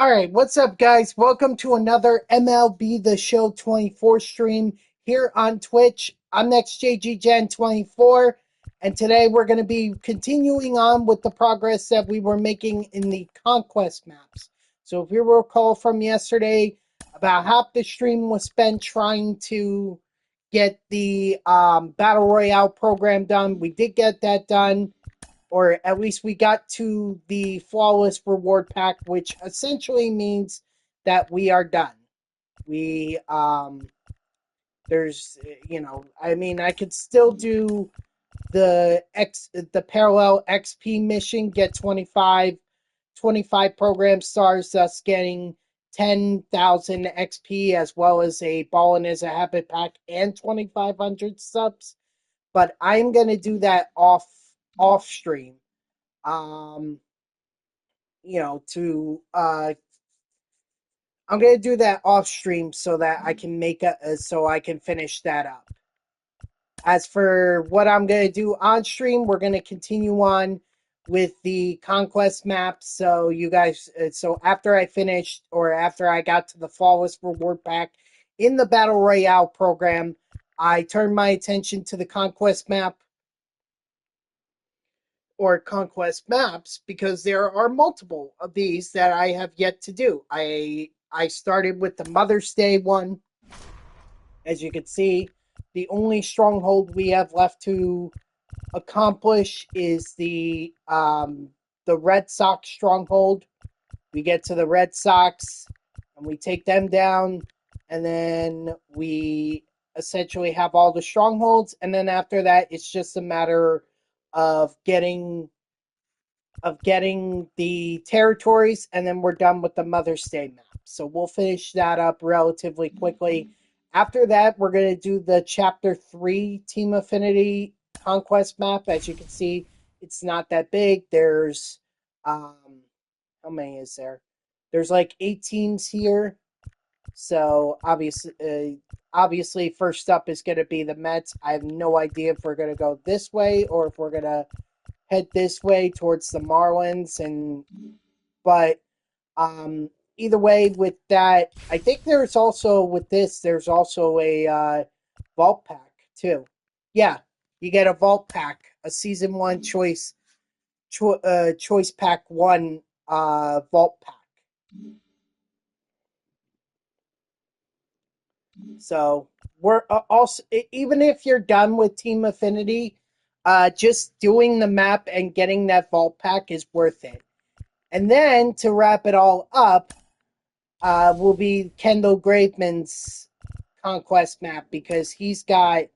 All right, what's up, guys? Welcome to another MLB The Show 24 stream here on Twitch. I'm NextJGGen24, and today we're going to be continuing on with the progress that we were making in the Conquest maps. So if you recall from yesterday, about half the stream was spent trying to get the Battle Royale program done. We did get that done, or at least we got to the flawless reward pack, which essentially means that we are done. We there's I mean, I could still do the parallel XP mission, get 25 program stars, thus getting 10,000 XP, as well as a ball and as a habit pack and 2,500 subs. But I'm gonna do that off stream. Um, to I'm gonna do that off stream so that I can so I can finish that up. As for what I'm gonna do on stream, we're gonna continue on with the Conquest map. So you guys, so after I finished, or after I got to the flawless reward pack in the Battle Royale program, I turned my attention to the Conquest map, or Conquest maps, because there are multiple of these that I have yet to do. I started with the Mother's Day one. As you can see, the only stronghold we have left to accomplish is the Red Sox stronghold. We get to the Red Sox and we take them down, and then we essentially have all the strongholds, and then after that it's just a matter of getting the territories, and then we're done with the Mother's Day map. So we'll finish that up relatively quickly. After that, we're going to do the Chapter 3 Team Affinity Conquest map. As you can see, it's not that big. There's, how many is there? There's like 8 teams here. So obviously, first up is going to be the Mets. I have no idea if we're going to go this way or if we're going to head this way towards the Marlins, but either way, with that, I think there's also a vault pack too. Yeah, you get a vault pack, a season 1 choice pack 1 vault pack. So we're also, even if you're done with Team Affinity, just doing the map and getting that vault pack is worth it. And then to wrap it all up, will be Kendall Graveman's Conquest map, because he's a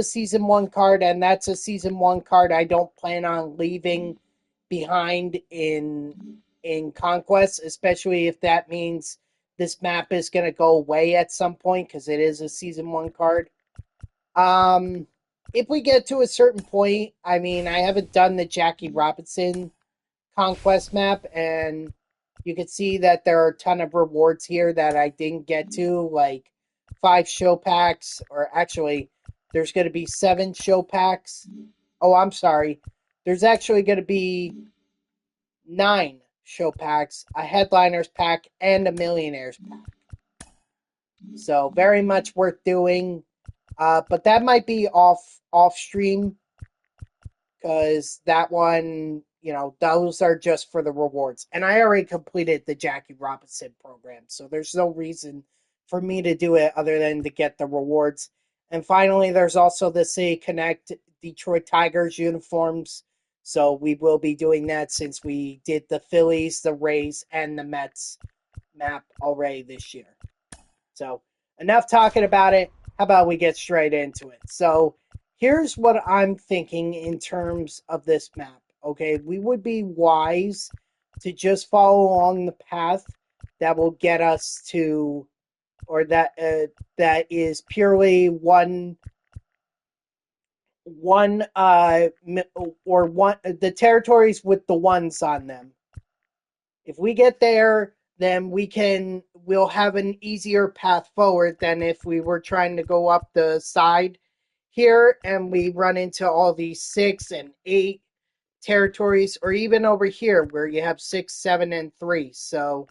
season 1 card, and that's a season 1 card I don't plan on leaving behind in Conquest, especially if that means this map is going to go away at some point, because it is a season 1 card. If we get to a certain point, I mean, I haven't done the Jackie Robinson Conquest map, and you can see that there are a ton of rewards here that I didn't get to, like 5 show packs, or actually, there's going to be 7 show packs. Oh, I'm sorry. There's actually going to be 9 show packs, a headliners pack, and a millionaires pack. So very much worth doing. But that might be off stream, because that one, those are just for the rewards. And I already completed the Jackie Robinson program, so there's no reason for me to do it other than to get the rewards. And finally, there's also the City Connect Detroit Tigers uniforms. So we will be doing that, since we did the Phillies, the Rays, and the Mets map already this year. So enough talking about it. How about we get straight into it? So here's what I'm thinking in terms of this map. Okay, we would be wise to just follow along the path that will get us to, or that is purely the territories with the ones on them. If we get there, then we'll have an easier path forward than if we were trying to go up the side here and we run into all these 6 and 8 territories, or even over here where you have 6, 7, and 3. So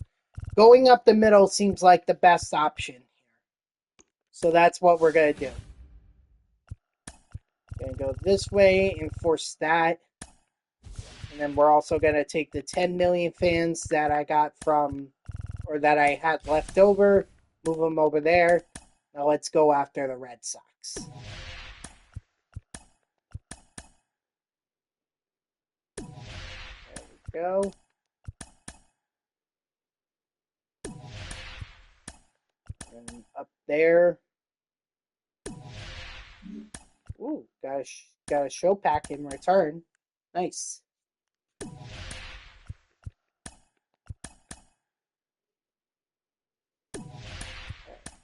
going up the middle seems like the best option here. So that's what we're going to do. Going to go this way and force that. And then we're also going to take the 10 million fans that I got from, or that I had left over, move them over there. Now let's go after the Red Sox. There we go. And up there. Ooh, got a show pack in return. Nice.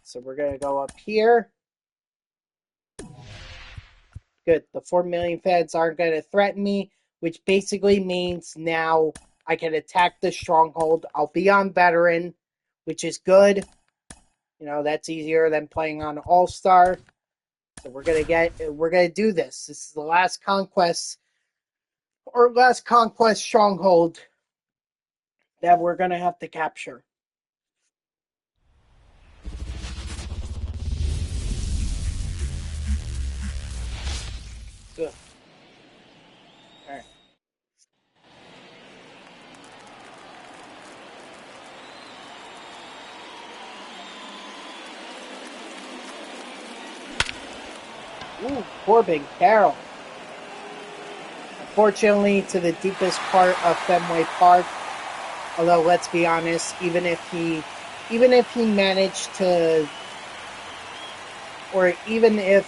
So we're going to go up here. Good. The 4 million fans aren't going to threaten me, which basically means now I can attack the stronghold. I'll be on veteran, which is good. You know, that's easier than playing on All-Star. So we're gonna do this. This is the last conquest stronghold that we're gonna have to capture. Good. All right. Ooh, Corbin Carroll. Unfortunately, to the deepest part of Fenway Park. Although, let's be honest, even if he managed to, or even if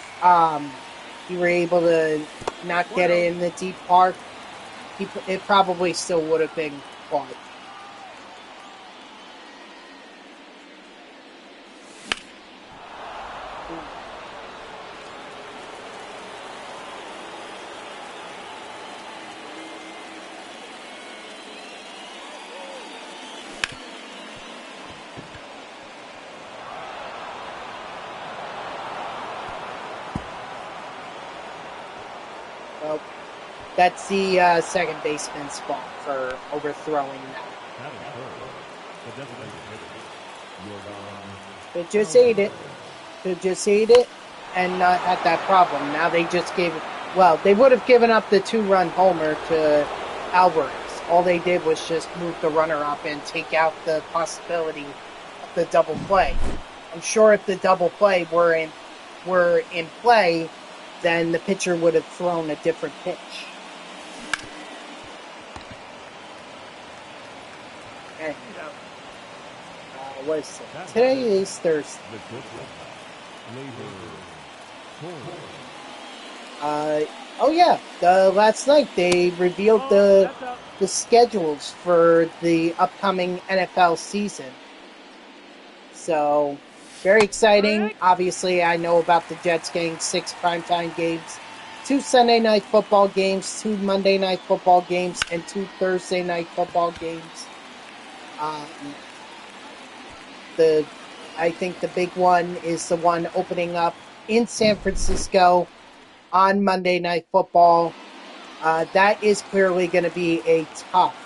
you were able to not get it in the deep park, it probably still would have been caught. Well, that's the second baseman's fault for overthrowing that. Could just ate it. And not had that problem. Now they just gave it. Well, they would have given up the 2-run homer to Alvarez. All they did was just move the runner up and take out the possibility of the double play. I'm sure if the double play were in play, then the pitcher would have thrown a different pitch. And, what is it? Today is Thursday. Oh yeah, last night they revealed the schedules for the upcoming NFL season. So, very exciting. Obviously, I know about the Jets getting 6 primetime games, 2 Sunday night football games, 2 Monday night football games, and 2 Thursday night football games. I think the big one is the one opening up in San Francisco on Monday Night Football. That is clearly going to be a tough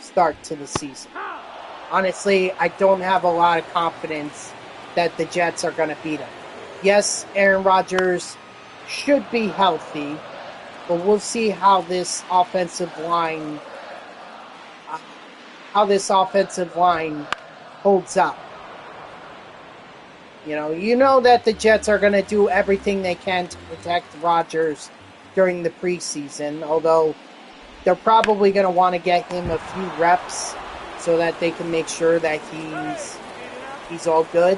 start to the season. Honestly, I don't have a lot of confidence that the Jets are going to beat them. Yes, Aaron Rodgers should be healthy, but we'll see how this offensive line holds up. You know that the Jets are going to do everything they can to protect Rodgers during the preseason, although they're probably going to want to get him a few reps so that they can make sure that he's all good.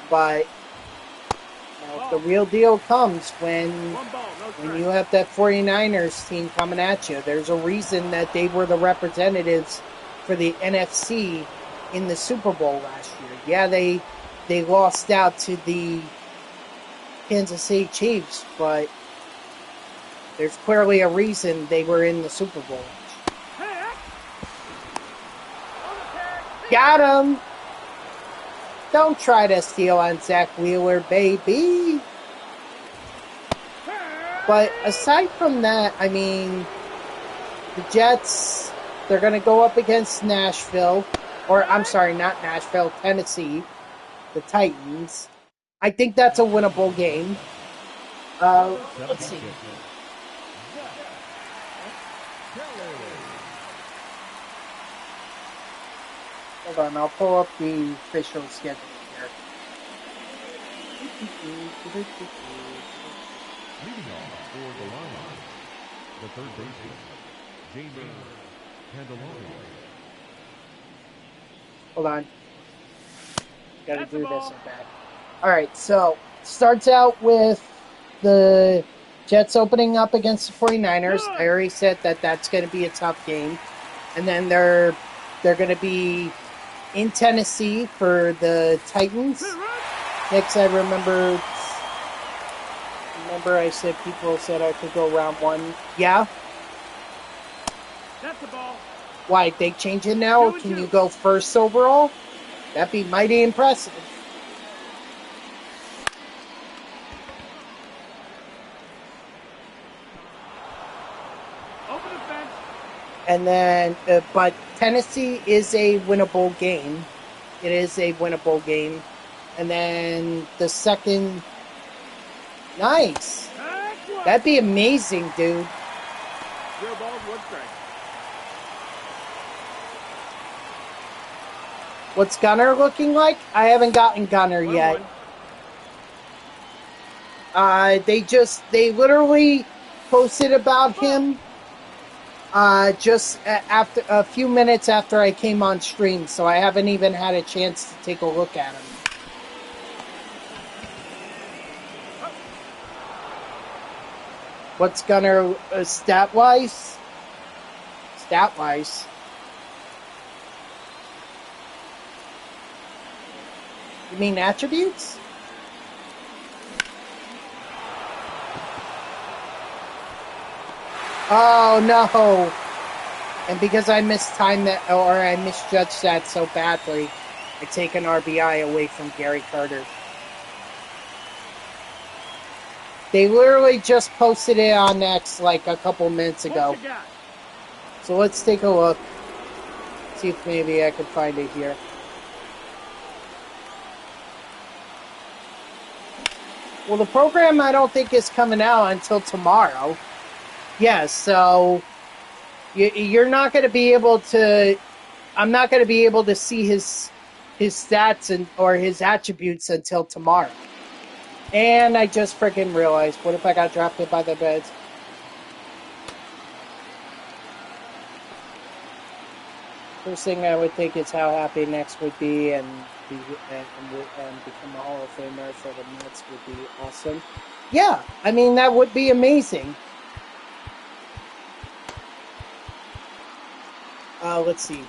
But the real deal comes when you have that 49ers team coming at you. There's a reason that they were the representatives for the NFC in the Super Bowl last year. Yeah, they lost out to the Kansas City Chiefs, but there's clearly a reason they were in the Super Bowl. Got him! Don't try to steal on Zach Wheeler, baby! But aside from that, I mean, the Jets, they're going to go up against Nashville. Or, I'm sorry, not Nashville, Tennessee. The Titans. I think that's a winnable game. Let's see. Hold on, I'll pull up the official schedule here. Leading off for the Lions, the third baseman, Jamie Candelario. Hold on. Gotta do this and back. Alright, so starts out with the Jets opening up against the 49ers. I already said that that's going to be a tough game. And then they're going to be in Tennessee for the Titans. Next, I remember I said people said I could go round one. Yeah. That's the ball. Why, they change it now? Can you go first overall? That'd be mighty impressive. Open the fence. And then, but Tennessee is a winnable game. It is a winnable game. And then the second, nice. That'd be amazing, dude. 0 balls, 1 strike. What's Gunner looking like? I haven't gotten Gunner yet. 1-1. They literally posted about him just after a few minutes after I came on stream, so I haven't even had a chance to take a look at him. What's Gunner stat-wise? Stat-wise. You mean attributes? Oh, no. And because I mistimed that, or I misjudged that so badly, I take an RBI away from Gary Carter. They literally just posted it on X like a couple minutes ago. So let's take a look. See if maybe I can find it here. Well, the program I don't think is coming out until tomorrow. Yeah, so you're not going to be able to. I'm not going to be able to see his stats or his attributes until tomorrow. And I just freaking realized, what if I got drafted by the Beds? First thing I would think is how happy Next would be and become a Hall of Famer for the Mets would be awesome. Yeah, I mean, that would be amazing. Let's see.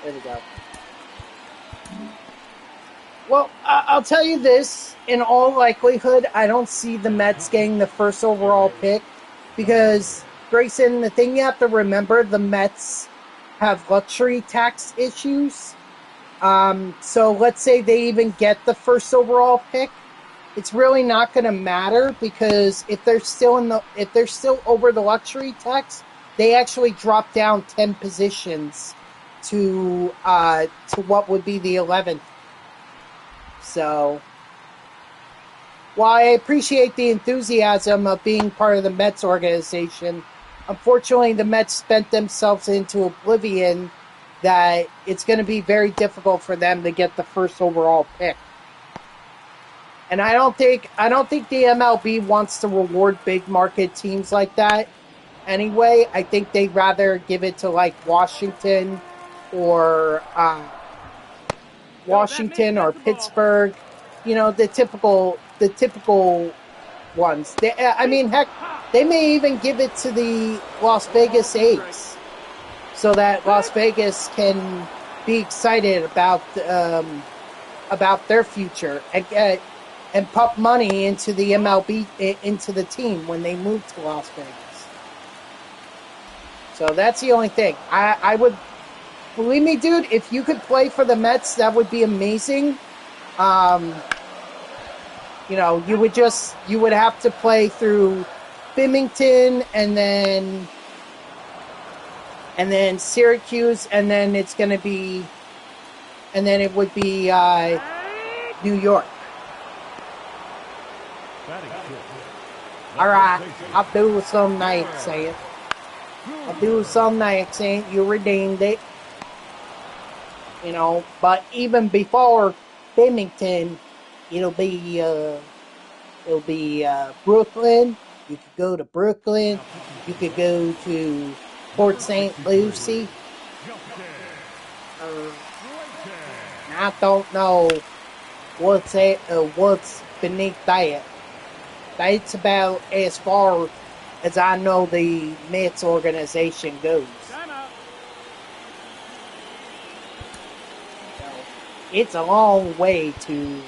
There we go. Well, I'll tell you this. In all likelihood, I don't see the Mets getting the first overall pick because, Grayson, the thing you have to remember, the Mets have luxury tax issues. So let's say they even get the first overall pick. It's really not going to matter because if they're still over the luxury tax, they actually drop down 10 positions to what would be the 11th. So, while I appreciate the enthusiasm of being part of the Mets organization, unfortunately the Mets spent themselves into oblivion that it's going to be very difficult for them to get the first overall pick. And I don't think the MLB wants to reward big market teams like that. Anyway, I think they'd rather give it to like Washington or Pittsburgh. You know, the typical ones. I mean, heck, they may even give it to the Las Vegas A's, so that Las Vegas can be excited about their future and pump money into the MLB, into the team when they move to Las Vegas. So that's the only thing. I would, believe me, dude, if you could play for the Mets, that would be amazing. you know, you would have to play through Bimington and then Syracuse, and then it would be New York. All right, I'll do some accent. You redeemed it. You know, but even before Bimington, it'll be Brooklyn. You could go to Brooklyn. You could go to Port St. Lucie. I don't know what's beneath that. That's about as far as I know the Mets organization goes. It's a long way to.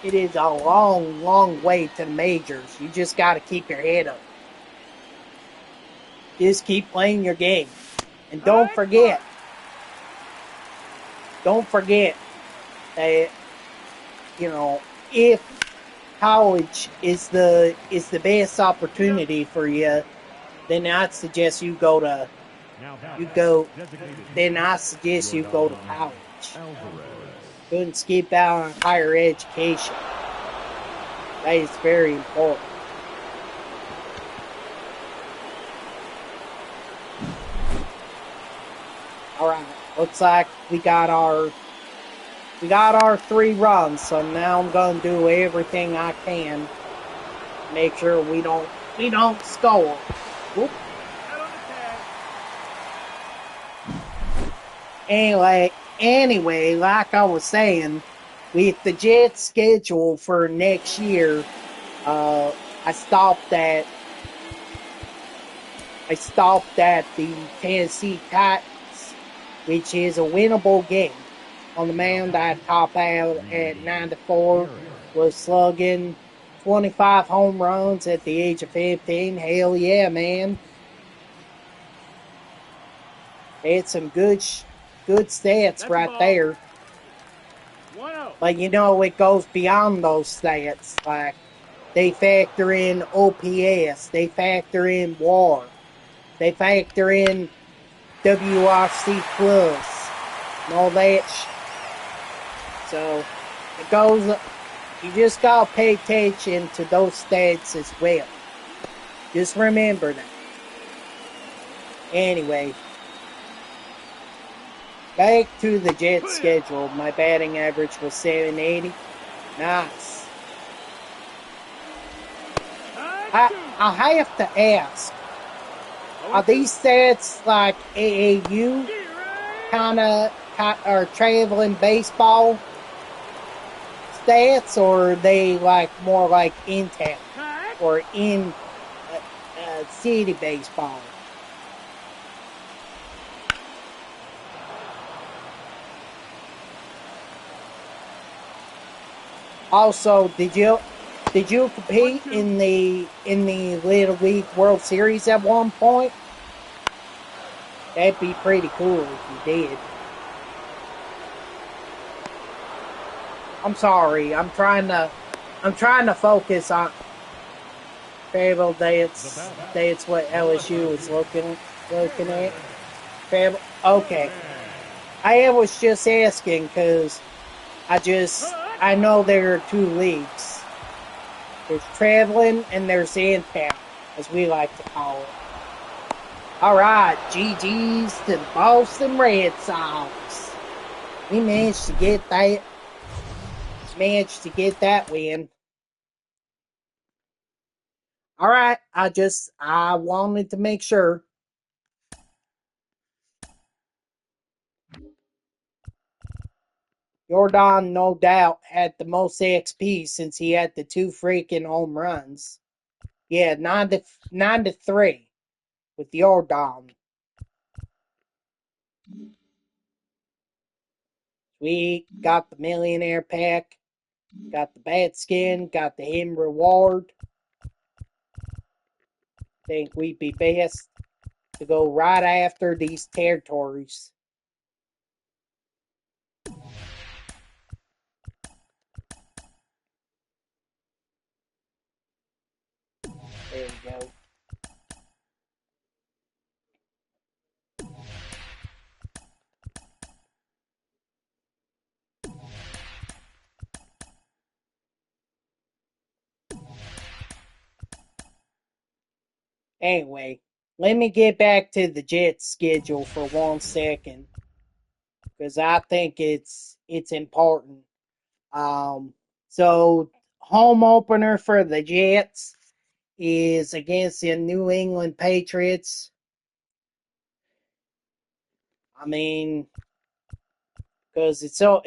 It is a long, long way to the majors. You just got to keep your head up. Just keep playing your game, and don't forget that, you know, if college is the best opportunity for you, then I'd suggest you go to college. Couldn't skip out on higher education. That is very important. All right, looks like we got our 3 runs. So now I'm gonna do everything I can, make sure we don't score. Whoop. Anyway, like I was saying, with the Jets schedule for next year, I stopped at the Tennessee Titans, which is a winnable game. On the mound, I top out at 9-4, was slugging 25 home runs at the age of 15. Hell yeah, man! They had some good stats right there. But you know, it goes beyond those stats. Like, they factor in OPS, they factor in WAR, they factor in WRC plus, and all that shit. So it goes. You just gotta pay attention to those stats as well. Just remember that. Anyway, back to the Jets schedule. My batting average was 780. Nice. I have to ask, are these stats like AAU kind of or traveling baseball stats, or are they like more like in town or in city baseball? Also, did you compete in the Little League World Series at one point? That'd be pretty cool if you did. I'm sorry. I'm trying to focus on Fable. That's what LSU is looking at. Fable. Okay. I was just asking because I know there are 2 leagues. There's traveling and there's in town, as we like to call it. All right, GG's to the Boston Red Sox. We managed to get that win. All right, I wanted to make sure. Jordan, no doubt, had the most XP since he had the 2 freaking home runs. Yeah, 9-3 with Jordan. We got the millionaire pack, got the bat skin, got the hidden reward. Think we'd be best to go right after these territories. Anyway, let me get back to the Jets schedule for 1 second because I think it's important. Um, so home opener for the Jets is against the New England Patriots. I mean, because it's so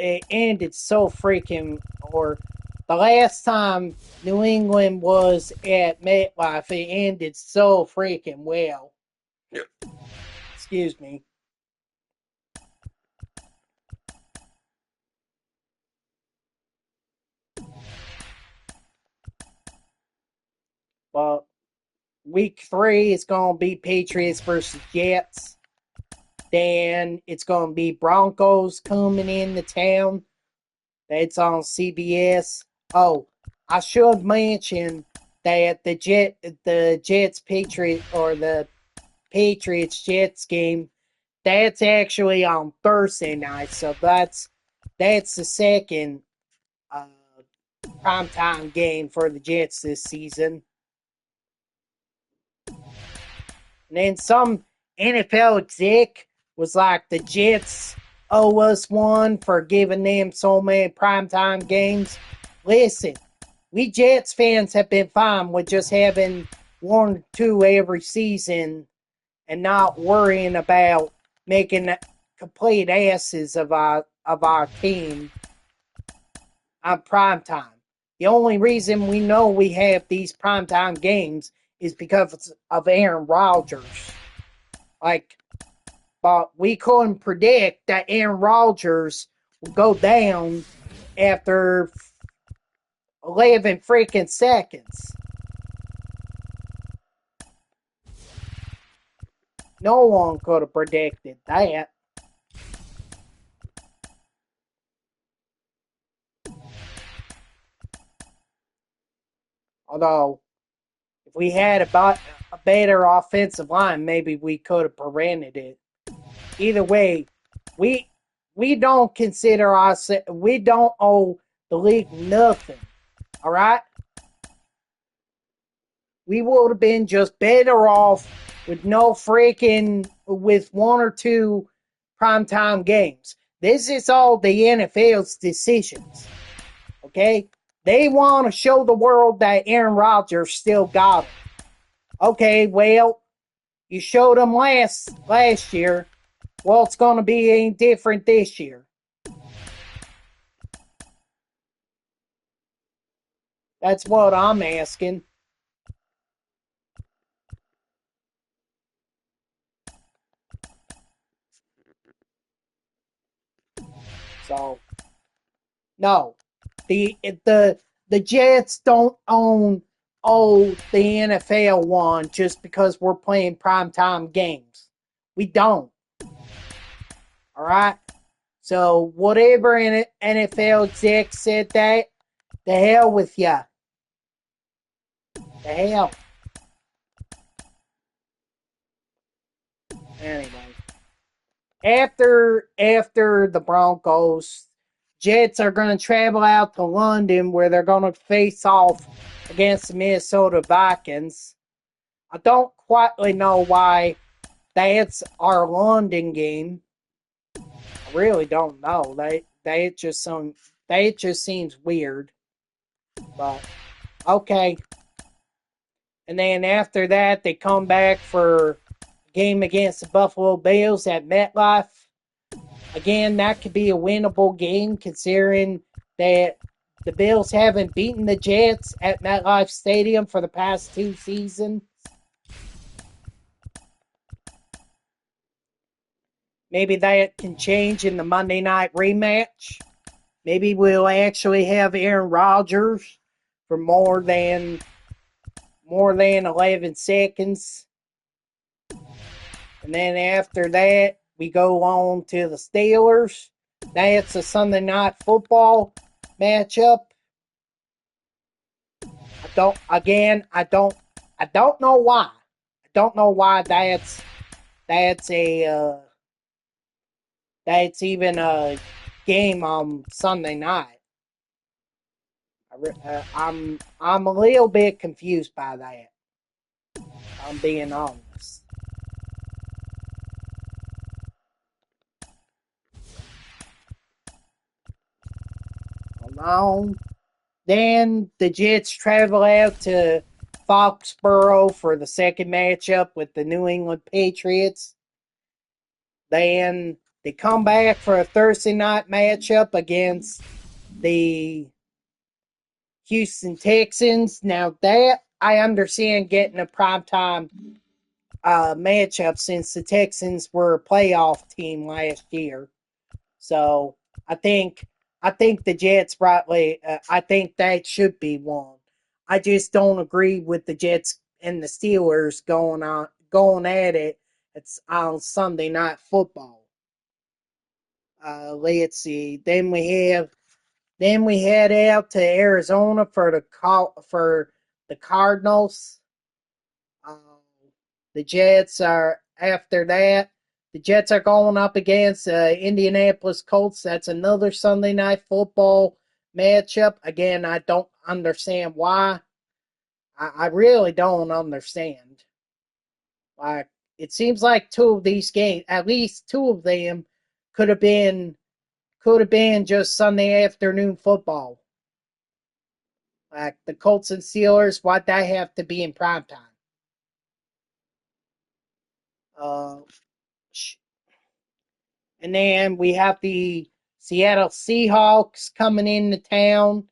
freaking. Or the last time New England was at MetLife, it ended so freaking well. Excuse me. But week 3 is going to be Patriots versus Jets. Then it's going to be Broncos coming into town. That's on CBS. Oh, I should mention that the Jets Patriot or the Patriots Jets game, that's actually on Thursday night. So that's the second uh, primetime game for the Jets this season. And then some NFL exec was like, the Jets owe us one for giving them so many primetime games. Listen, we Jets fans have been fine with just having 1 or 2 every season and not worrying about making complete asses of our team on primetime. The only reason we know we have these primetime games is because of Aaron Rodgers. But we couldn't predict that Aaron Rodgers would go down after 11 freaking seconds. No one could have predicted that. Although, if we had a better offensive line, maybe we could have prevented it. Either way, we don't consider us, we don't owe the league nothing. All right? We would have been just better off with with 1 or 2 primetime games. This is all the NFL's decisions. Okay? They want to show the world that Aaron Rodgers still got it. Okay, well, you showed them last year. Well, it's going to be any different this year. That's what I'm asking. So, no, the Jets don't owe the NFL one just because we're playing primetime games. We don't. All right. So whatever NFL exec said that, the hell with ya. The hell. Anyway, after the Broncos, Jets are going to travel out to London where they're going to face off against the Minnesota Vikings. I don't quite know why that's our London game. I really don't know. That just seems weird. But okay. And then after that, they come back for a game against the Buffalo Bills at MetLife. Again, that could be a winnable game considering that the Bills haven't beaten the Jets at MetLife Stadium for the past 2 seasons. Maybe that can change in the Monday night rematch. Maybe we'll actually have Aaron Rodgers for more than 11 seconds. And then after that, we go on to the Steelers. That's a Sunday night football matchup. I don't know why. I don't know why that's even a game on Sunday night. I'm a little bit confused by that. I'm being honest. Alone. Then the Jets travel out to Foxborough for the second matchup with the New England Patriots. Then they come back for a Thursday night matchup against the Houston Texans. Now that I understand getting a primetime matchup since the Texans were a playoff team last year. So I think I think the Jets rightly. I think that should be one. I just don't agree with the Jets and the Steelers going at it. It's on Sunday Night Football. Let's see. Then we head out to Arizona for the Cardinals. Um, the Jets are after that. The Jets are going up against Indianapolis Colts. That's another Sunday Night Football matchup. Again, I don't understand why. I really don't understand. Like it seems like two of these games, at least two of them, could have been just Sunday afternoon football. Like the Colts and Steelers, why'd that have to be in prime time? Uh, and then we have the Seattle Seahawks coming into town,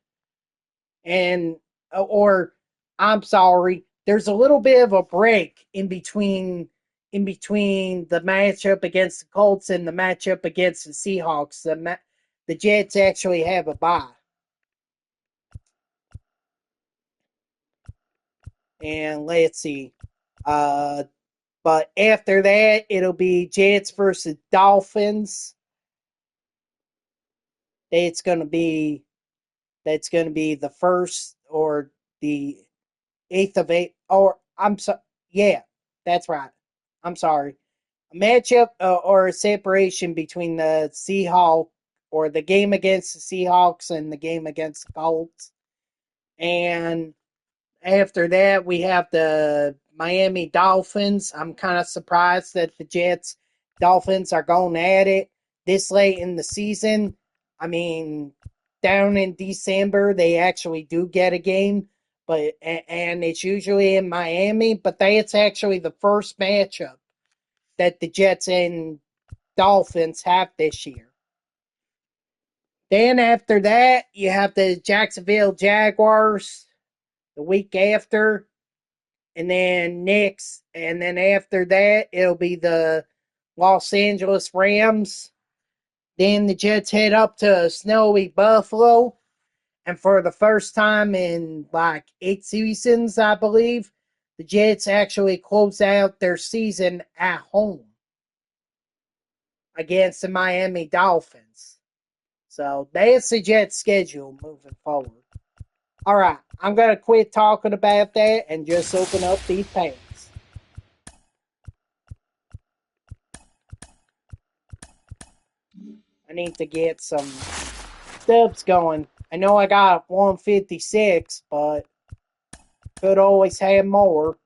and or I'm sorry, there's a little bit of a break in between the matchup against the Colts and the matchup against the Seahawks. The Jets actually have a bye. And let's see. Uh, but after that, it'll be Jets versus Dolphins. It's gonna be that's gonna be the first or the 8th of eight. Or I'm so yeah, that's right. I'm sorry. A matchup or a separation between the Seahawks or the game against the Seahawks and the game against the Colts. And after that, we have the Miami Dolphins. I'm kind of surprised that the Jets Dolphins are going at it this late in the season. I mean, down in December, they actually do get a game, but and it's usually in Miami, but it's actually the first matchup that the Jets and Dolphins have this year. Then after that, you have the Jacksonville Jaguars the week after. And then after that, it'll be the Los Angeles Rams. Then the Jets head up to snowy Buffalo. And for the first time in like 8 seasons, I believe, the Jets actually close out their season at home against the Miami Dolphins. So that's the Jets' schedule moving forward. All right, I'm going to quit talking about that and just open up these packs. I need to get some stubs going. I know I got 156, but could always have more.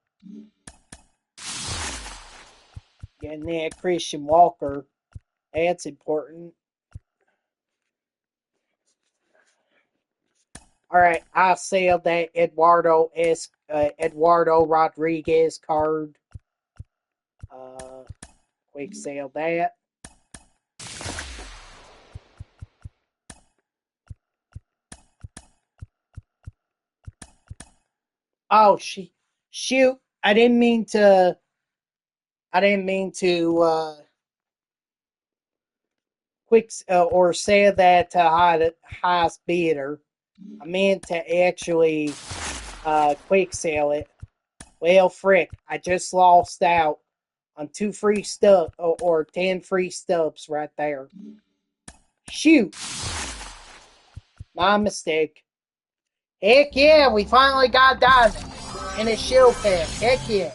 Getting that Christian Walker, that's important. All right, I sell that Eduardo Rodriguez card. Uh, quick sell that. Oh, shoot! I didn't mean to quick or say that to highest bidder. I meant to actually quick sell it. Well, frick, I just lost out on 10 free stubs right there. Shoot, my mistake. Heck yeah, we finally got Diamond in a shield pack. Heck yeah.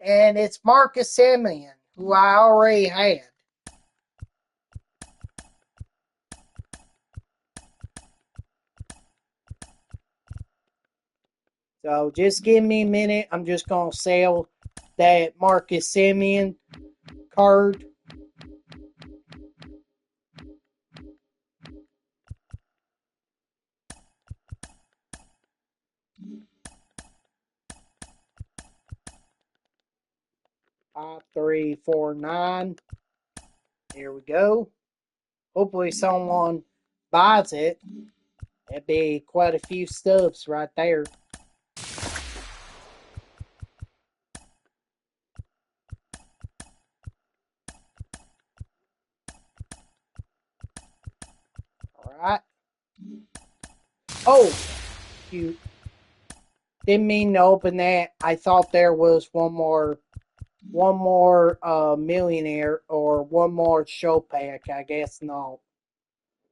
And it's Marcus Simeon, who I already had. So just give me a minute. I'm just going to sell that Marcus Simeon card. Five, 3, 4, 9. Here we go. Hopefully someone buys it. That'd be quite a few stubs right there. Alright. Oh, shoot. Didn't mean to open that. I thought there was one more millionaire or one more show pack. I guess not.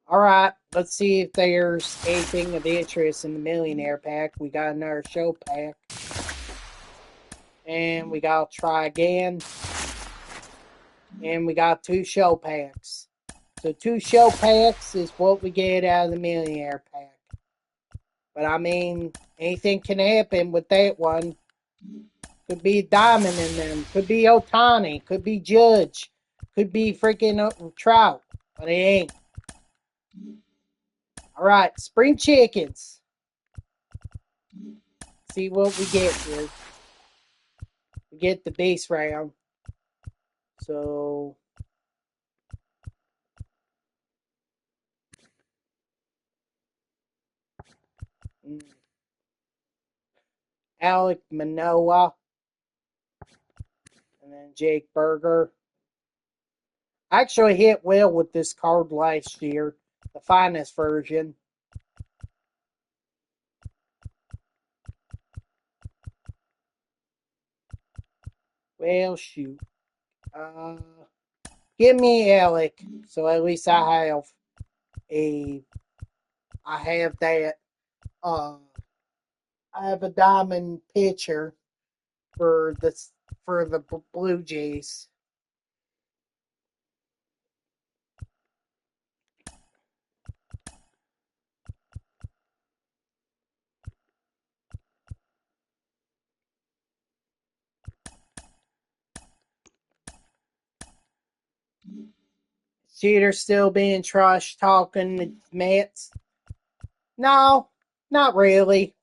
Alright, let's see if there's anything of interest in the millionaire pack. We got another show pack. And we gotta try again. And we got 2 show packs. So 2 show packs is what we get out of the millionaire pack. But I mean, anything can happen with that one. Could be Diamond in them. Could be Otani. Could be Judge. Could be freaking Trout. But it ain't. Alright, Spring Chickens. See what we get here. We get the base round. So Alec Manoa. And then Jake Berger. I actually hit well with this card last year. The finest version. Well, shoot. Give me Alec. So at least I have that. I have a diamond pitcher for the Blue Jays. Cheater still being trash talking the Mets? No, not really.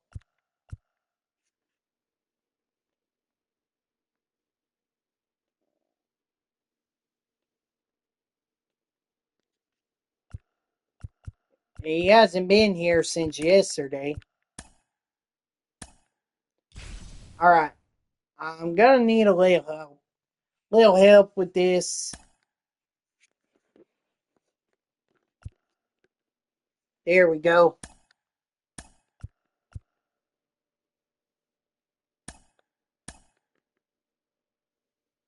He hasn't been here since yesterday. Alright. I'm gonna need a little help. Little help with this. There we go.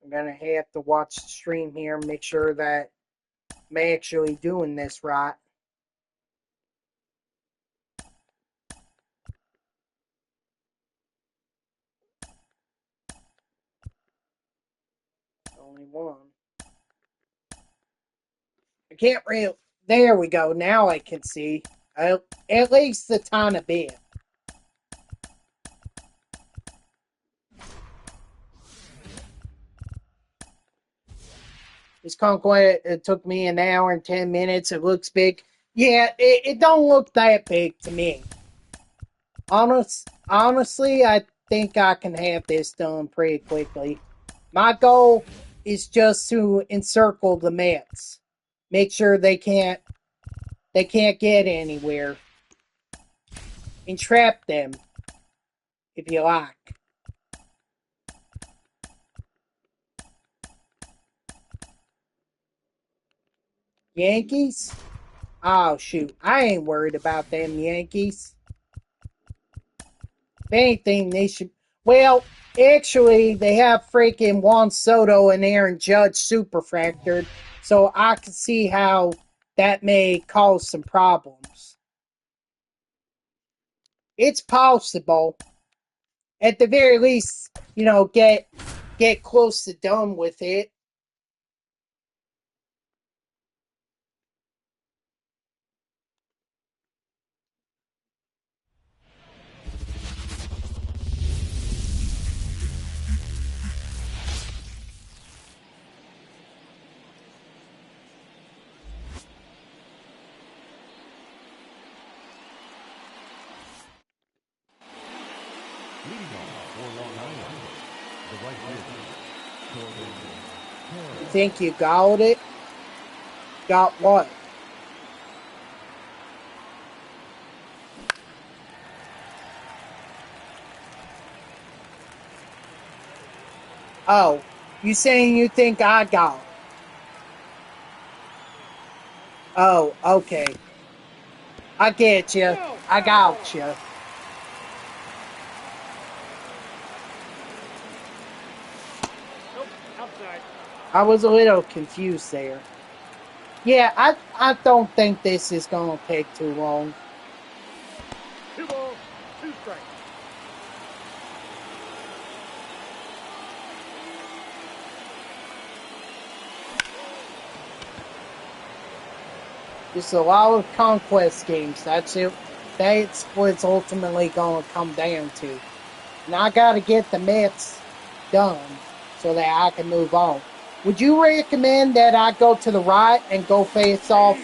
I'm gonna have to watch the stream here and make sure that I'm actually doing this right. Only one. I can't really. There we go. Now I can see. At least a tiny bit. This Conquest, it took me an hour and 10 minutes. It looks big. Yeah, it don't look that big to me. Honestly, I think I can have this done pretty quickly. My goal is just to encircle the Mets. Make sure they can't get anywhere. Entrap them, if you like. Yankees? Oh, shoot. I ain't worried about them Yankees. If anything, they should. Well, actually, they have freaking Juan Soto and Aaron Judge super fractured, so I can see how that may cause some problems. It's possible. At the very least, get close to done with it. You think you got it? Got what? Oh, you saying you think I got it? Oh, okay. I get you. I got you. Nope, outside. I was a little confused there. Yeah, I don't think this is going to take too long. 2 balls, 2 strikes. Just a lot of Conquest games. That's it. That's what it's ultimately going to come down to. And I got to get the Mets done so that I can move on. Would you recommend that I go to the right and go face off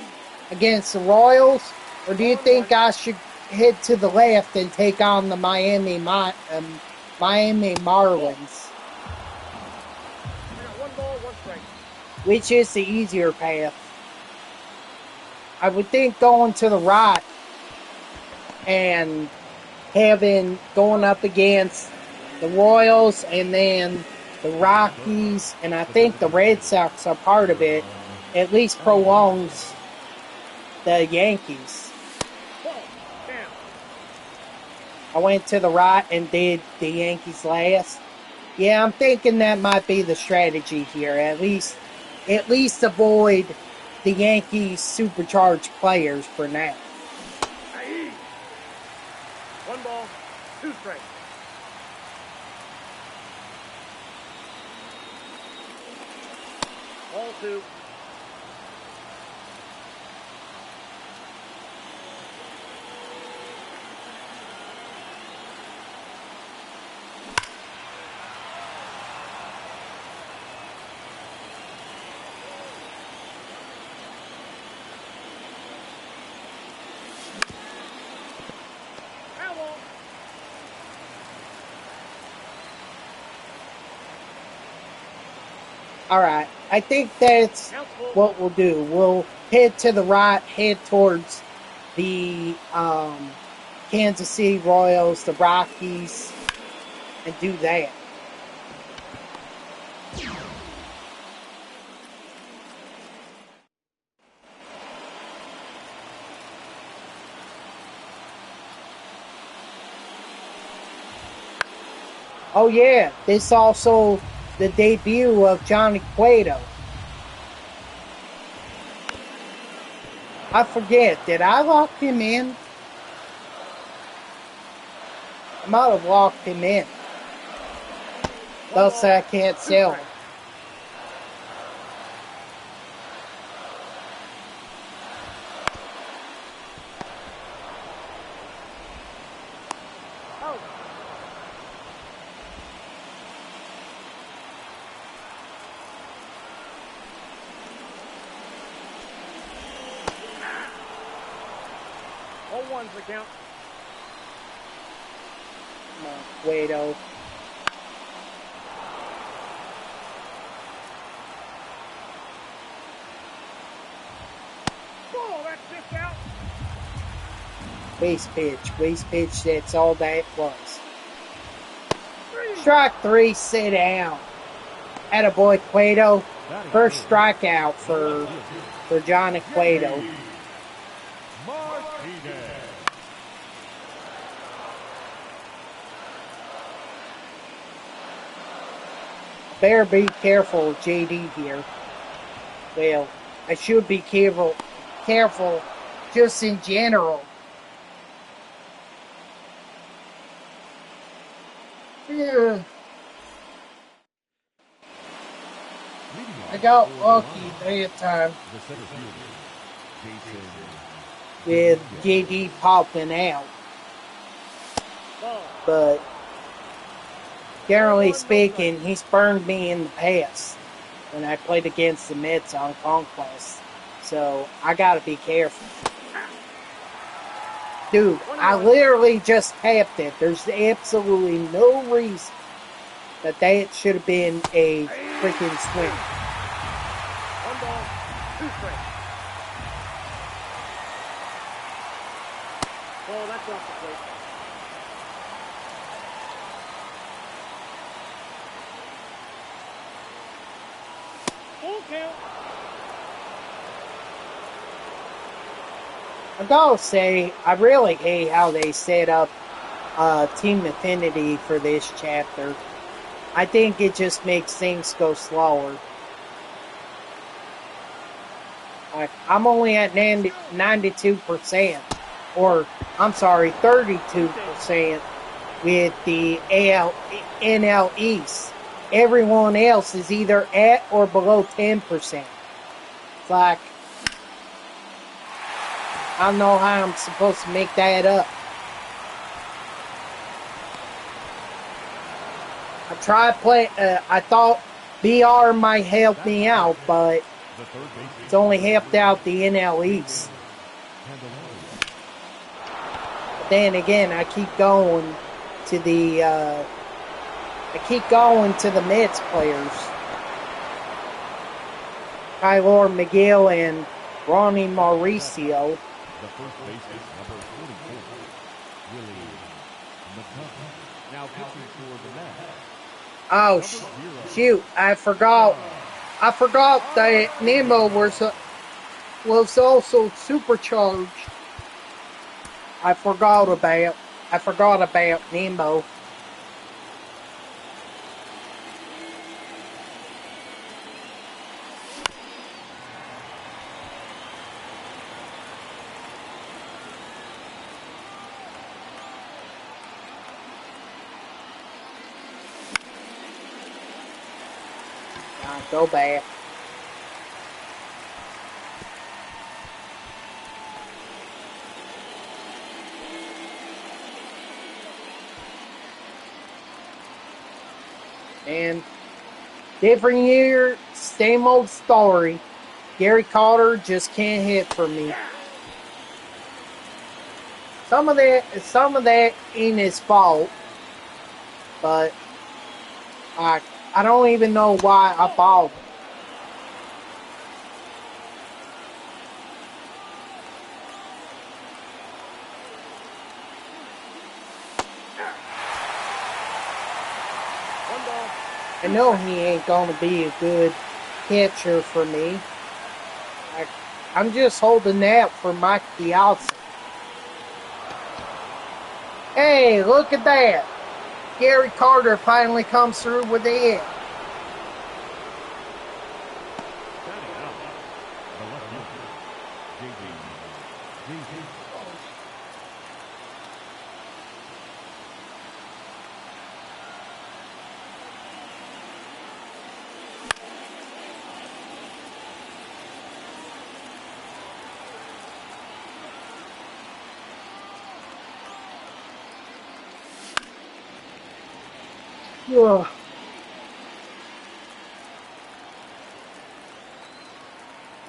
against the Royals? Or do you think I should head to the left and take on the Miami Marlins? I got 1 ball, 1 strike. Which is the easier path? I would think going to the right and going up against the Royals and then the Rockies, and I think the Red Sox are part of it, at least prolongs the Yankees. Ball, down. I went to the right and did the Yankees last. Yeah, I'm thinking that might be the strategy here. At least avoid the Yankees supercharged players for now. 1 ball, 2 strikes. Ball 2. Alright, I think that's what we'll do. We'll head to the right, head towards the Kansas City Royals, the Rockies, and do that. Oh yeah, this also the debut of Johnny Cueto. I forget, did I lock him in? I might have locked him in. Thus I can't sell him. All 1's the count. Come on, Cueto. Ball, that's just out. Waste pitch, that's all that was. Strike 3, sit down. Attaboy Cueto. First strikeout for Johnny Cueto. Better be careful, JD here. Well, I should be careful just in general. Yeah. I got lucky that time with JD popping out. But generally speaking, he's burned me in the past when I played against the Mets on Conquest. So I gotta be careful. Dude, I literally just tapped it. There's absolutely no reason That should have been a freaking swing. 1 ball, 2 strikes. Oh, that's off the plate. Full count. I gotta say, I really hate how they set up Team Affinity for this chapter. I think it just makes things go slower. I'm only at 92%, or I'm sorry, 32% with the NL East. Everyone else is either at or below 10%. It's like, I don't know how I'm supposed to make that up. I tried play. I thought BR might help me out, but it's only helped out the NL East. But then again, I keep going to the Mets players, Kyler McGill and Ronnie Mauricio. The first baseman, number 24, Willie McCutcheon. Now pitching for the Mets. Oh shoot! I forgot that Nemo was also supercharged. I forgot about Nemo. Go back. And different year, same old story. Gary Carter just can't hit for me. Some of that ain't his fault, but I don't even know why I balled. I know he ain't gonna be a good catcher for me. I'm just holding out for Mike Piazza. Hey, look at that! Gary Carter finally comes through with the hit. Batting out, the left fielder, J.D. Ugh.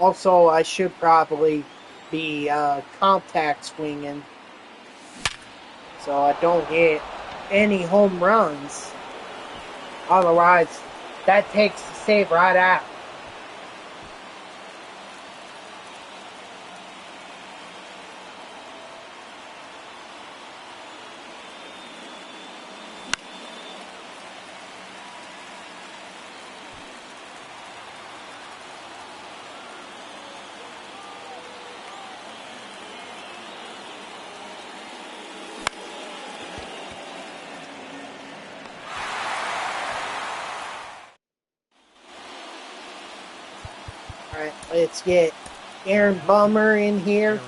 Also, I should probably be contact swinging so I don't hit any home runs. Otherwise, that takes the save right out. Alright, let's get Aaron Bummer in here.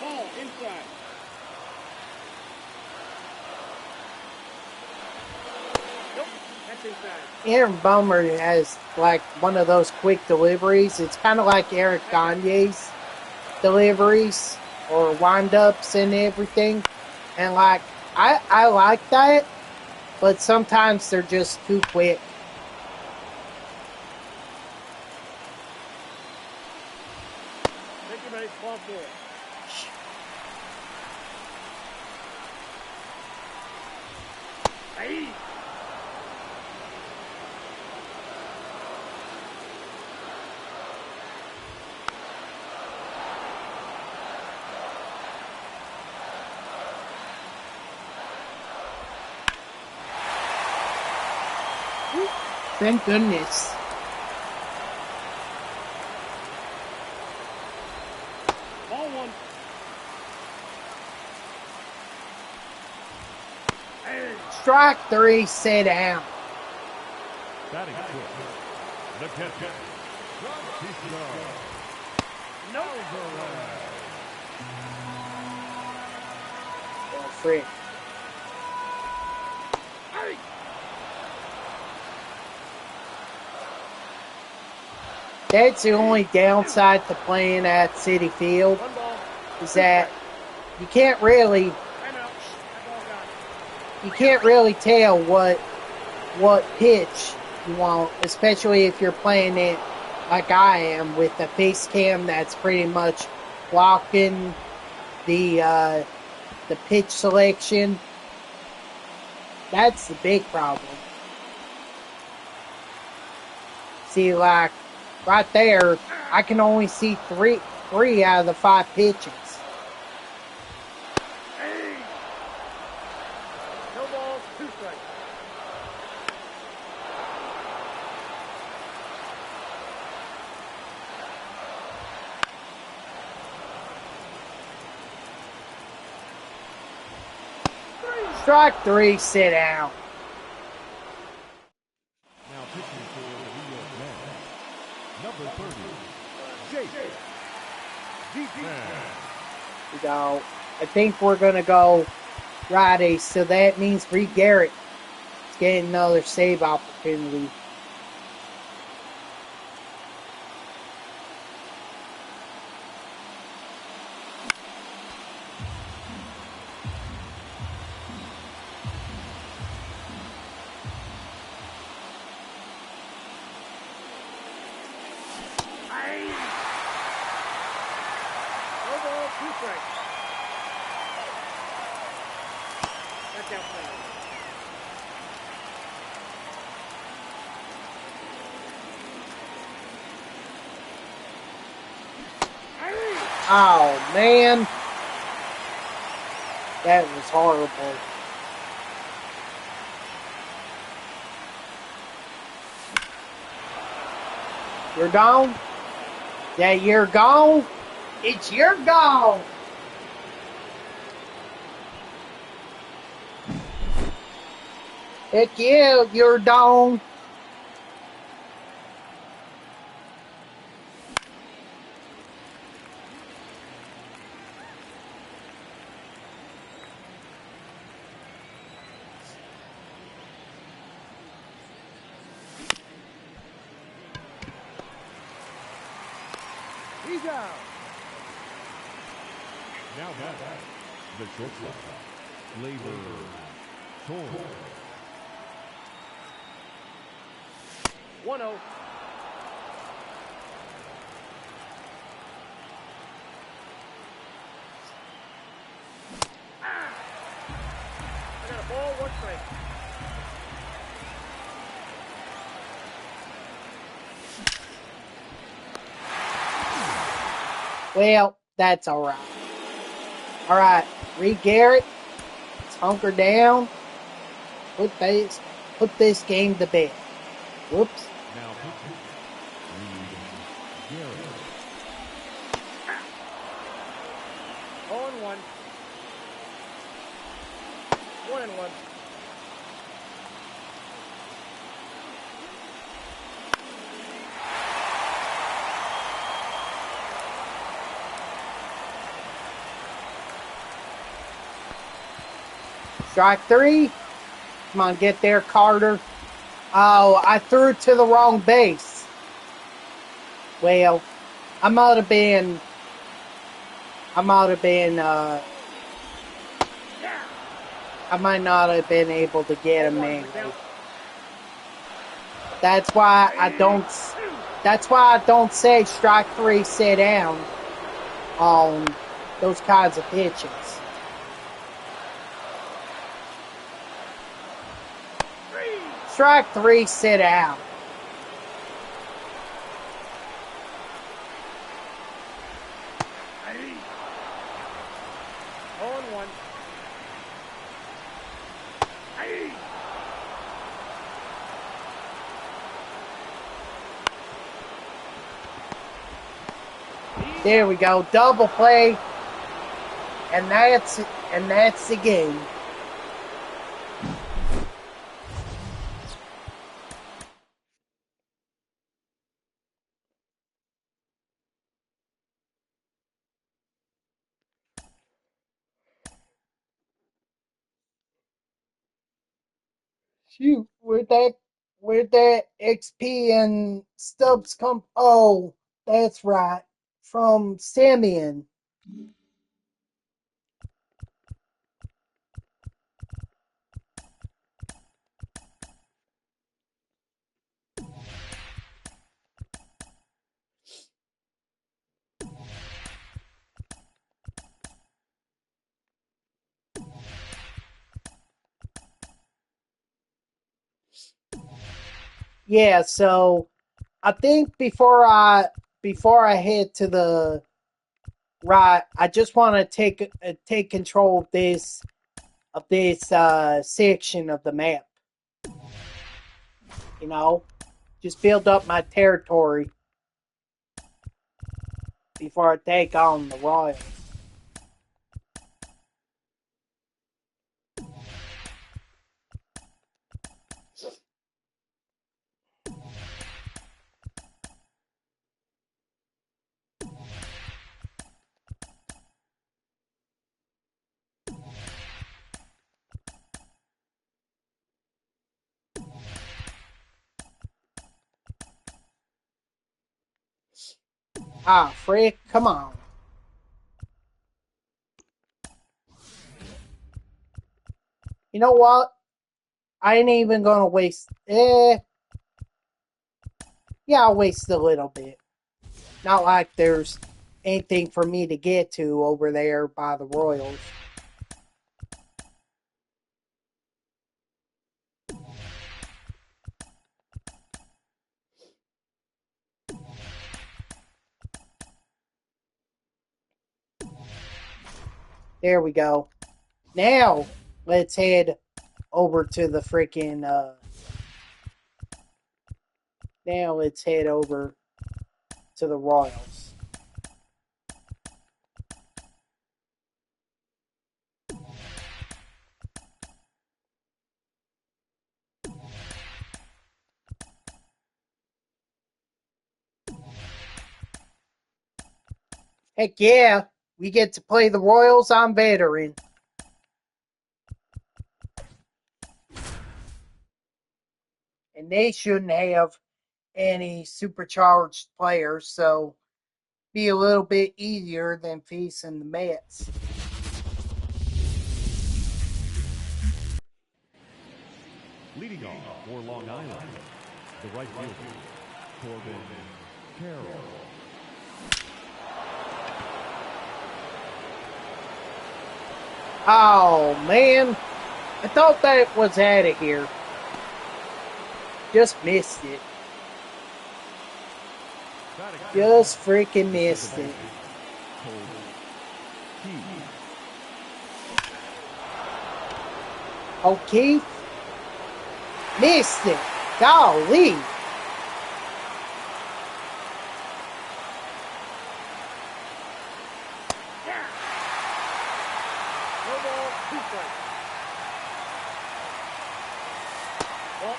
Ball inside. Nope, that's inside. Aaron Bummer has like one of those quick deliveries. It's kind of like Eric Gagne's deliveries or wind-ups and everything. And like, I like that, but sometimes they're just too quick. Thank you, mate. Ball 4. Thank goodness. Ball one. Strike 3, sit down. Batting fifth. The catcher. Francisco. No. Oh, frick. Hey. That's the only downside to playing at City Field, One ball. is that you can't really Time out. That ball got. you can't really tell what pitch you want, especially if you're playing it like I am with the face cam that's pretty much blocking the pitch selection. That's the big problem. See, like right there, I can only see three out of the 5 pitches. Hey. No balls, 2 strikes. Strike 3, sit down. Now pitching for the New York Mets. Number 30, Jake. Defense. You know, I think we're going to go righty, so that means Reed Garrett is getting another save opportunity. No balls, 2 strikes. That's outside. Oh, man. That was horrible. You're gone? Yeah, you're gone? It's your gone. Heck yeah, you're gone. He's out. Now back. The shortstop. Labor. Torn. 1-0. I got a ball, 1 strike. Well, that's all right. All right, Reed Garrett, let's hunker down. Put this game to bed. Whoops. Now pitching. Reed Garrett. 0-1. 1-1. Strike 3. Come on, get there, Carter. Oh, I threw it to the wrong base. Well, I might have been, I might not have been able to get him anyway. That's why I don't say strike 3, sit down on those kinds of pitches. Strike 3, sit down. Hey. 0-1. Hey. There we go. Double play. And that's the game. Shoot, where'd that XP and stubs come? Oh, that's right. From Simeon. Yeah, so I think before I head to the right, I just want to take control of this section of the map. You know, just build up my territory before I take on the Royals. Ah, frick, come on. You know what? I ain't even gonna waste. Yeah, I'll waste a little bit. Not like there's anything for me to get to over there by the Royals. There we go. Now, let's head over to the freaking. Now, let's head over to the Royals. Heck yeah, we get to play the Royals on veteran. And they shouldn't have any supercharged players, so be a little bit easier than facing the Mets. Leading off for Long Island, the right fielder, Corbin Carroll. Oh man, I thought that was out of here. Just missed it. Just freaking missed it. O'Keefe missed it. Golly. No ball, 2 strikes. Well,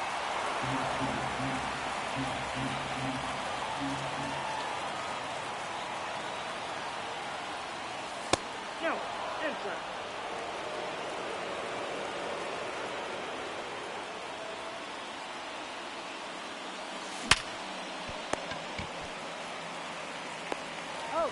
no, inside. Oh.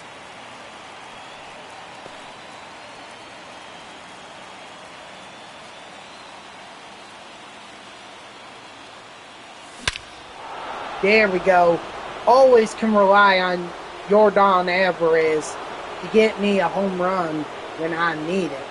There we go. Always can rely on Jordan Alvarez to get me a home run when I need it.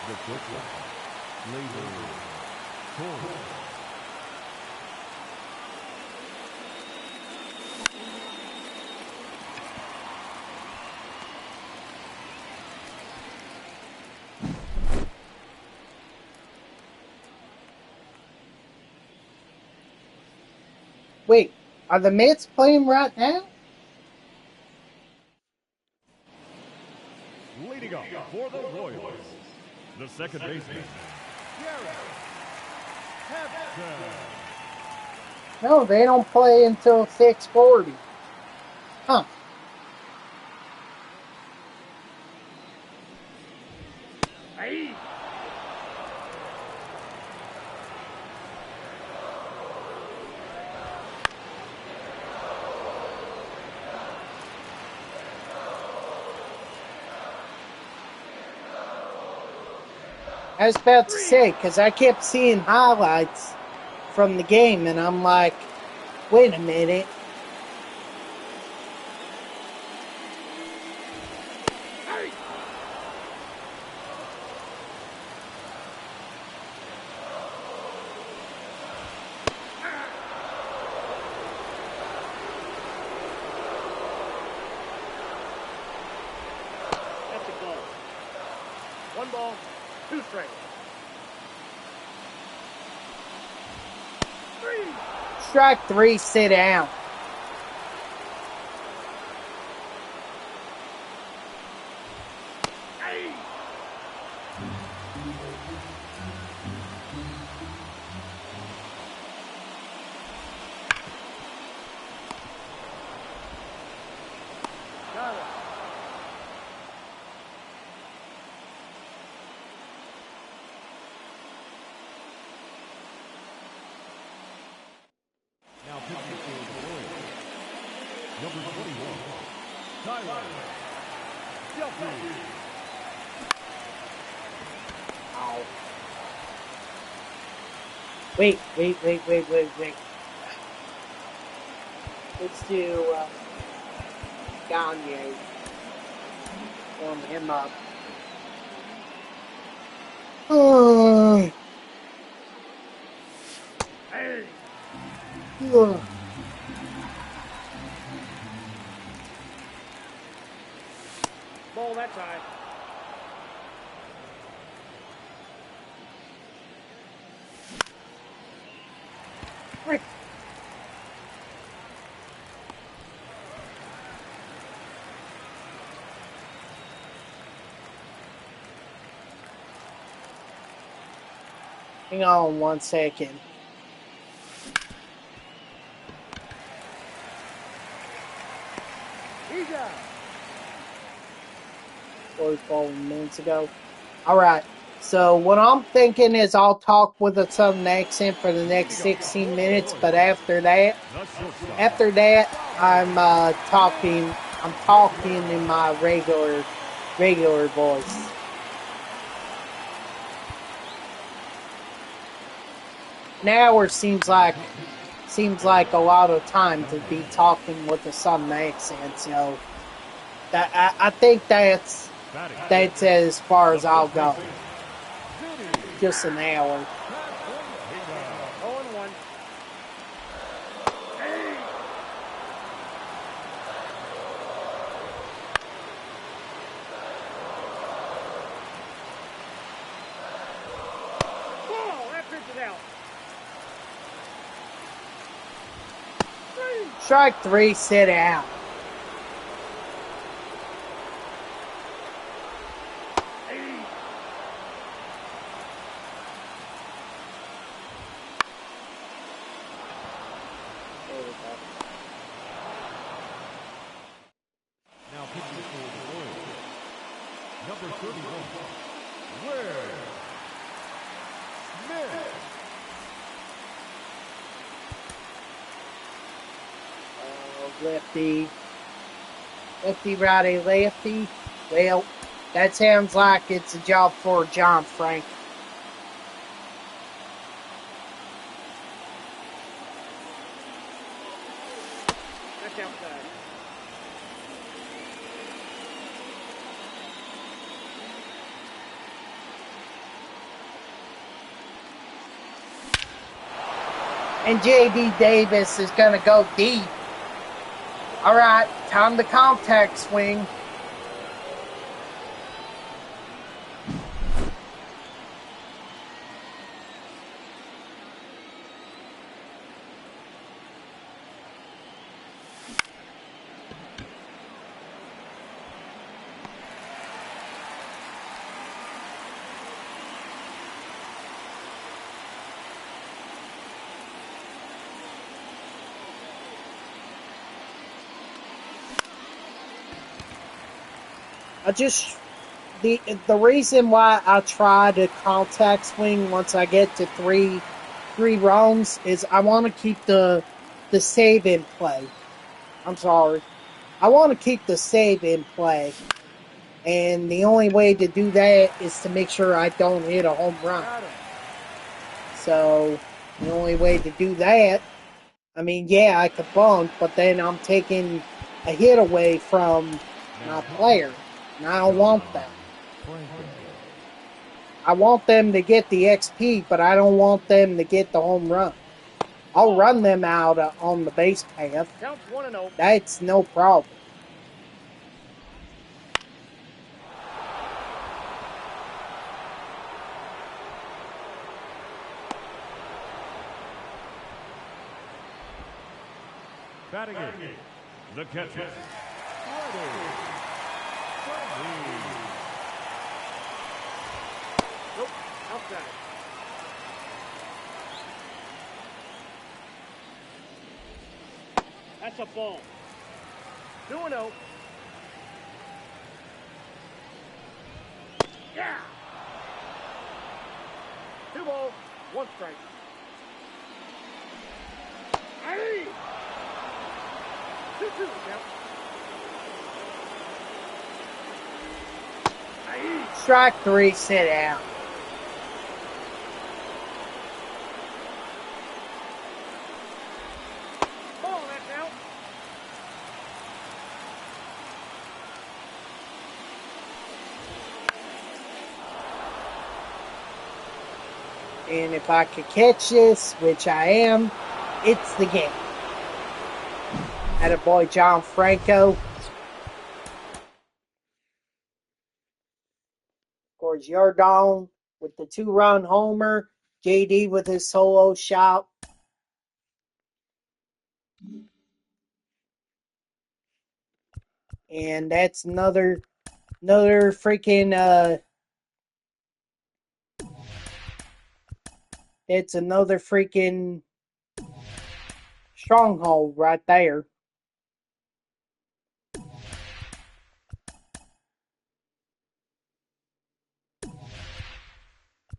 The quick one. Labor. Torres. Wait, are the Mets playing right now? Leading up for the Royals, the second baseman, Garrett Hampton. No, they don't play until 6:40. Huh. Hey. I was about to say, because I kept seeing highlights from the game, and I'm like, wait a minute. Hey. That's a ball. 1 ball, 2 strikes. 3. Strike 3, sit down. Hey. Got it. Now pitching for the Royals, number 21, Tyler Duffy. Ow. Wait. Let's do Gagne. Warm him up. Hey. Ball that time. Frick. Hang on 1 second. He's out. 44 minutes ago. Alright. So what I'm thinking is I'll talk with a southern accent for the next 16 minutes, but after that, I'm talking in my regular voice. An hour seems like a lot of time to be talking with a southern accent, so I think that's as far as I'll go. Just an hour. 0-1. Hey. Ball. That pitch is out. 3. Strike 3, sit out. Hey. There we go. Now pitching for the Royals, number 31, Ware Smith. Lefty, righty, lefty. Well, that sounds like it's a job for John Frank. That's outside. And J.D. Davis is going to go deep. All right, time to contact swing. The reason why I try to contact swing once I get to three rounds is I want to keep the save in play. I'm sorry. I want to keep the save in play. And the only way to do that is to make sure I don't hit a home run. So the only way to do that, I mean, yeah, I could bunt, but then I'm taking a hit away from my player. And I don't want that. I want them to get the XP, but I don't want them to get the home run. I'll run them out on the base path. Counts 1-0. That's no problem. Batting in, the catcher. Nope, outside. That's a ball. 2-0. Yeah! 2 balls, 1 strike. Hey! 2-2 count. Hey! Strike 3, sit down. Ball, that's out. And if I could catch this, which I am, it's the game. Attaboy John Franco. Of course, Yardon with the 2-run homer. JD with his solo shot. And that's another freaking it's another freaking stronghold right there.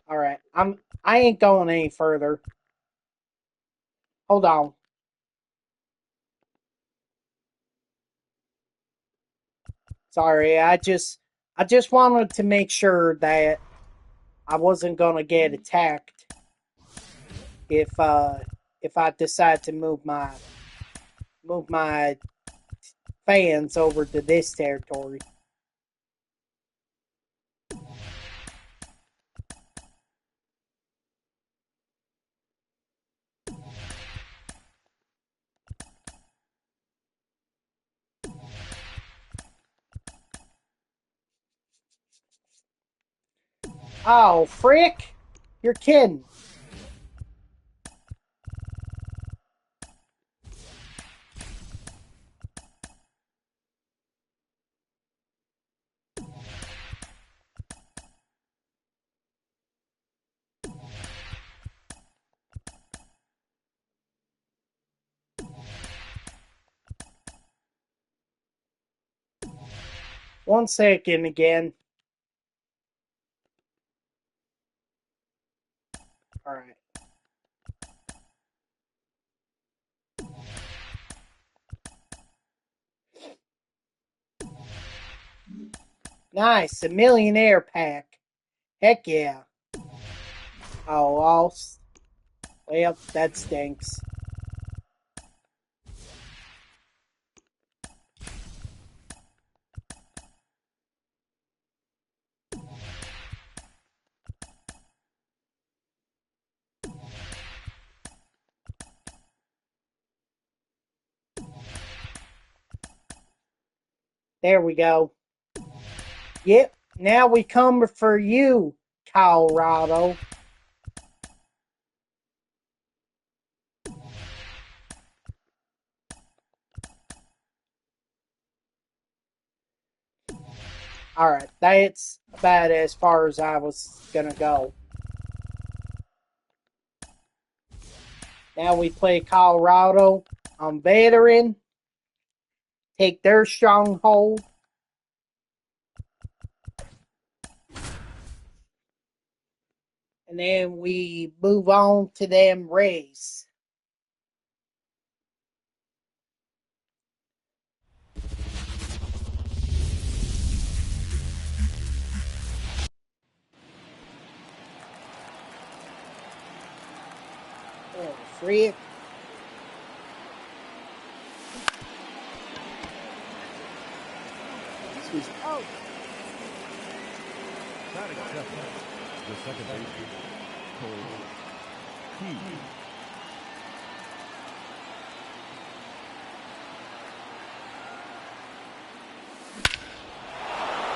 All right, I ain't going any further. Hold on. Sorry, I just wanted to make sure that I wasn't gonna get attacked if I decide to move my fans over to this territory. Oh, frick! You're kidding. One second again. All right. Nice, a millionaire pack. Heck yeah. Oh, well, that stinks. There we go. Yep, now we come for you, Colorado. Alright, that's about as far as I was gonna go. Now we play Colorado on Veteran. Take their stronghold. And then we move on to them Rays. Oh, free. Excuse me. Out. Batting seventh, the second baseman, Cole Key.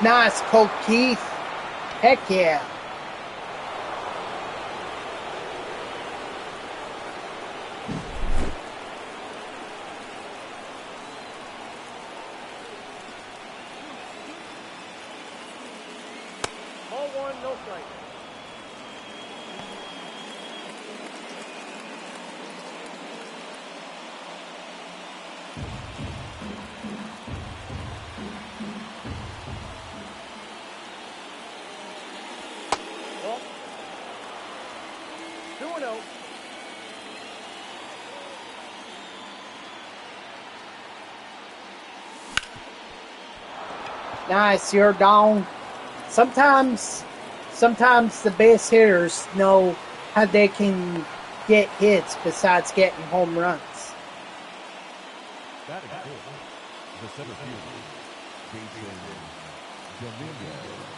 Nice, Colt Keith. Heck yeah. Ball one, no strike. Ball. 2-0. Nice, you're down. Sometimes the base hitters know how they can get hits besides getting home runs. Batting fourth, the center fielder, Jason Dominguez.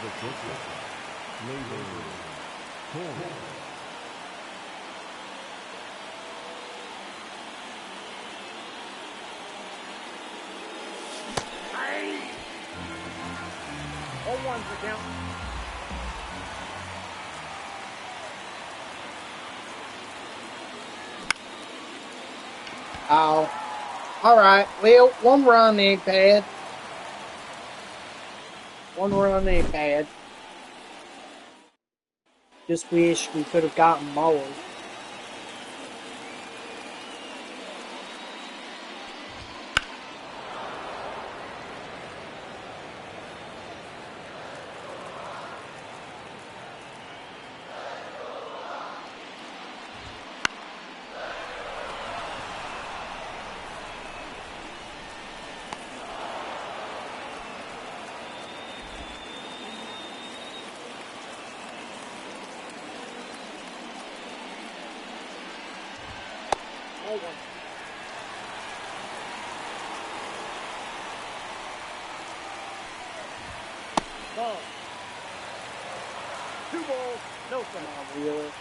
The shortstop, Labor Cole. All one's the count. Oh. Alright, well, one run ain't bad. One run ain't bad. Just wish we could have gotten more. All one. Ball. 2 balls, no strike. Come on, Wheeler.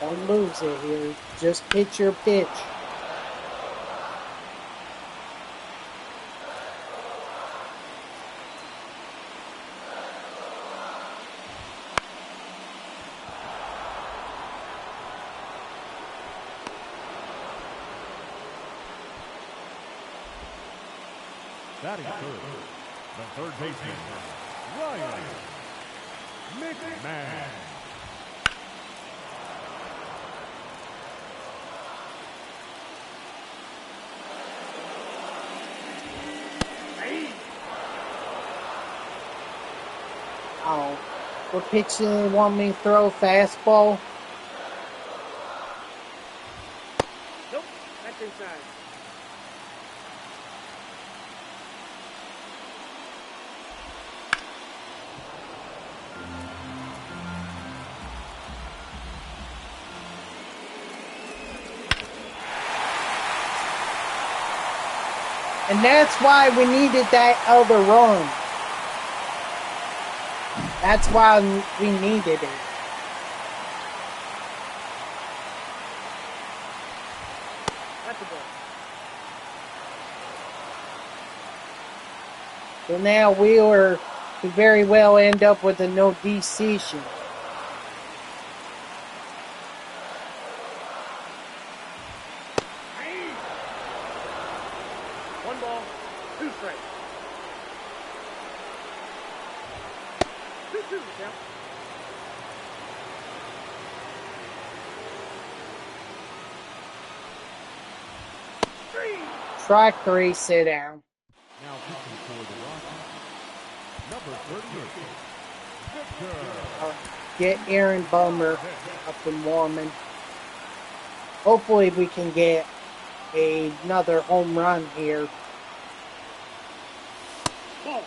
Don't lose it here. Just pitch your pitch. Batting third, the third baseman, Ryan McMahon. Oh, what pitch do they want me to throw? Fastball? Nope, that's inside. And that's why we needed that other run. That's why we needed it. That's a ball. So now Wheeler could very well end up with a no decision. One ball, two strikes. 2-2 count. Strike 3, sit down. Now pitching for the Rockies, number 38, Victor. Get Aaron Bummer up and warming. Hopefully we can get another home run here. Ball.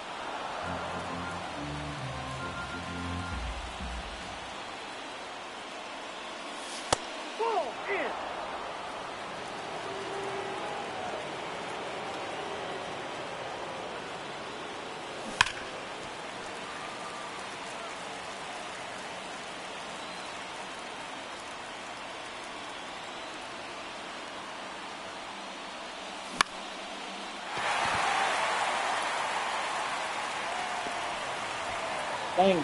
Ball in. Dang.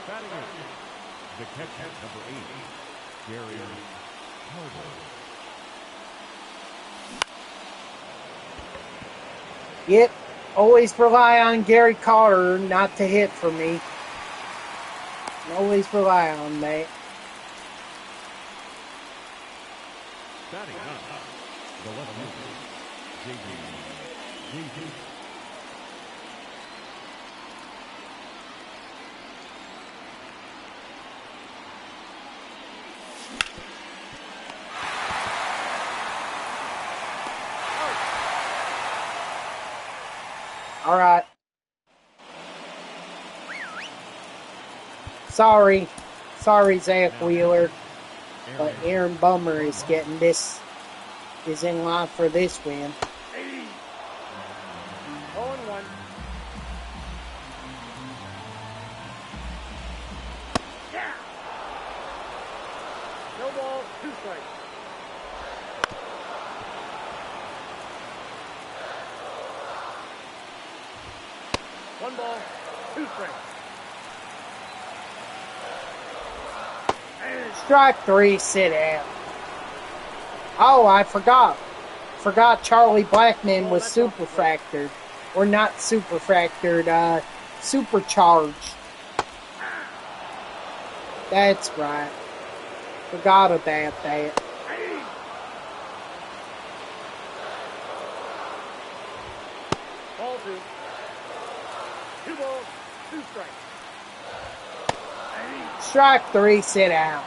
Batting it, the catcher, number 8, Gary Carter. Yep, always rely on Gary Carter not to hit for me. Always rely on that. Batting up, the left fielder, J.J. All right. Sorry, Zach Wheeler, but Aaron Bummer is getting this. Is in line for this win. 0-1. Yeah. No ball, two strikes. One ball, two strikes. Strike 3, sit down. Oh, I forgot. Charlie Blackman was superfractored. Or not superfractored, supercharged. That's right. Forgot about that. Ball 2. 2 balls, 2 strikes. Strike 3, sit down.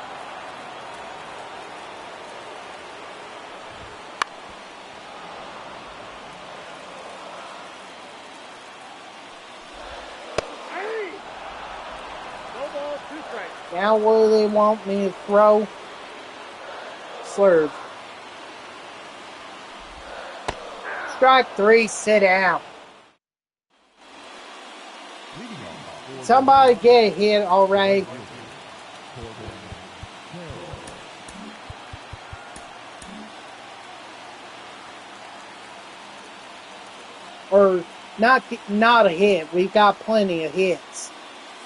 No ball, 2 strikes. Now what do they want me to throw? Slurve. Strike 3, sit down. Somebody get a hit already. Or not a hit. We've got plenty of hits.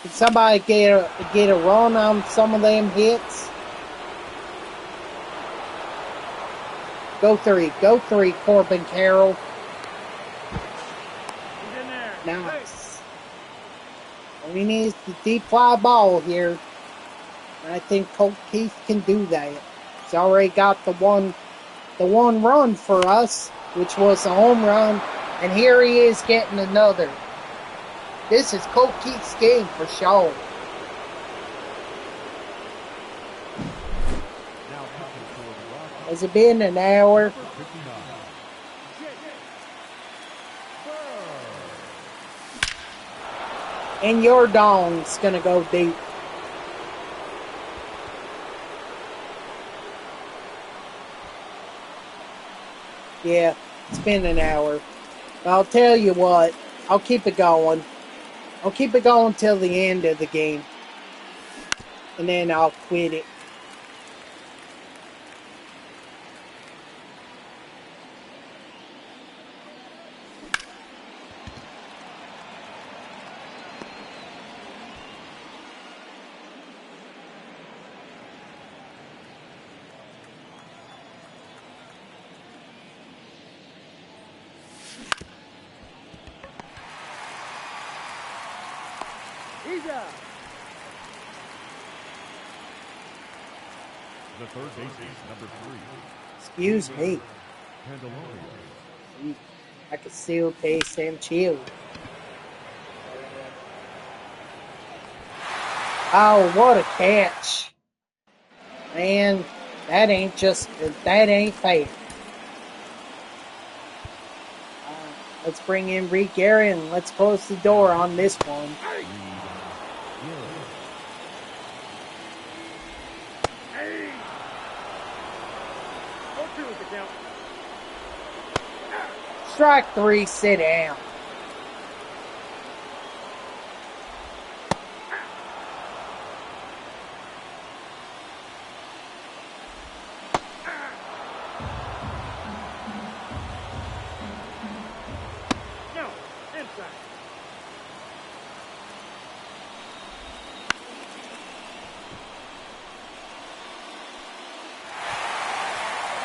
Can somebody get a run on some of them hits? Go three, Corbin Carroll. He's in there. Nice. All we need is the deep fly ball here. And I think Colt Keith can do that. He's already got the one run for us, which was a home run, and here he is getting another. This is Colt Keith's game for sure. Has it been an hour? 59. And your dong's gonna go deep. Yeah, it's been an hour. But I'll tell you what, I'll keep it going. I'll keep it going till the end of the game. And then I'll quit it. He's out. The third baseman, number 3. Excuse me. Candelario. I could still taste them chill. Oh, what a catch. Man, that ain't fair. Let's bring in Reed Gary and let's close the door on this one. Strike 3, sit down. No, inside.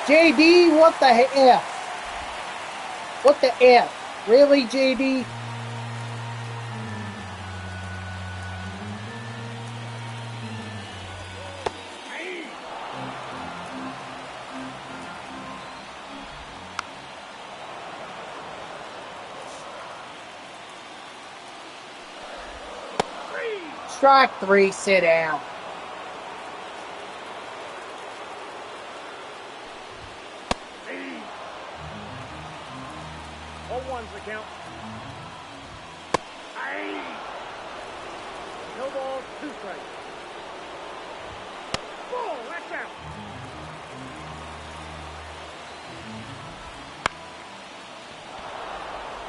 JD, what the F? What the F? Really, JD? Strike 3, sit down. All one's the count. No balls, 2 strikes. Ball, that's out.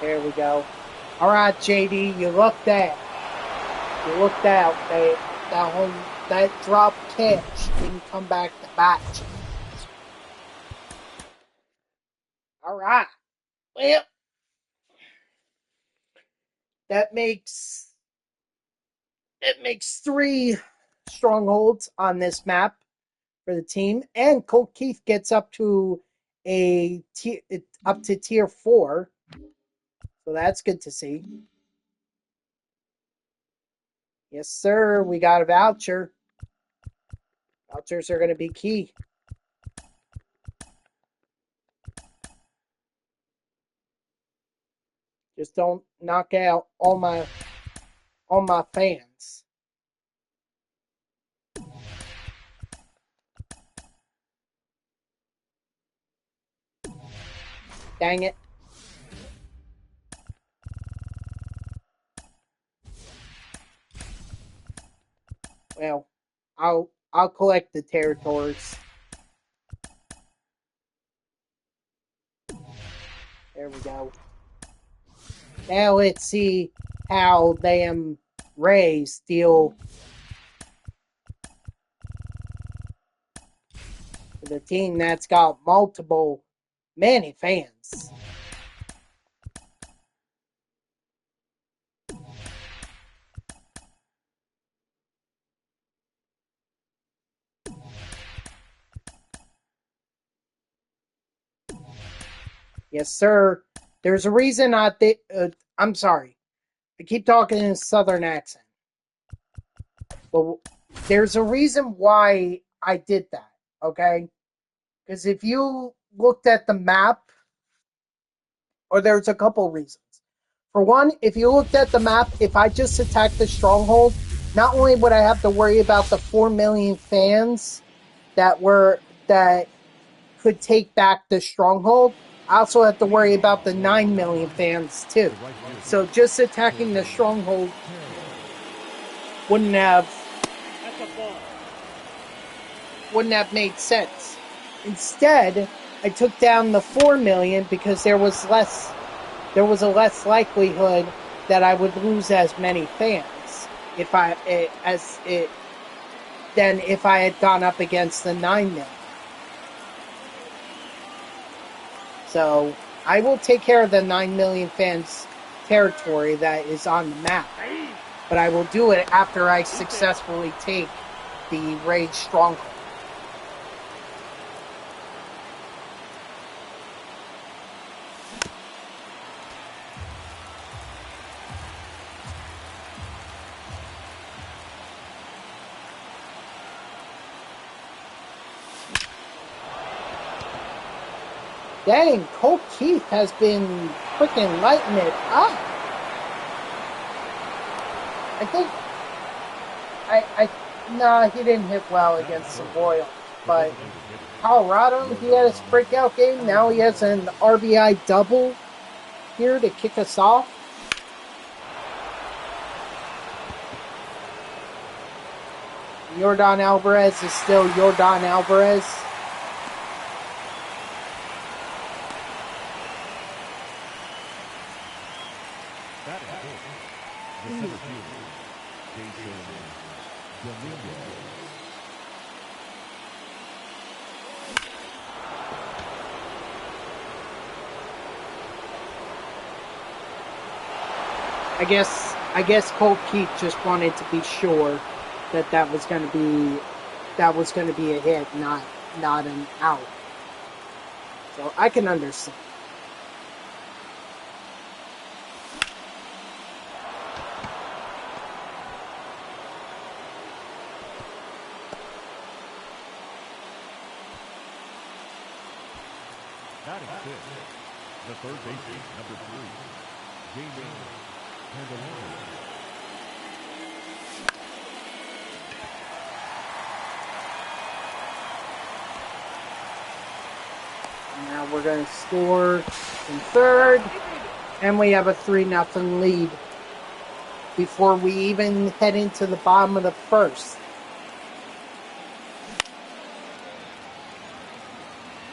There we go. All right, JD, you looked out. You looked out. That drop catch didn't come back to bite you. All right. Well, that makes 3 strongholds on this map for the team, and Colt Keith gets up to tier 4, so that's good to see. Yes, sir. We got a voucher. Vouchers are going to be key. Just don't knock out all my fans. Dang it. Well, I'll collect the territories. There we go. Now let's see how damn Rays deal with a team that's got many fans. Yes, sir. There's a reason I'm sorry. I keep talking in a southern accent. But there's a reason why I did that, okay? Because if you looked at the map, or there's a couple reasons. For one, if you looked at the map, if I just attacked the stronghold, not only would I have to worry about the 4 million fans that could take back the stronghold, I also have to worry about the 9 million fans too. So just attacking the stronghold wouldn't have made sense. Instead, I took down the 4 million because there was a less likelihood that I would lose as many fans than if I had gone up against the 9 million. So I will take care of the 9 million fans territory that is on the map, but I will do it after I successfully take the Rage Stronghold. Dang, Colt Keith has been freaking lighting it up. No, he didn't hit well against the Royals, but Colorado, he had his breakout game. Now he has an RBI double here to kick us off. Yordan Alvarez is still Yordan Alvarez. I guess Colt Keith just wanted to be sure that was going to be a hit, not an out. So I can understand. Batting fifth, the third baseman, number 3, Jamie Candelario. Now we're going to score in third, and we have a 3-0 lead before we even head into the bottom of the first.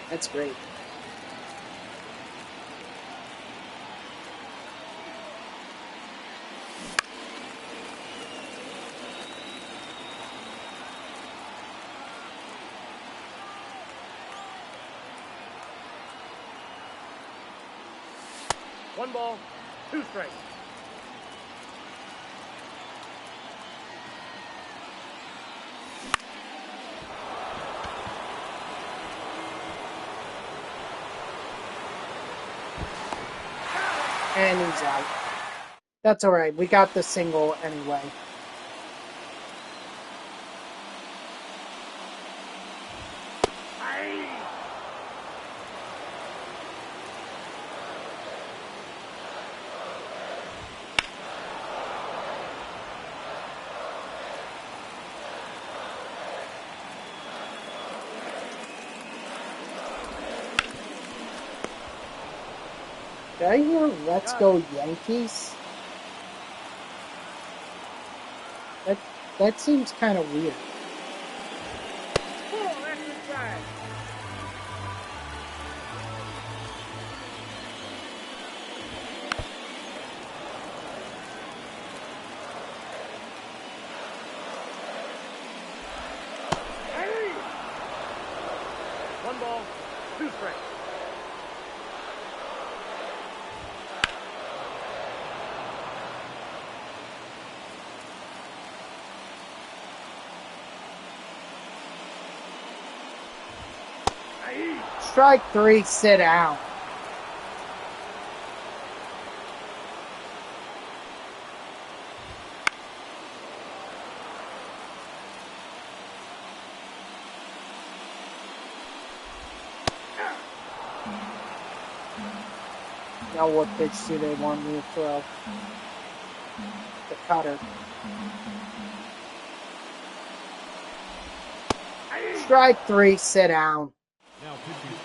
That's great. One ball, 2 strikes. And he's out. That's all right. We got the single anyway. Did I hear "Let's Go Yankees"? That seems kind of weird. Oh, that's inside. One ball, 2 strikes. Strike 3, sit down. Now what pitch do they want me to throw? The cutter. Strike 3, sit down. Now pitching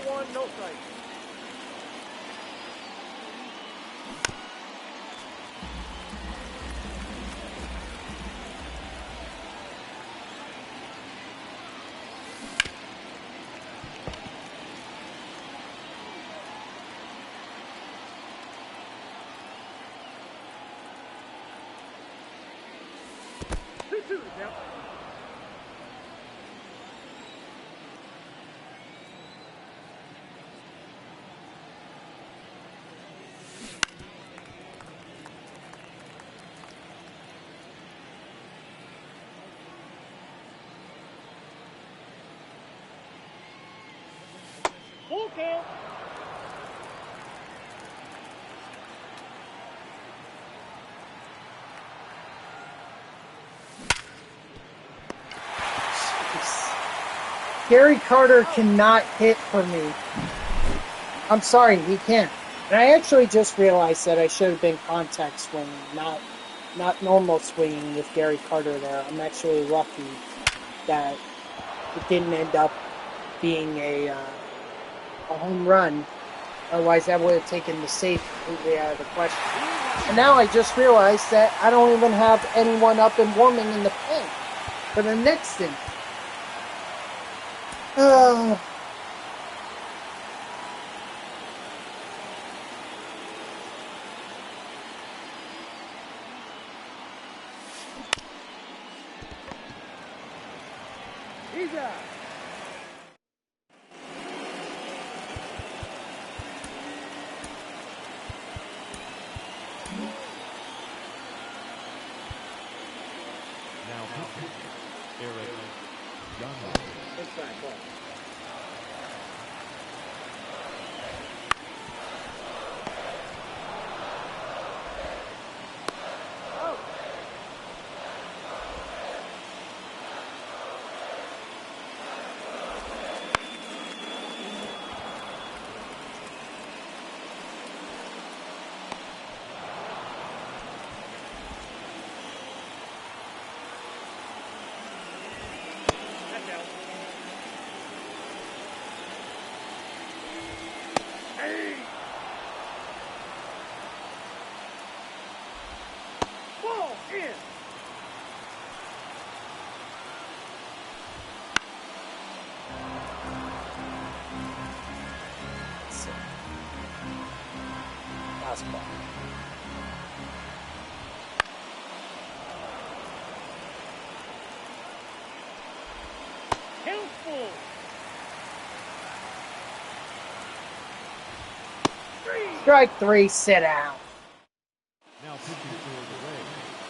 Ball one, no strike. Two to count. Full count. Gary Carter cannot hit for me. I'm sorry, he can't. And I actually just realized that I should have been contact swinging, not normal swinging with Gary Carter there. I'm actually lucky that it didn't end up being a home run. Otherwise, that would have taken the save completely out of the question. And now I just realized that I don't even have anyone up and warming in the pen for the next inning. He's out. Now pitching, Eric Johnson. Inside ball. Out. That's out. Hey. Ball in. Fastball. Count full. Strike three, sit down. Now pitching for the Rays,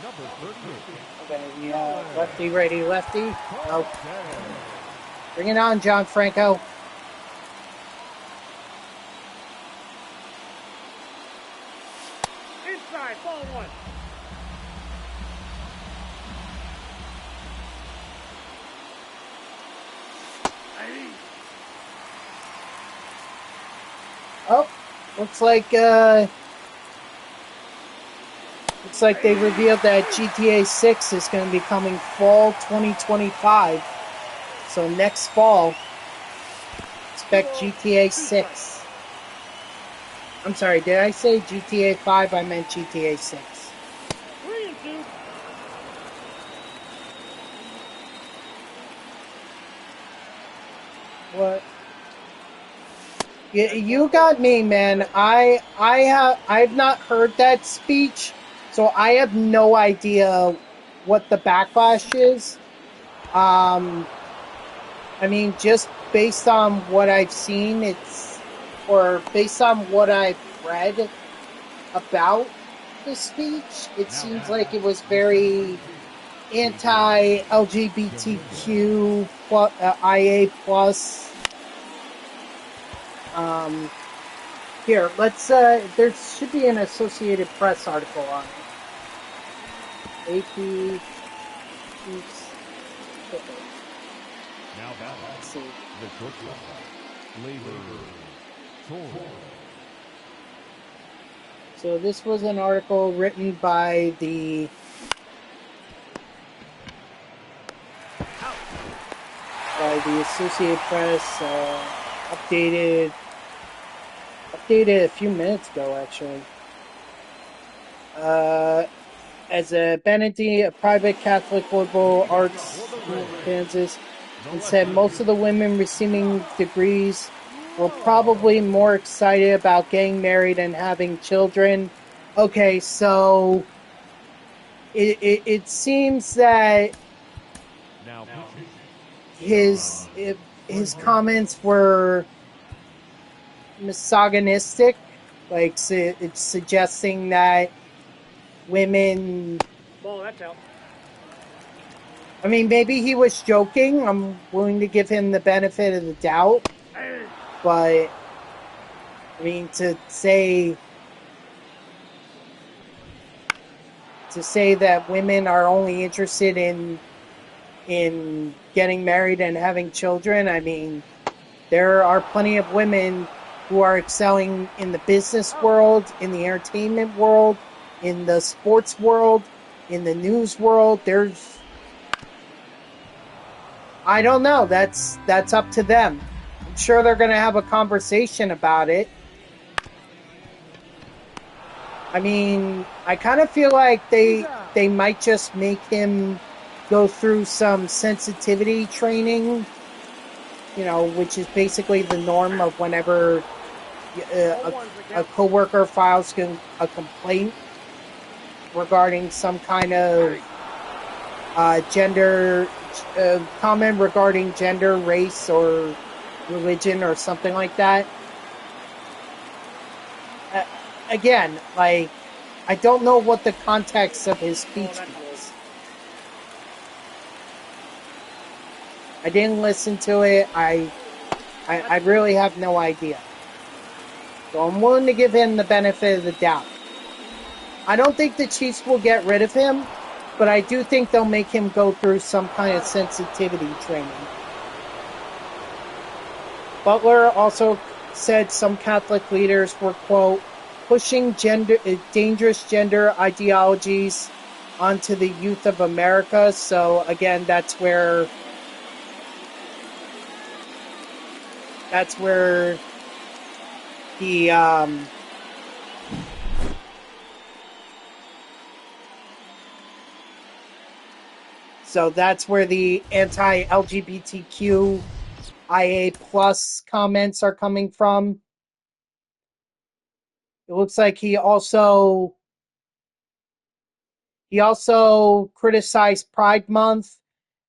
number 38. Okay, yeah, lefty, righty, lefty. Oh, Okay. bring it on, John Franco. Inside ball one. Hey. Oh, looks like they revealed that GTA 6 is going to be coming fall 2025. So next fall, expect GTA 6. I'm sorry, did I say GTA 5? I meant GTA 6. 3-2. What? You got me, man. I've not heard that speech, so I have no idea what the backlash is. I mean, just based on what I've seen, or based on what I've read about the speech, it seems like it was very anti-LGBTQ IA plus. Here, let's, there should be an Associated Press article on it. AP, Now batting, let's see. the shortstop, Labor Thorne. So this was an article written by the Associated Press, updated a few minutes ago, actually. As a Benedict, a private Catholic liberal arts school in Kansas, and said most of the women receiving degrees were probably more excited about getting married and having children. Okay, so it seems that Now pitching. his comments were misogynistic, like it's suggesting that women. Ball, that's out. I mean, maybe he was joking. I'm willing to give him the benefit of the doubt, but I mean, to say that women are only interested in getting married and having children. I mean, there are plenty of women who are excelling in the business world, in the entertainment world, in the sports world, in the news world. I don't know. That's up to them. I'm sure they're going to have a conversation about it. I mean, I kind of feel like they might just make him go through some sensitivity training, which is basically the norm of whenever a coworker files a complaint regarding some kind of gender comment regarding gender, race, or religion, or something like that. Again, like, I don't know what the context of his speech was. I didn't listen to it. I really have no idea. So I'm willing to give him the benefit of the doubt. I don't think the Chiefs will get rid of him, but I do think they'll make him go through some kind of sensitivity training. Butler also said some Catholic leaders were, quote, pushing dangerous gender ideologies onto the youth of America. So again, that's where the anti-LGBTQIA plus comments are coming from. It looks like he also criticized Pride Month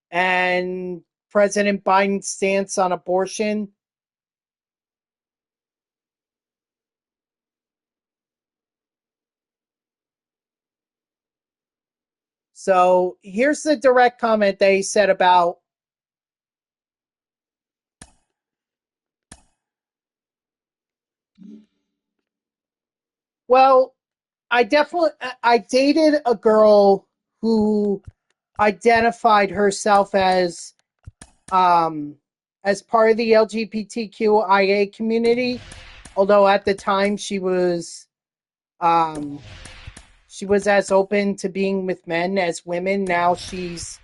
and President Biden's stance on abortion. So here's the direct comment that he said about well, I dated a girl who identified herself as part of the LGBTQIA community, although at the time she was as open to being with men as women. Now she's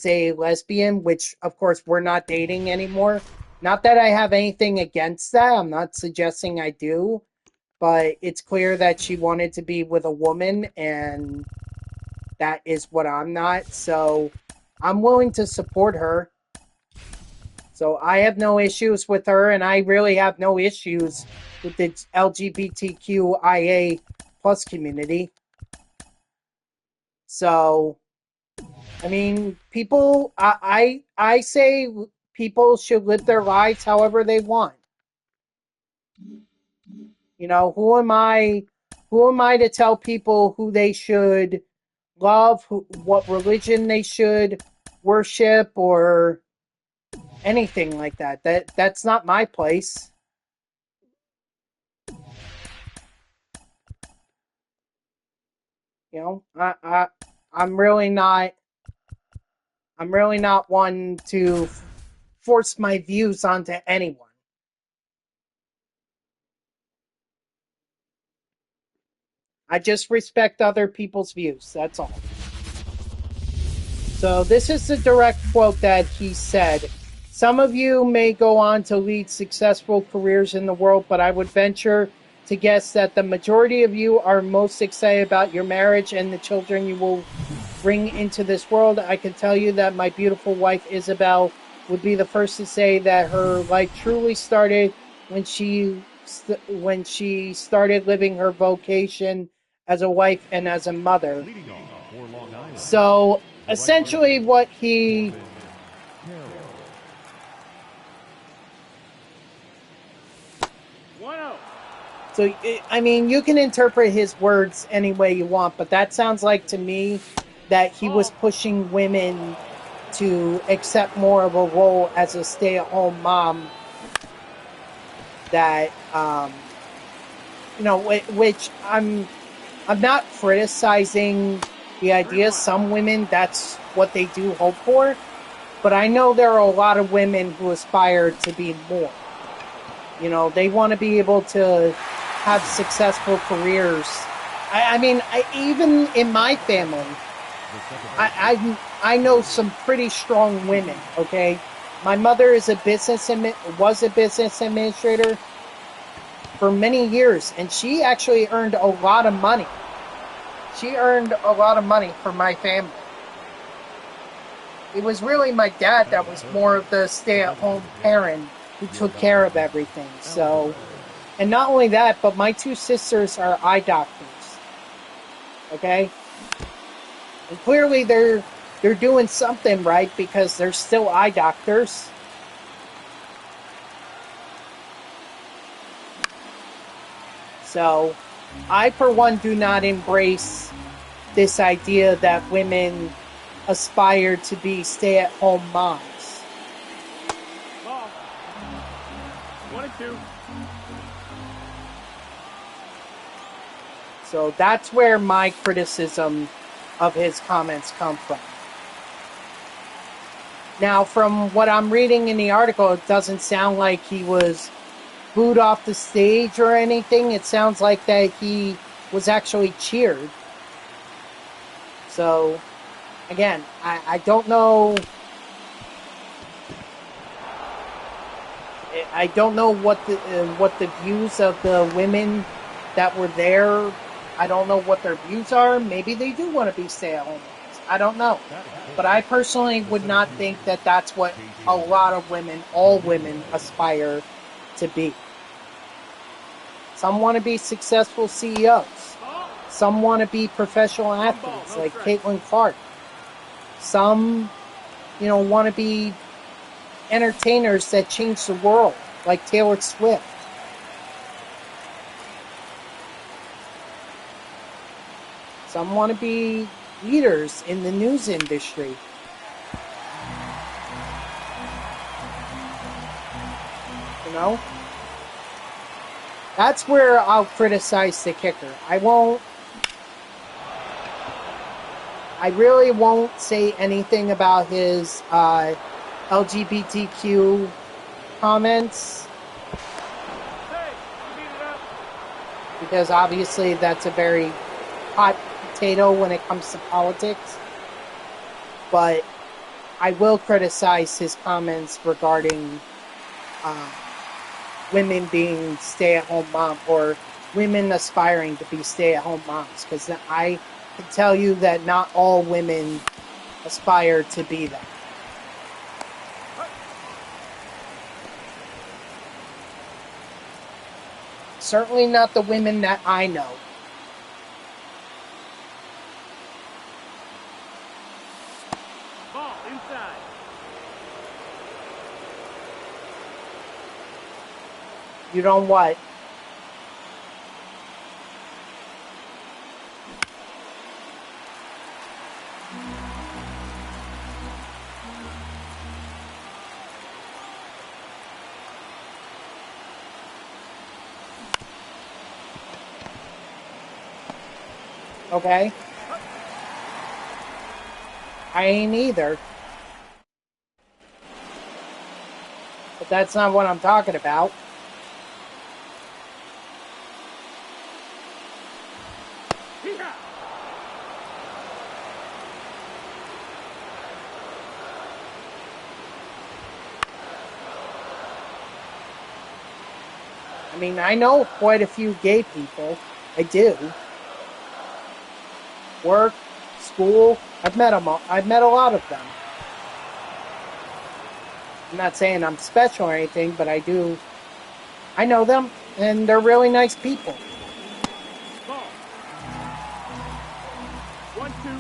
a lesbian, which of course we're not dating anymore. Not that I have anything against that. I'm not suggesting I do, but it's clear that she wanted to be with a woman, and that is what I'm not. So I'm willing to support her. So I have no issues with her, and I really have no issues with the LGBTQIA plus community. So, I mean, I say people should live their lives however they want. Who am I to tell people who they should love, what religion they should worship, or anything like that? That's not my place. I'm really not one to force my views onto anyone. I just respect other people's views. That's all. So this is the direct quote that he said. Some of you may go on to lead successful careers in the world, but I would venture to guess that the majority of you are most excited about your marriage and the children you will bring into this world. I can tell you that my beautiful wife, Isabel, would be the first to say that her life truly started when she started living her vocation as a wife and as a mother. Leading off for Long Island, So essentially what he... Carroll. 1-0. So, I mean, you can interpret his words any way you want, but that sounds like to me that he was pushing women to accept more of a role as a stay-at-home mom that, you know, which I'm not criticizing the idea. Some women, that's what they do hope for, but I know there are a lot of women who aspire to be more. You know, they want to be able to have successful careers. I mean, even in my family, I know some pretty strong women. Okay, my mother is was a business administrator for many years, and she actually earned a lot of money. She earned a lot of money for my family. It was really my dad that was more of the stay-at-home parent who took care of everything. So, and not only that, but my two sisters are eye doctors. Okay? And clearly they're doing something right because they're still eye doctors. So, I for one do not embrace this idea that women aspire to be stay-at-home moms. Ball. 1-2. So that's where my criticism of his comments come from. Now, from what I'm reading in the article, it doesn't sound like he was booed off the stage or anything. It sounds like that he was actually cheered. So, again, I don't know. I don't know what the views of the women that were there. I don't know what their views are. Maybe they do want to be stay-at-home moms. I don't know. But I personally would not think that that's what a lot of women, all women, aspire to be. Some want to be successful CEOs. Some want to be professional athletes like Caitlin Clark. Some, you know, want to be entertainers that change the world, like Taylor Swift. Some want to be leaders in the news industry. You know? That's where I'll criticize the kicker. I really won't say anything about his LGBTQ comments. Because obviously that's a very hot potato when it comes to politics. But I will criticize his comments regarding women being stay-at-home mom or women aspiring to be stay-at-home moms. Because I can tell you that not all women aspire to be that. Certainly not the women that I know. Ball inside. You don't what? Okay. I ain't either. But that's not what I'm talking about. Hee-haw. I mean, I know quite a few gay people. I do. Work, school. I've met them all. I've met a lot of them. I'm not saying I'm special or anything, but I do. I know them, and they're really nice people. Ball. 1-2.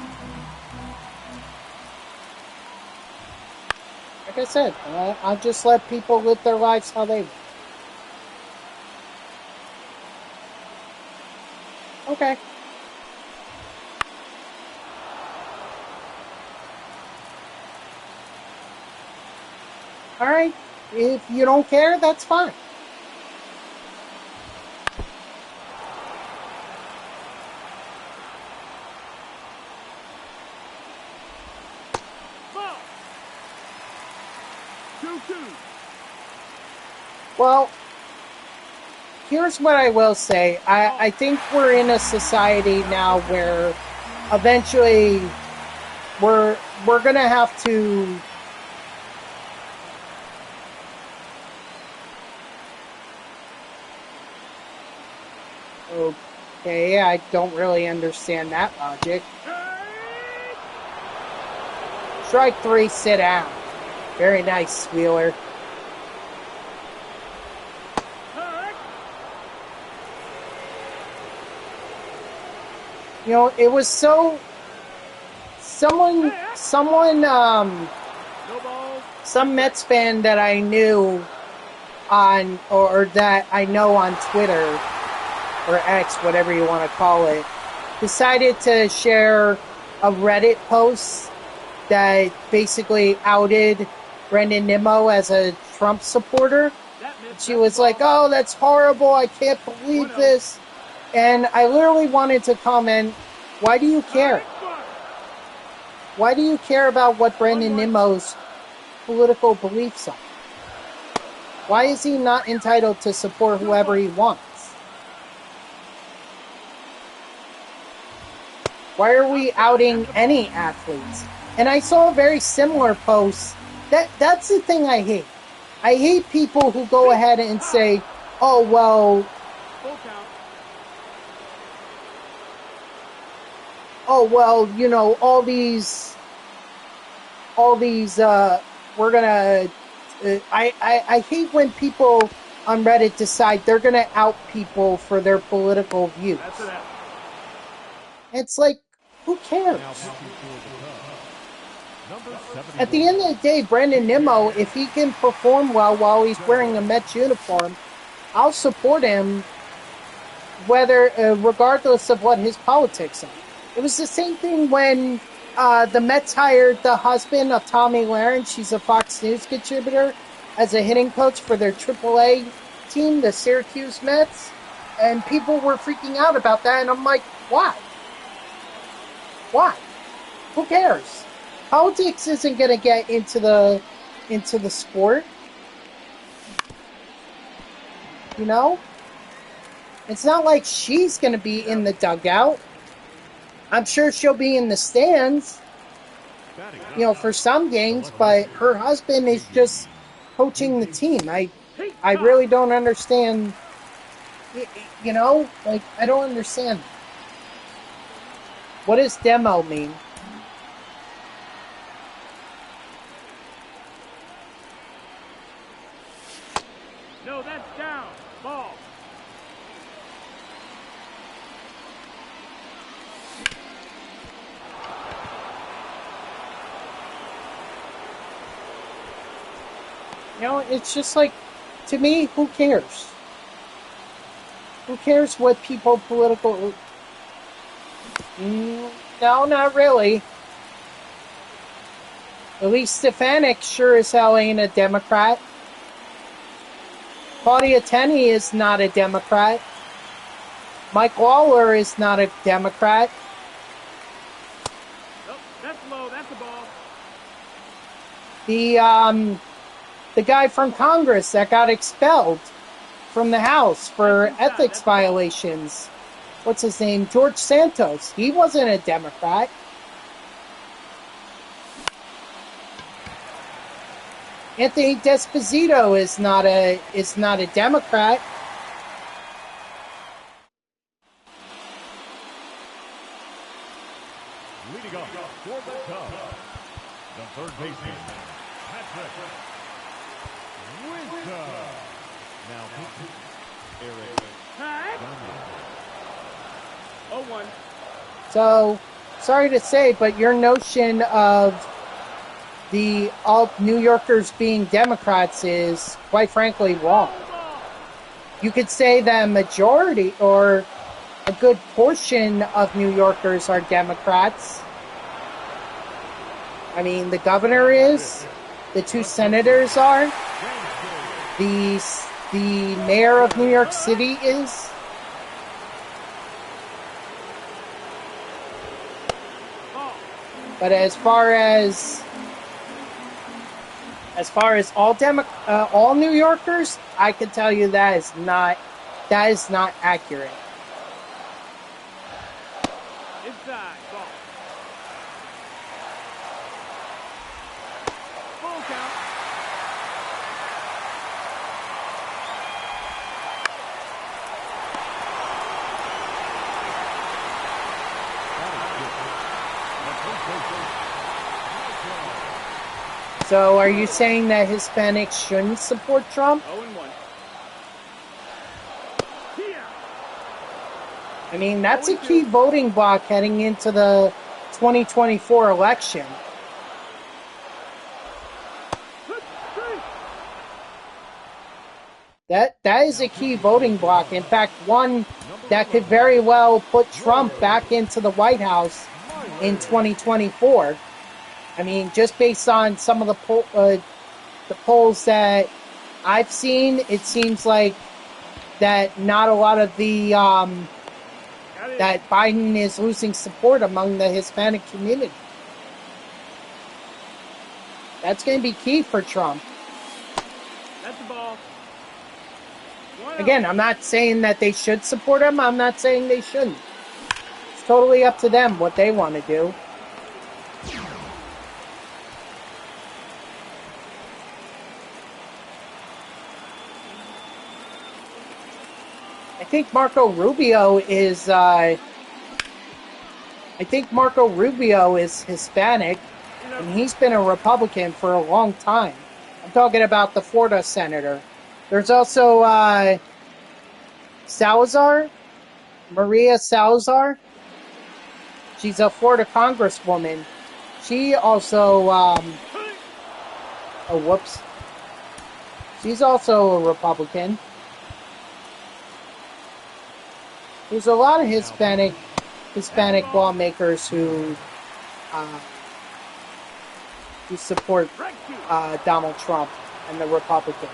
Like I said, I'll just let people live their lives how they want. Okay. All right. If you don't care, that's fine. Ball. 2-2. Well, here's what I will say. I think we're in a society now where eventually we're gonna have to okay, I don't really understand that logic. Strike 3, sit down. Very nice, Wheeler. You know, it was so someone some Mets fan that I knew on or that I know on Twitter or X, whatever you want to call it, decided to share a Reddit post that basically outed Brendan Nimmo as a Trump supporter. She was like, "Oh, that's horrible. I can't believe this." And I literally wanted to comment, why do you care? Why do you care about what Brendan Nimmo's political beliefs are? Why is he not entitled to support whoever he wants? Why are we outing any athletes? And I saw a very similar post. That's the thing I hate. I hate people who go ahead and say, "Oh, well, you know, all these, we're gonna." I hate when people on Reddit decide they're gonna out people for their political views. It's like, who cares? At the end of the day, Brendan Nimmo, if he can perform well while he's wearing a Mets uniform, I'll support him, whether regardless of what his politics are. It was the same thing when the Mets hired the husband of Tommy Lahren. She's a Fox News contributor as a hitting coach for their AAA team, the Syracuse Mets, and people were freaking out about that. And I'm like, why? Why? Who cares? Politics isn't going to get into the sport. You know? It's not like she's going to be in the dugout. I'm sure she'll be in the stands, you know, for some games, but her husband is just coaching the team. I really don't understand, you know? Like, I don't understand. What does demo mean? No, that's down. Ball. You know, it's just like, to me, who cares? Who cares what people political... No, not really. At least Stefanik sure as hell ain't a Democrat. Claudia Tenney is not a Democrat. Mike Waller is not a Democrat. Nope, that's low. That's a ball. The guy from Congress that got expelled from the House for ethics violations. What's his name? George Santos. He wasn't a Democrat. Anthony Desposito is not a Democrat. For the Cubs, the third baseman, Patrick Winter. Now pitching, Eric Daniel. 0-1. So, sorry to say, but your notion of all New Yorkers being Democrats is, quite frankly, wrong. You could say that a majority or a good portion of New Yorkers are Democrats. I mean, the governor is, the 2 senators are, the mayor of New York City is. But as far as all New Yorkers, I can tell you that is not accurate. Inside, ball. Full count. So are you saying that Hispanics shouldn't support Trump? 0-1. I mean, that's a key voting block heading into the 2024 election. That is a key voting block. In fact, one that could very well put Trump back into the White House in 2024. I mean, just based on some of the polls that I've seen, it seems like that not a lot of the that Biden is losing support among the Hispanic community. That's going to be key for Trump. That's the ball. Again, I'm not saying that they should support him. I'm not saying they shouldn't. It's totally up to them what they want to do. I think Marco Rubio is Hispanic, and he's been a Republican for a long time. I'm talking about the Florida senator. There's also Maria Salazar. She's a Florida congresswoman. She also, she's also a Republican. There's a lot of Hispanic lawmakers who support Donald Trump and the Republicans.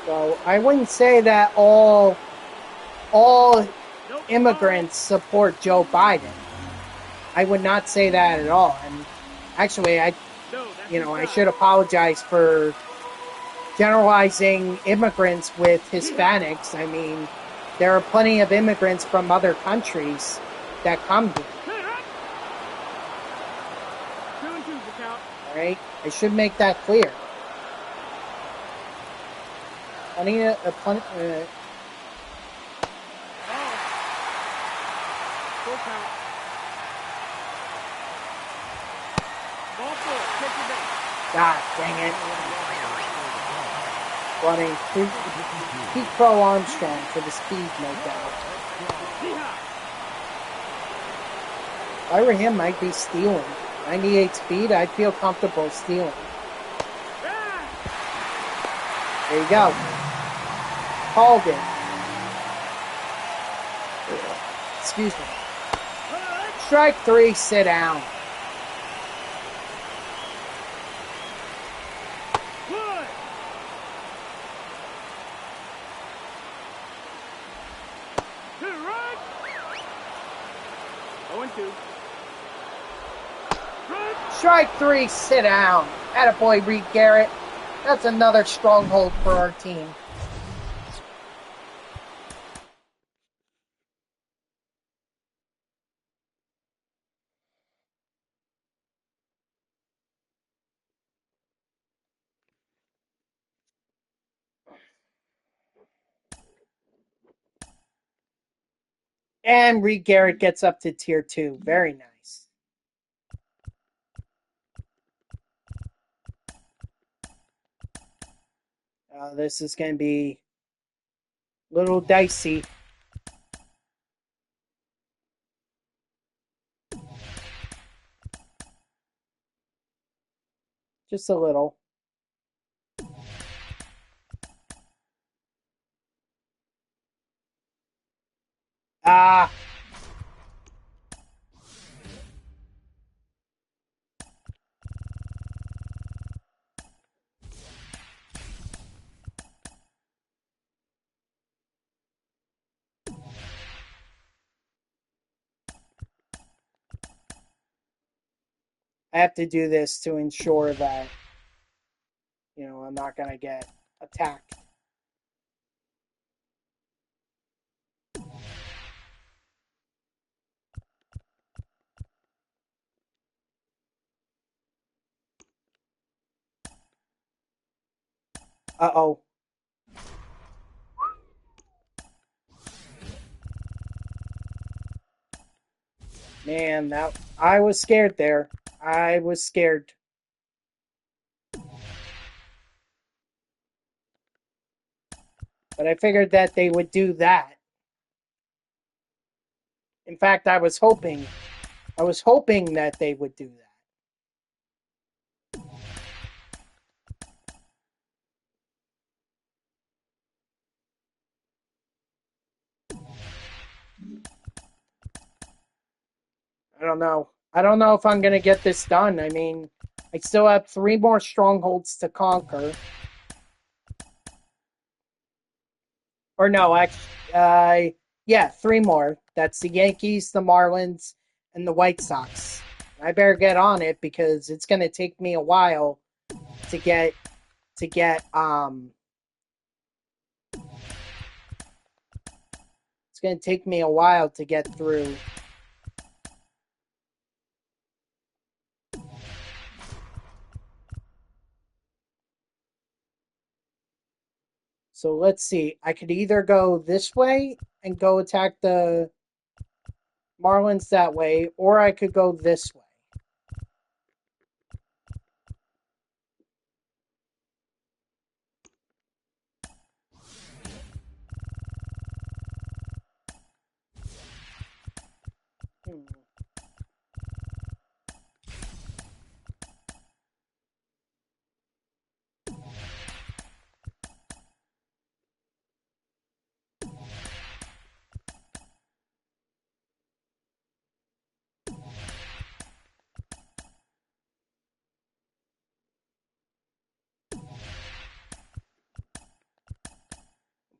So I wouldn't say that all immigrants support Joe Biden. I would not say that at all. And actually, I should apologize for generalizing immigrants with Hispanics. I mean, there are plenty of immigrants from other countries that come here. 2-2 the count. All right, I should make that clear. Full count. Ball full. Take your base. God dang it. Running Pete Crow Armstrong for the speed, no doubt. If I were him, I'd be stealing. 98 speed, I'd feel comfortable stealing. There you go. Called it. Excuse me. Strike 3, sit down. Good. Right. 0-2. Strike 3, sit down. Attaboy, Reed Garrett. That's another stronghold for our team. And Reed Garrett gets up to tier 2. Very nice. This is going to be a little dicey. Just a little. Ah. I have to do this to ensure that, I'm not going to get attacked. Uh-oh. Man, I was scared there. I was scared. But I figured that they would do that. In fact, I was hoping that they would do that. I don't know. I don't know if I'm going to get this done. I mean, I still have 3 more strongholds to conquer. Or no, actually, yeah, 3 more. That's the Yankees, the Marlins, and the White Sox. I better get on it because it's going to take me a while to get it's going to take me a while to get through. So let's see. I could either go this way and go attack the Marlins that way, or I could go this way.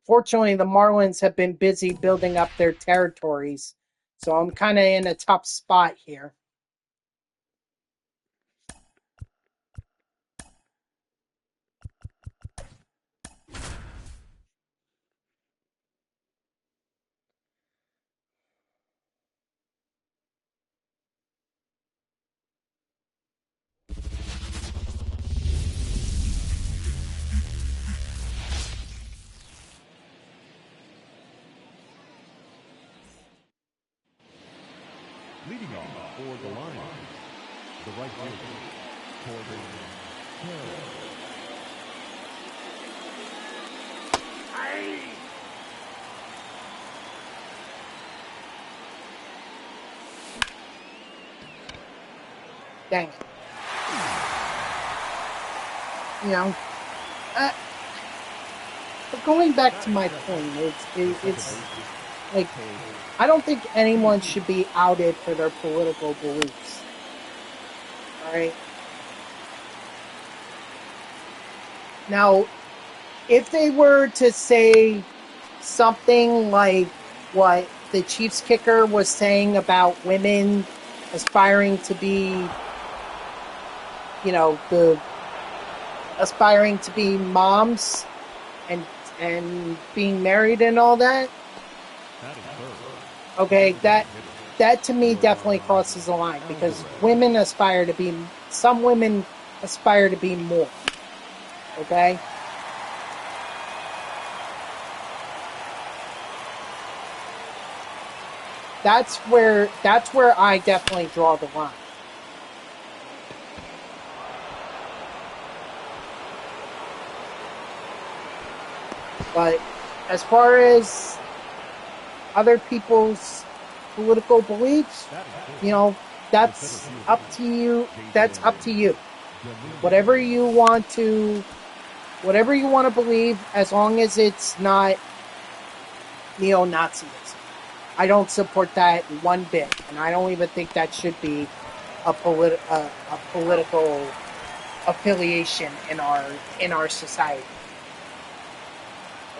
Fortunately, the Marlins have been busy building up their territories, so I'm kind of in a tough spot here. Leading off for the Lions, the right fielder, Corbin Carroll. Dang it. But going back to my point, it's like, I don't think anyone should be outed for their political beliefs. Alright? Now, if they were to say something like what the Chiefs kicker was saying about women aspiring to be, aspiring to be moms and being married and all that, okay, that to me definitely crosses the line, because some women aspire to be more. Okay? that's where I definitely draw the line. But as far as other people's political beliefs, you know, that's up to you. That's up to you. Whatever you want to believe, as long as it's not neo-Nazism. I don't support that one bit, and I don't even think that should be a political affiliation in our society.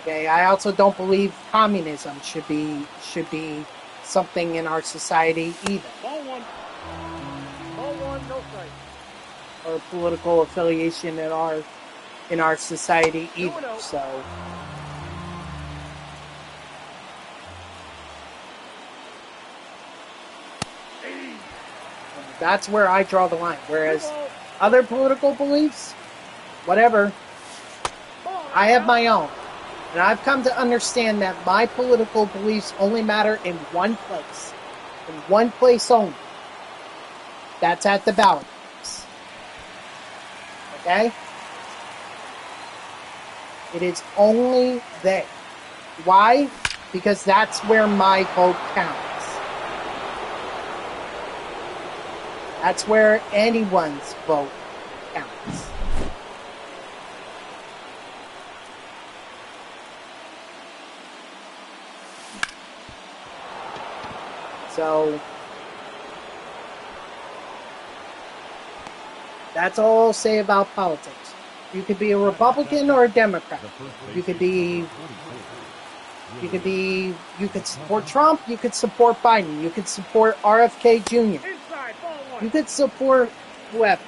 Okay, I also don't believe communism should be something in our society either. Ball one. Ball one, no strike. Or political affiliation in our society either. 2-0. So that's where I draw the line. Whereas other political beliefs, whatever, I have my own. And I've come to understand that my political beliefs only matter in one place. In one place only. That's at the ballot box. Okay? It is only there. Why? Because that's where my vote counts. That's where anyone's vote counts. So that's all I'll say about politics. You could be a Republican or a Democrat. You could support Trump, you could support Biden, you could support RFK Jr. Inside, ball one. You could support whoever.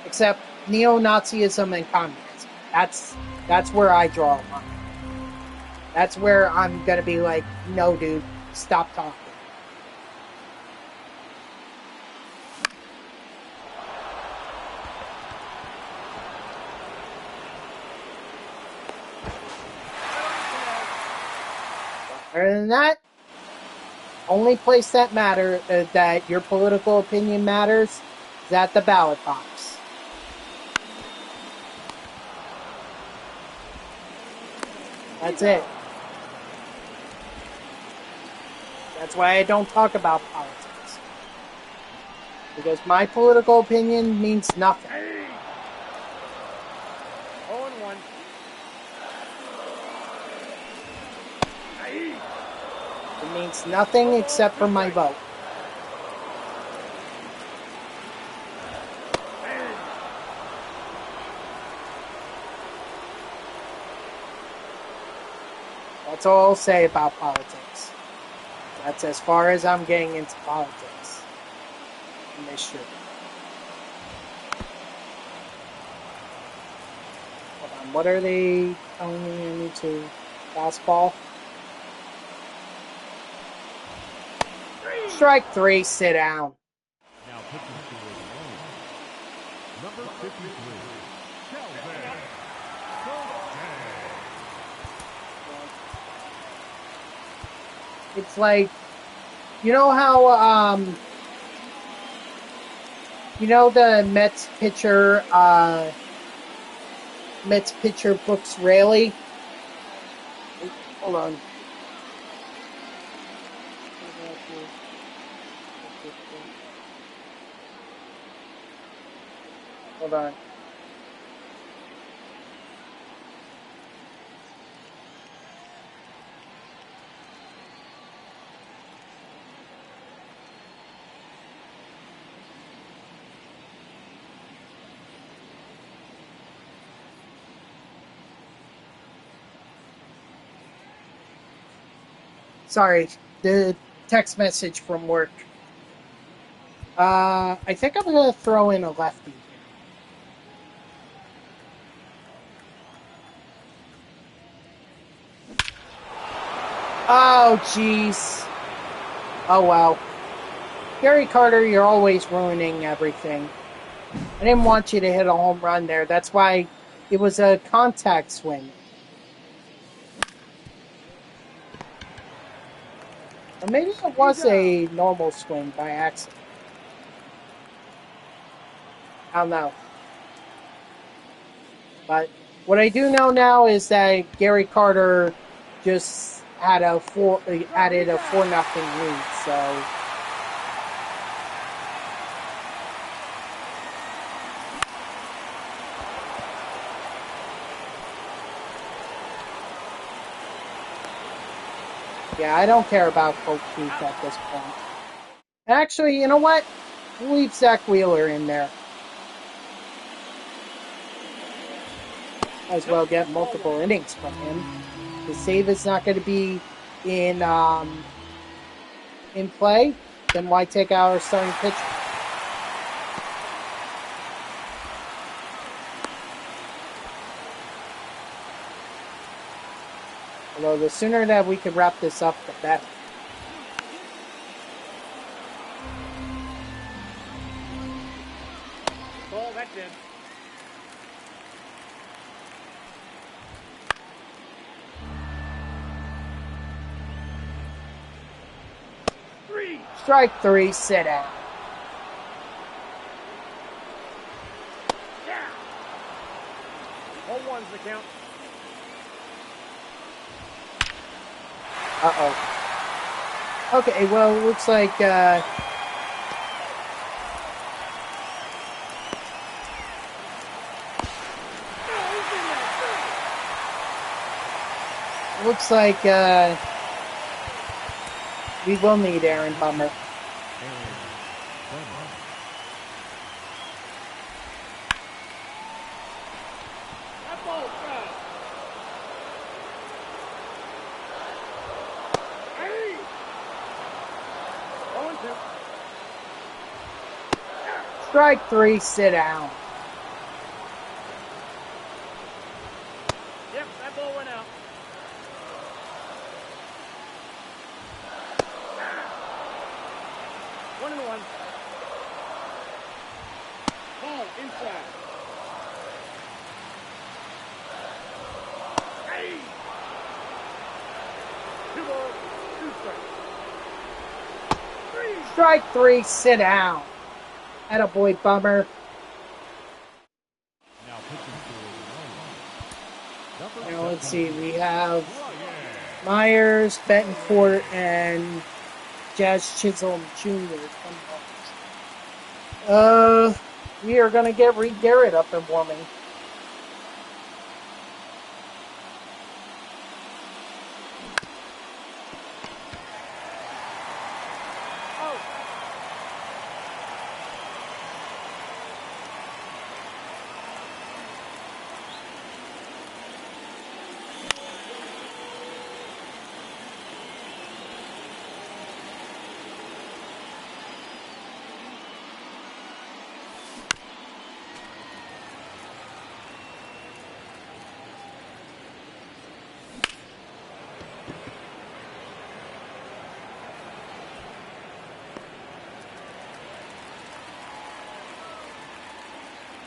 Except neo-Nazism and communism. That's where I draw a line. That's where I'm gonna be like, no dude, stop talking. Other than that, only place that that your political opinion matters is at the ballot box. That's it. That's why I don't talk about politics. Because my political opinion means nothing. 0-1. It means nothing except for my vote. That's all I'll say about politics. That's as far as I'm getting into politics in this show. Hold on, what are they telling me I need to fastball? Strike three, sit down. Now pitching to his lane. Number 53, Calvin. It's like, you know how, you know the Mets pitcher Brooks Raley? Hold on. Hold on. Sorry, the text message from work. I think I'm gonna throw in a lefty. Oh, jeez. Oh, well. Gary Carter, you're always ruining everything. I didn't want you to hit a home run there. That's why it was a contact swing. Or maybe it was a normal swing by accident. I don't know. But what I do know now is that Gary Carter just had added a 4-0 lead. So yeah, I don't care about Colt Keith at this point. Actually, you know what? We'll leave Zach Wheeler in there. As well get multiple innings from him. The save is not going to be in play. Then why take out our starting pitcher? Although the sooner that we can wrap this up, the better. Ball, that's in. Strike 3, sit down. Yeah. 1-1's the count. Uh-oh. Okay, well, looks like, we will need Aaron Bummer. That ball's foul. Hey! 0-2. Strike 3, sit down. Yep, that ball went out. One and one. Ball inside. Hey! 2 balls, 2 strikes. Strike 3, sit down. Attaboy, Bummer. Now pitching for the Now let's see, we have Myers, Bettencourt, and Jazz Chisholm Jr. We are gonna get Reed Garrett up and warming.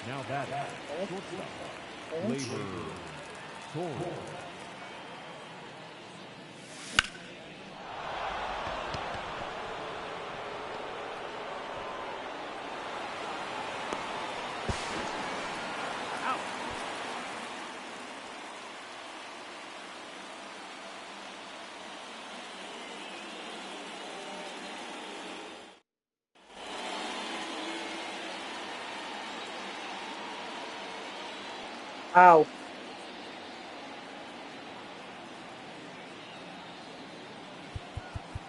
Now that shortstop, Labor Torres. Ow.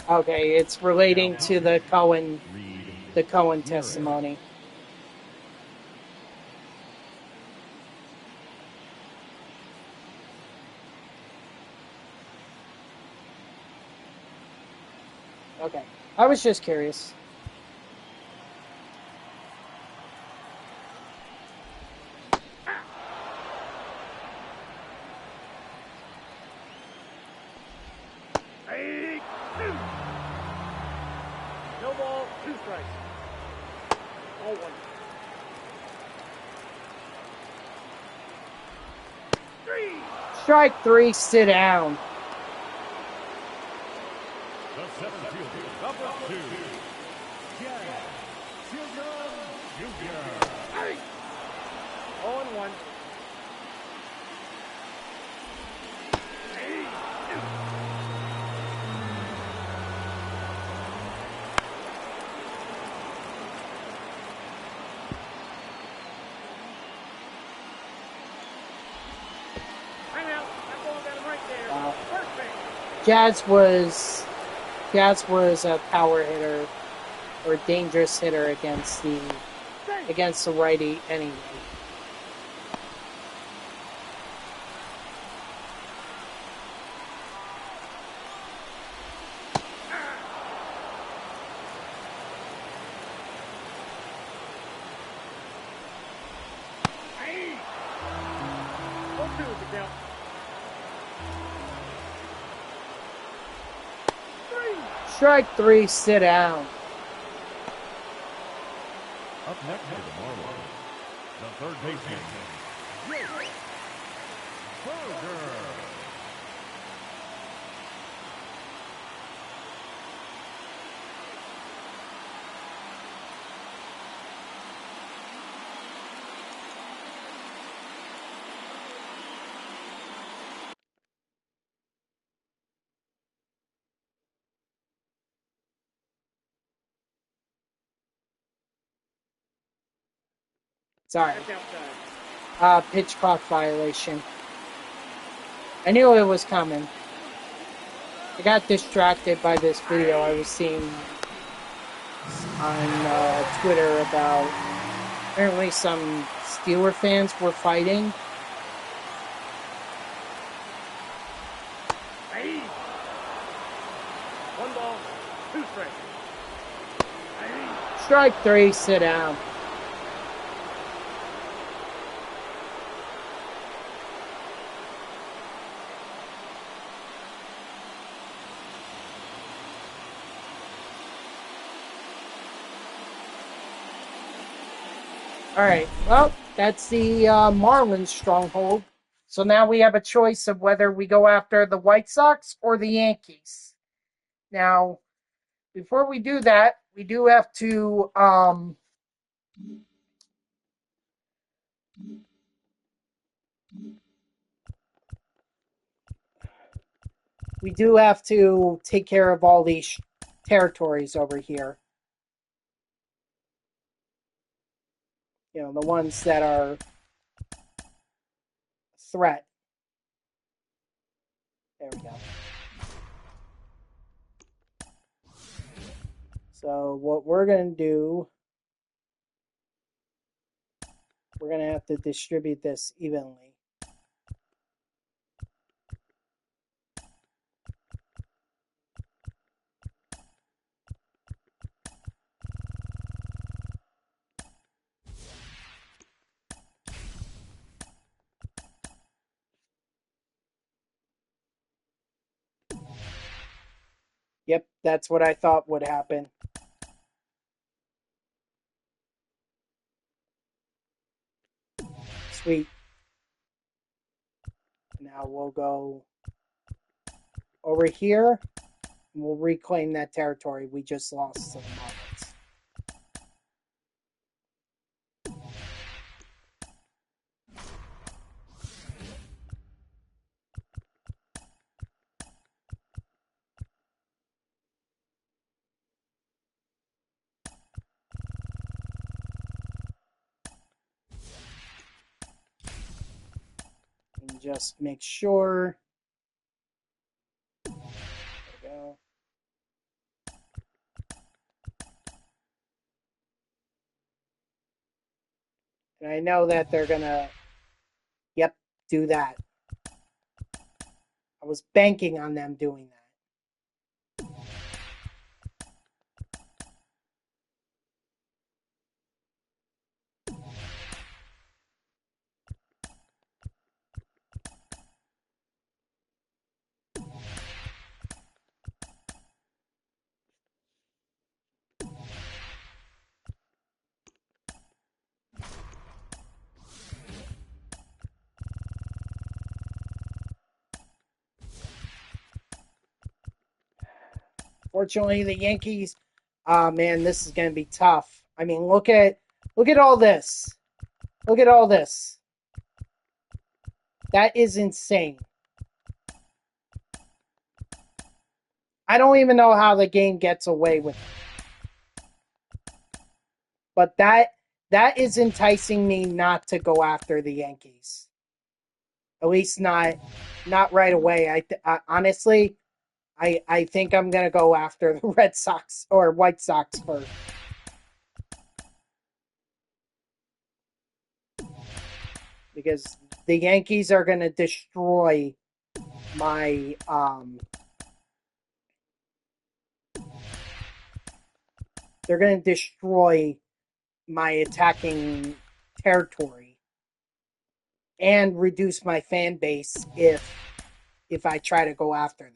Okay, it's relating to the Cohen testimony. Okay, I was just curious. No ball, 2 strikes. All 1. 3. Strike 3, sit down. The center fielder, number 2, Jack Jr. 0-1. Jazz was a power hitter or dangerous hitter against the righty anyway. Strike 3, sit down. Up next for the Marlins, the third baseman, Jake Burger. Sorry. Pitch clock violation. I knew it was coming. I got distracted by this video I was seeing on Twitter about apparently some Steeler fans were fighting. One ball, 2 strikes. Strike 3, sit down. All right, well, that's the Marlins stronghold. So now we have a choice of whether we go after the White Sox or the Yankees. Now, before we do that, we do have to take care of all these territories over here. You know, the ones that are threat. There we go. So what we're going to do, we're going to have to distribute this evenly. Yep, that's what I thought would happen. Sweet. Now we'll go over here, and we'll reclaim that territory we just lost to the Marlins. And just make sure. There we go. And I know that they're gonna, yep, do that. I was banking on them doing that. Fortunately, the Yankees. Man, this is going to be tough. I mean, look at all this. Look at all this. That is insane. I don't even know how the game gets away with it. But that is enticing me not to go after the Yankees. At least not right away. Honestly, I think I'm going to go after the Red Sox or White Sox first. Because the Yankees are going to destroy my they're going to destroy my attacking territory and reduce my fan base if I try to go after them.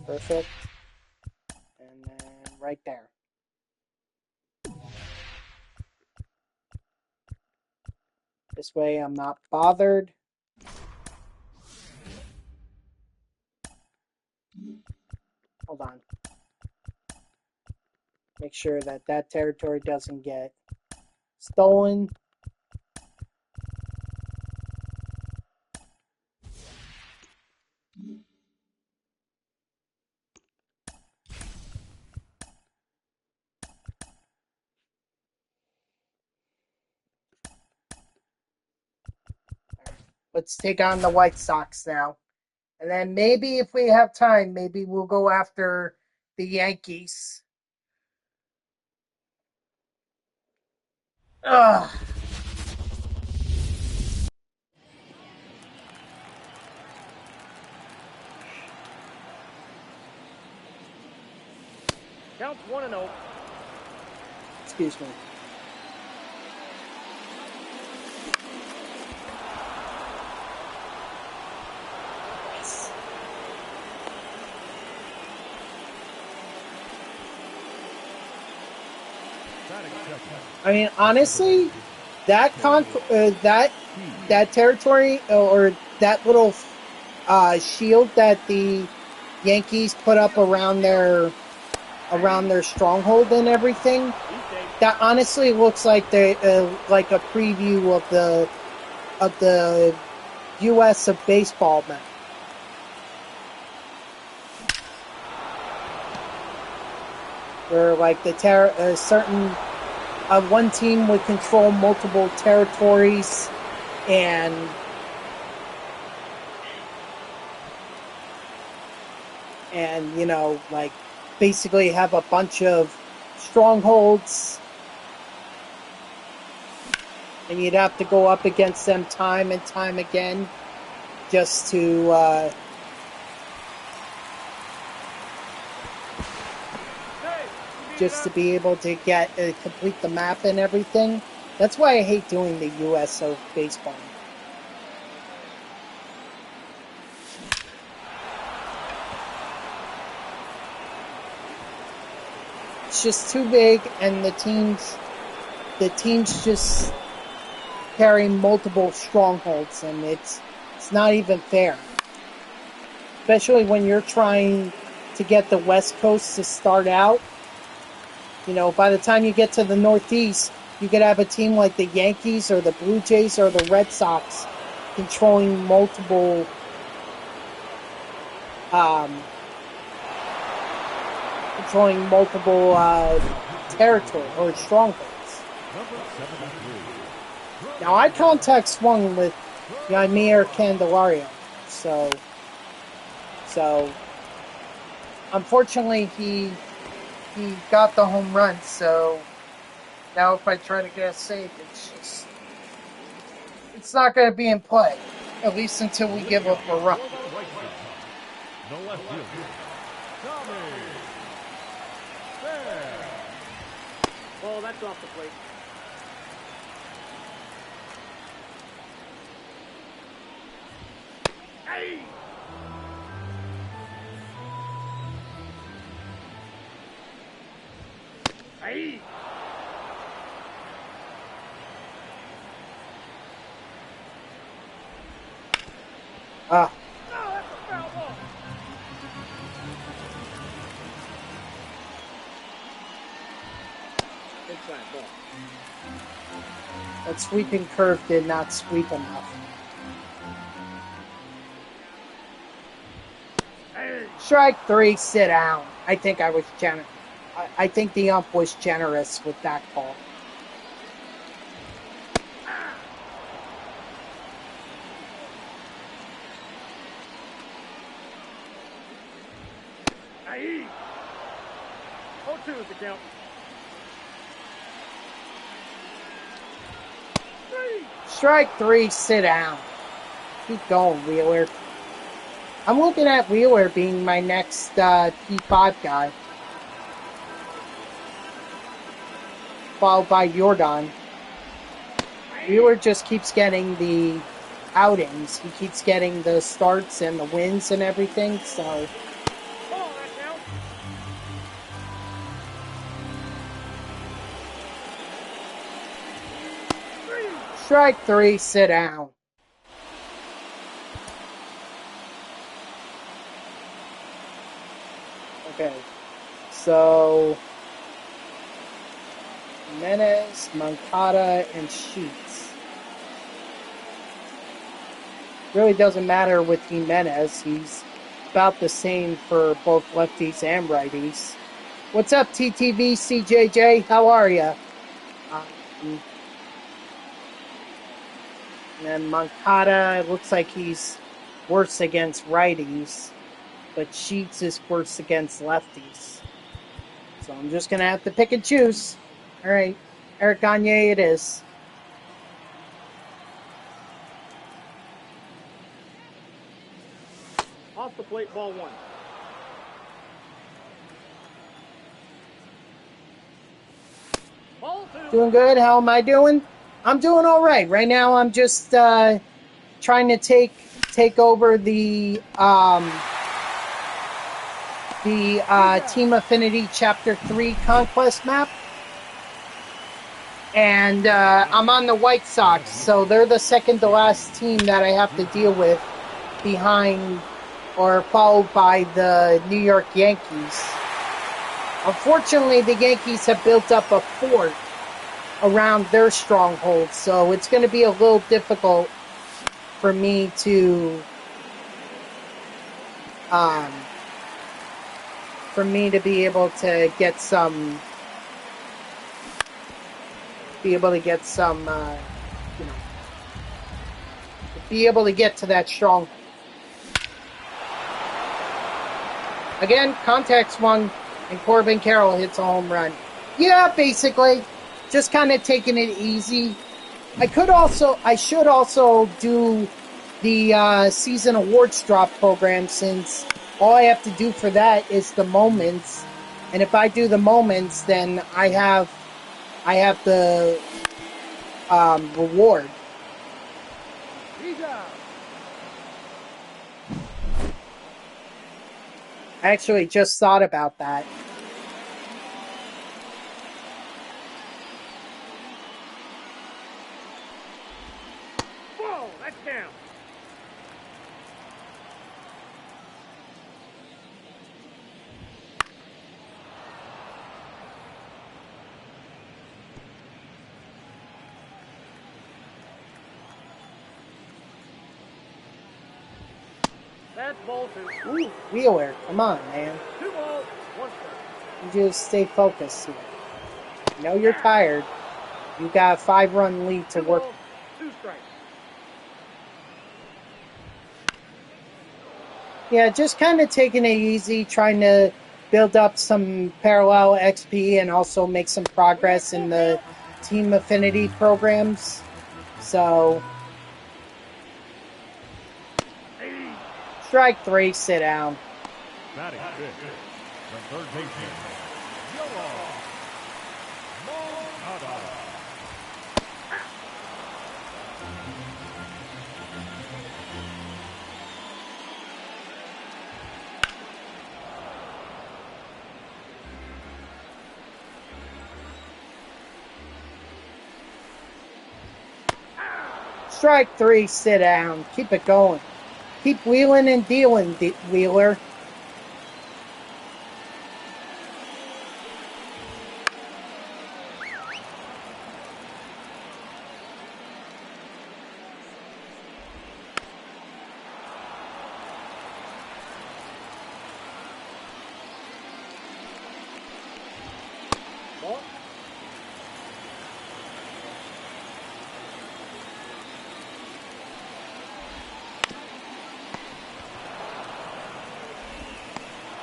Perfect. And then right there. This way I'm not bothered. Hold on. Make sure that territory doesn't get stolen. Let's take on the White Sox now. And then maybe if we have time, maybe we'll go after the Yankees. Ugh. Counts 1-0. Excuse me. I mean, honestly, that territory or that little shield that the Yankees put up around their stronghold and everything, that honestly looks like like a preview of the U.S. of baseball map. Where like the certain one team would control multiple territories and you know, like basically have a bunch of strongholds, and you'd have to go up against them time and time again just to be able to get complete the map and everything. That's why I hate doing the U.S. of baseball. It's just too big, and the teams just carry multiple strongholds, and it's not even fair. Especially when you're trying to get the West Coast to start out. You know, by the time you get to the Northeast, you could have a team like the Yankees or the Blue Jays or the Red Sox controlling multiple territory or strongholds. Now, I contact swung with Yamir Candelario, so unfortunately he got the home run. So now if I try to get a save, it's not going to be in play, at least until we give up a run. Well, that's off the plate. Hey! Hey! Ah. No, that's a foul ball. Inside ball. That sweeping curve did not sweep enough. Hey! Strike 3, sit down. I think I was generous. I think the ump was generous with that call. Hey! 0-2 is the count. 3! Strike 3, sit down. Keep going, Wheeler. I'm looking at Wheeler being my next P5 guy. Followed by Jordan. Wheeler just keeps getting the outings. He keeps getting the starts and the wins and everything, so... Ball, that count. Strike 3, sit down. Okay, so Jimenez, Moncada, and Sheets. Really doesn't matter with Jimenez. He's about the same for both lefties and righties. What's up, TTV CJJ? How are you? And then Moncada, it looks like he's worse against righties, but Sheets is worse against lefties. So I'm just going to have to pick and choose. All right, Eric Gagne it is. Off the plate, ball 1. Ball 2. Doing good. How am I doing? I'm doing all right. Right now I'm just trying to take over the Team Affinity Chapter 3 Conquest map. And I'm on the White Sox, so they're the second to last team that I have to deal with behind or followed by the New York Yankees. Unfortunately, the Yankees have built up a fort around their stronghold, so it's going to be a little difficult for me to be able to get some be able to get to that stronghold. Again, contact swung, and Corbin Carroll hits a home run. Yeah, basically, just kind of taking it easy. I should also do the season awards drop program, since all I have to do for that is the moments, and if I do the moments, then I have the reward. He's out. I actually just thought about that. Whoa, that's down. That's ball 2. Ooh, Wheeler, come on, man. 2 balls, 1 strike. You just stay focused here. I know you're tired. You got a 5-run lead to 2 work. balls, 2 strikes. Yeah, just kind of taking it easy, trying to build up some parallel XP and also make some progress in the Team Affinity programs. So, strike 3, sit down. Batting fifth, the third baseman, Joe Strike 3, sit down. Keep it going. Keep wheeling and dealing, Wheeler. Ball.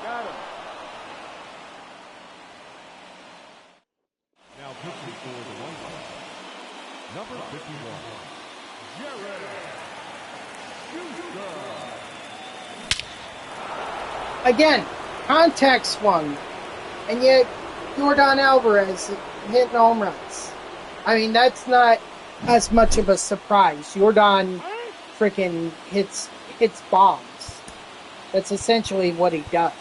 Got him. Now pitching for the White Sox, number 51, Jared Schuster. Again, contact swung. And yet, Jordan Alvarez hitting home runs. I mean, that's not as much of a surprise. Jordan freaking hits bombs. That's essentially what he does.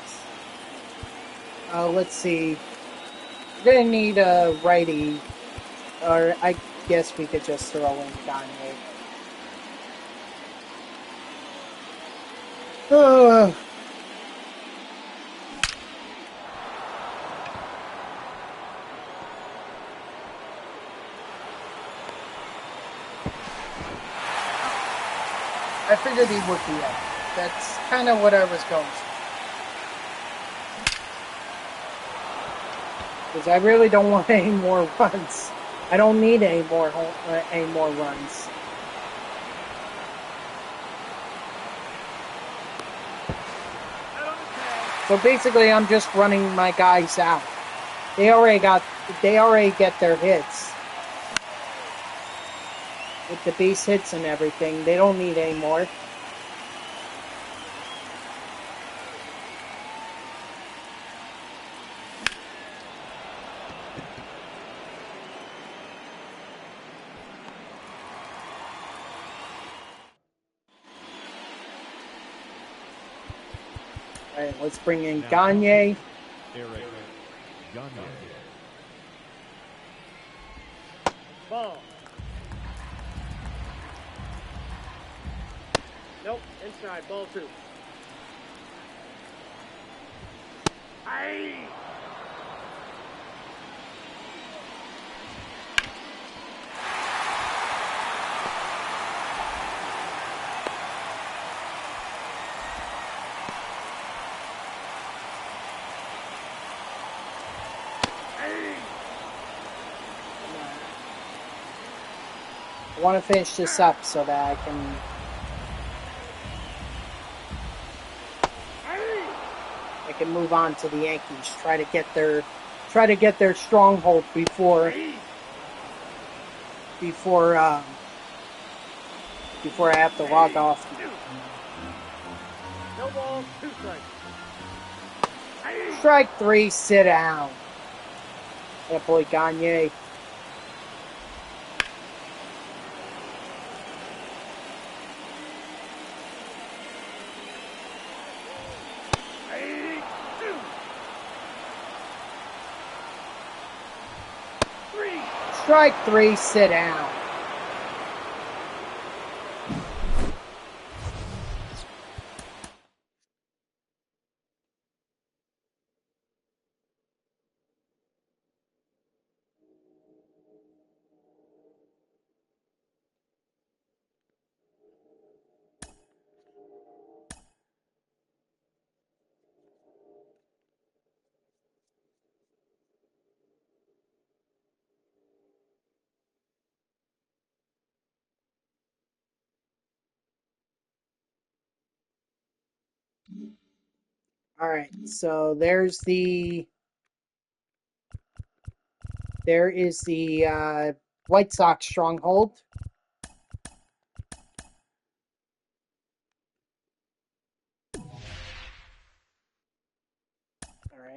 Let's see. We're going to need a righty. Or I guess we could just throw in Gagne. I figured he would be up. That's kind of what I was going for. Because I really don't want any more runs. I don't need any more runs. So basically, I'm just running my guys out. They already get their hits with the base hits and everything. They don't need any more. All right, let's bring in Gagne. Eric Gagne. Ball. Nope, inside, ball 2. Aye. I want to finish this up so that I can move on to the Yankees. Try to get their stronghold before I have to log off. No ball, 2 strikes. Strike 3, sit down. That boy Gagne. Strike 3, sit down. All right, so there is the White Sox stronghold. All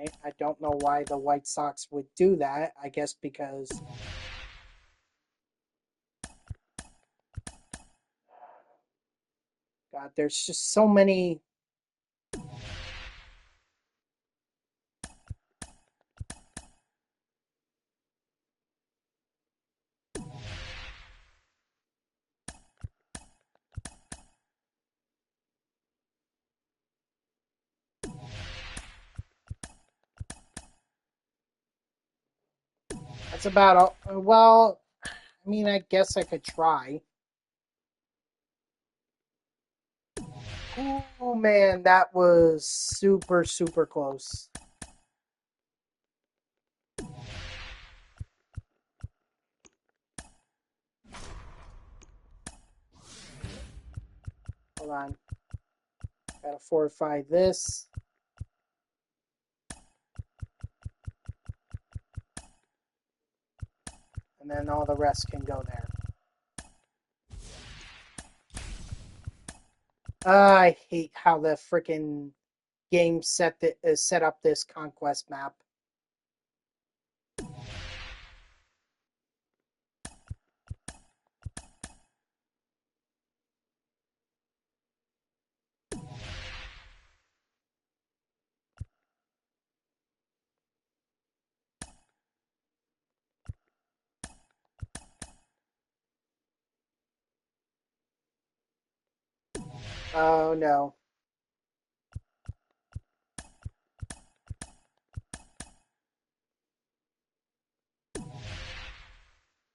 Right? I don't know why the White Sox would do that. I guess because God, there's just so many. That's about all. Well, I mean, I guess I could try. Oh man, that was super, super close. Hold on. Gotta fortify this. And then all the rest can go there. I hate how the freaking game set up this Conquest map. Oh no.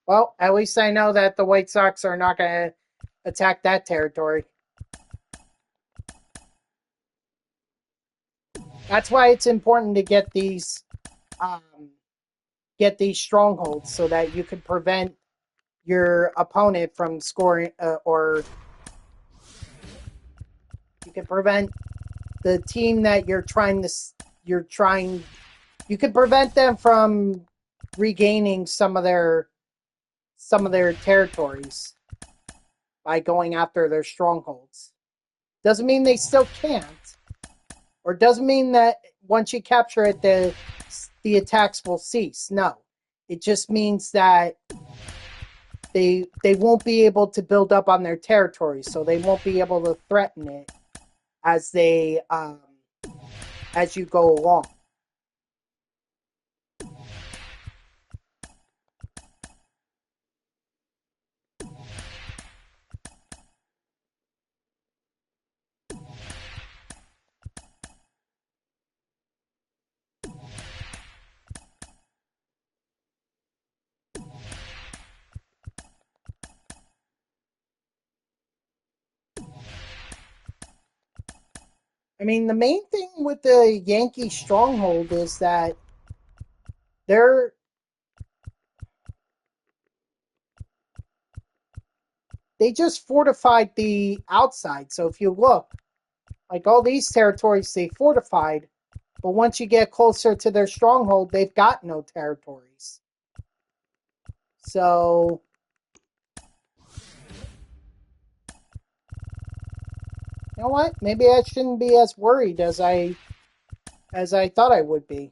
Well, at least I know that the White Sox are not going to attack that territory. That's why it's important to um, get these strongholds so that you can prevent your opponent from scoring, or you can prevent the team that you can prevent them from regaining some of their territories by going after their strongholds. Doesn't mean they still can't, or doesn't mean that once you capture it, the attacks will cease. No, it just means that they won't be able to build up on their territory, so they won't be able to threaten it as they as you go along. I mean, the main thing with the Yankee stronghold is that they're they just fortified the outside. So if you look, like all these territories, they fortified, but once you get closer to their stronghold, they've got no territories. So you know what? Maybe I shouldn't be as worried as I thought I would be.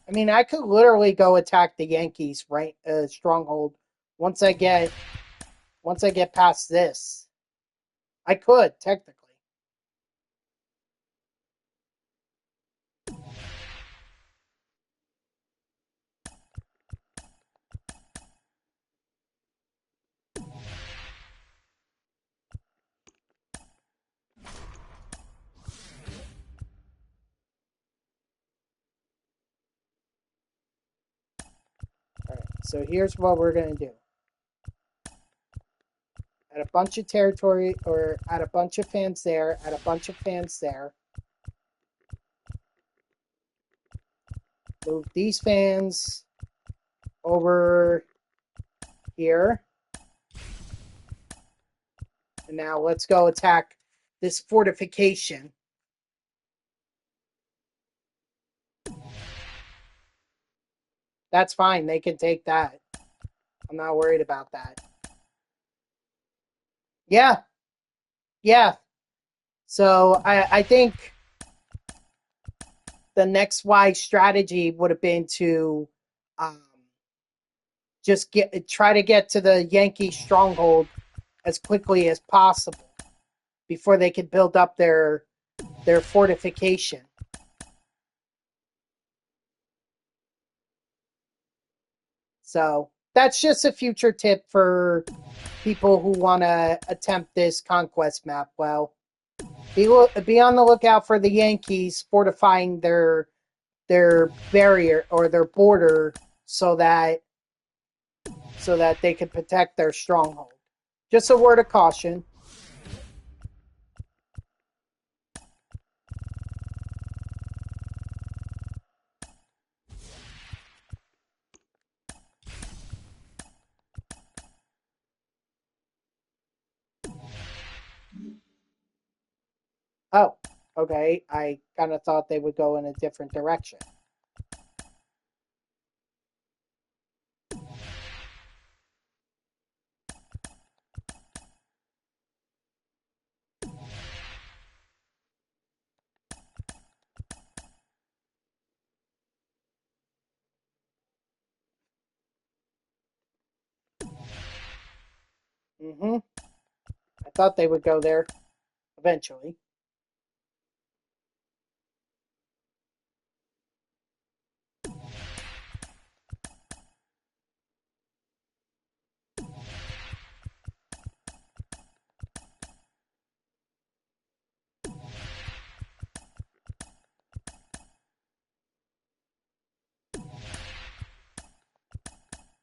I mean, I could literally go attack the Yankees right stronghold once I get past this. I could technically. All right. So here's what we're gonna do. Add a bunch of territory, or add a bunch of fans there. Add a bunch of fans there. Move these fans over here. And now let's go attack this fortification. That's fine. They can take that. I'm not worried about that. Yeah, yeah. So I think the next wise strategy would have been to um, just try to get to the Yankee stronghold as quickly as possible before they could build up their fortification. So that's just a future tip for people who want to attempt this conquest map. Well, be on the lookout for the Yankees fortifying their barrier or their border so that they can protect their stronghold. Just a word of caution. Oh, okay. I kind of thought they would go in a different direction. Mm-hmm. I thought they would go there eventually.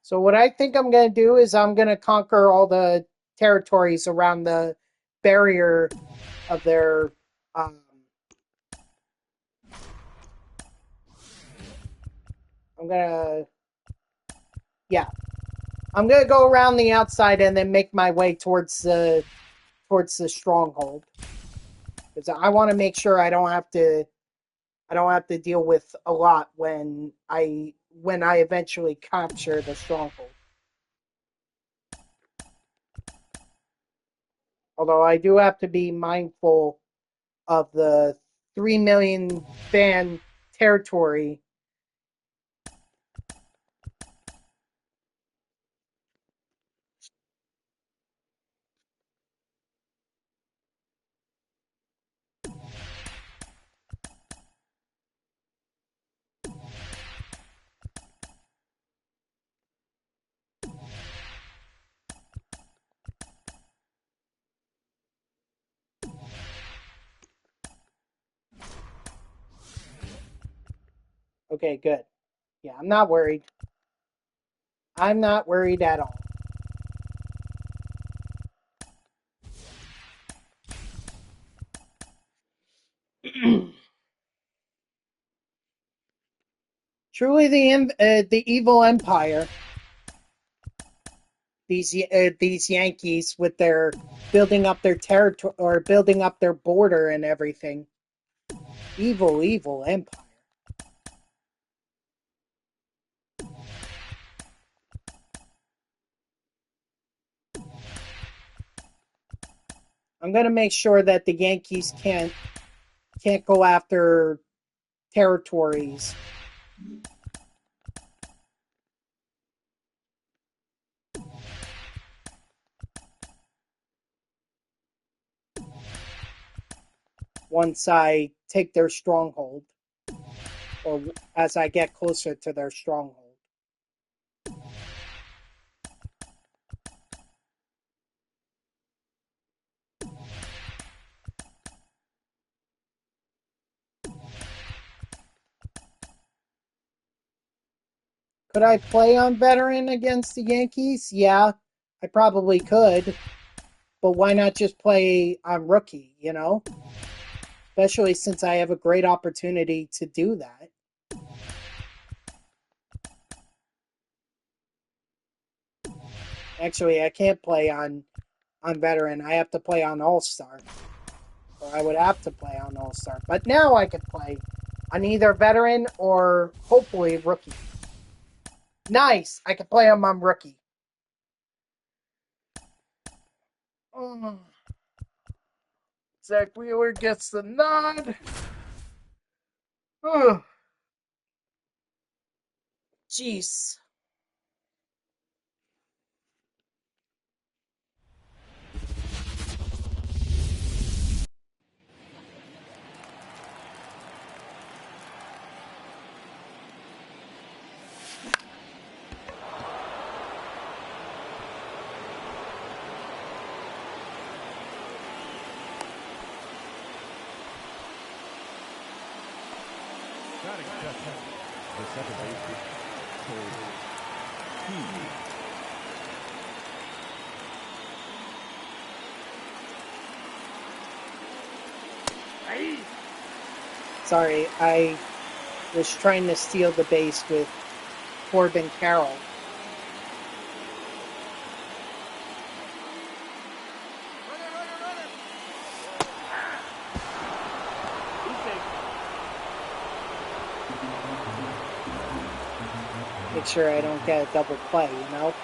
So what I think I'm going to do is I'm going to conquer all the territories around the barrier of their. Um, I'm gonna, yeah, I'm gonna go around the outside and then make my way towards the stronghold because I want to make sure I don't have to deal with a lot when I eventually capture the stronghold. Although I do have to be mindful of the 3 million fan territory. Okay, good. Yeah, I'm not worried. I'm not worried at all. Truly, the evil empire. These Yankees with their building up their territory or building up their border and everything. Evil, evil empire. I'm gonna make sure that the Yankees can't go after territories. Once I take their stronghold, or as I get closer to their stronghold. Could I play on veteran against the Yankees? Yeah, I probably could. But why not just play on rookie, you know? Especially since I have a great opportunity to do that. Actually, I can't play on veteran. I have to play on all-star. Or I would have to play on all-star. But now I could play on either veteran or hopefully rookie. Nice. I can play him on rookie. Zach Wheeler gets the nod. Jeez. Batting second, the second baseman, Cole Hughes. Sorry, I was trying to steal the base with Corbin Carroll. Make sure I don't get a double play, you know?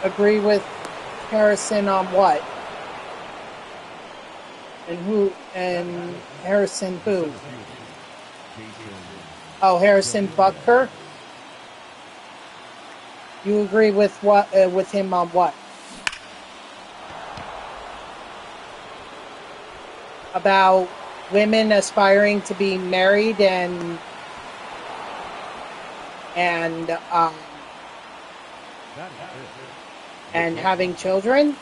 Agree with Harrison on what? And who? And Harrison who? Oh, Harrison Butker. You agree with what? With him on what? About women aspiring to be married and having children.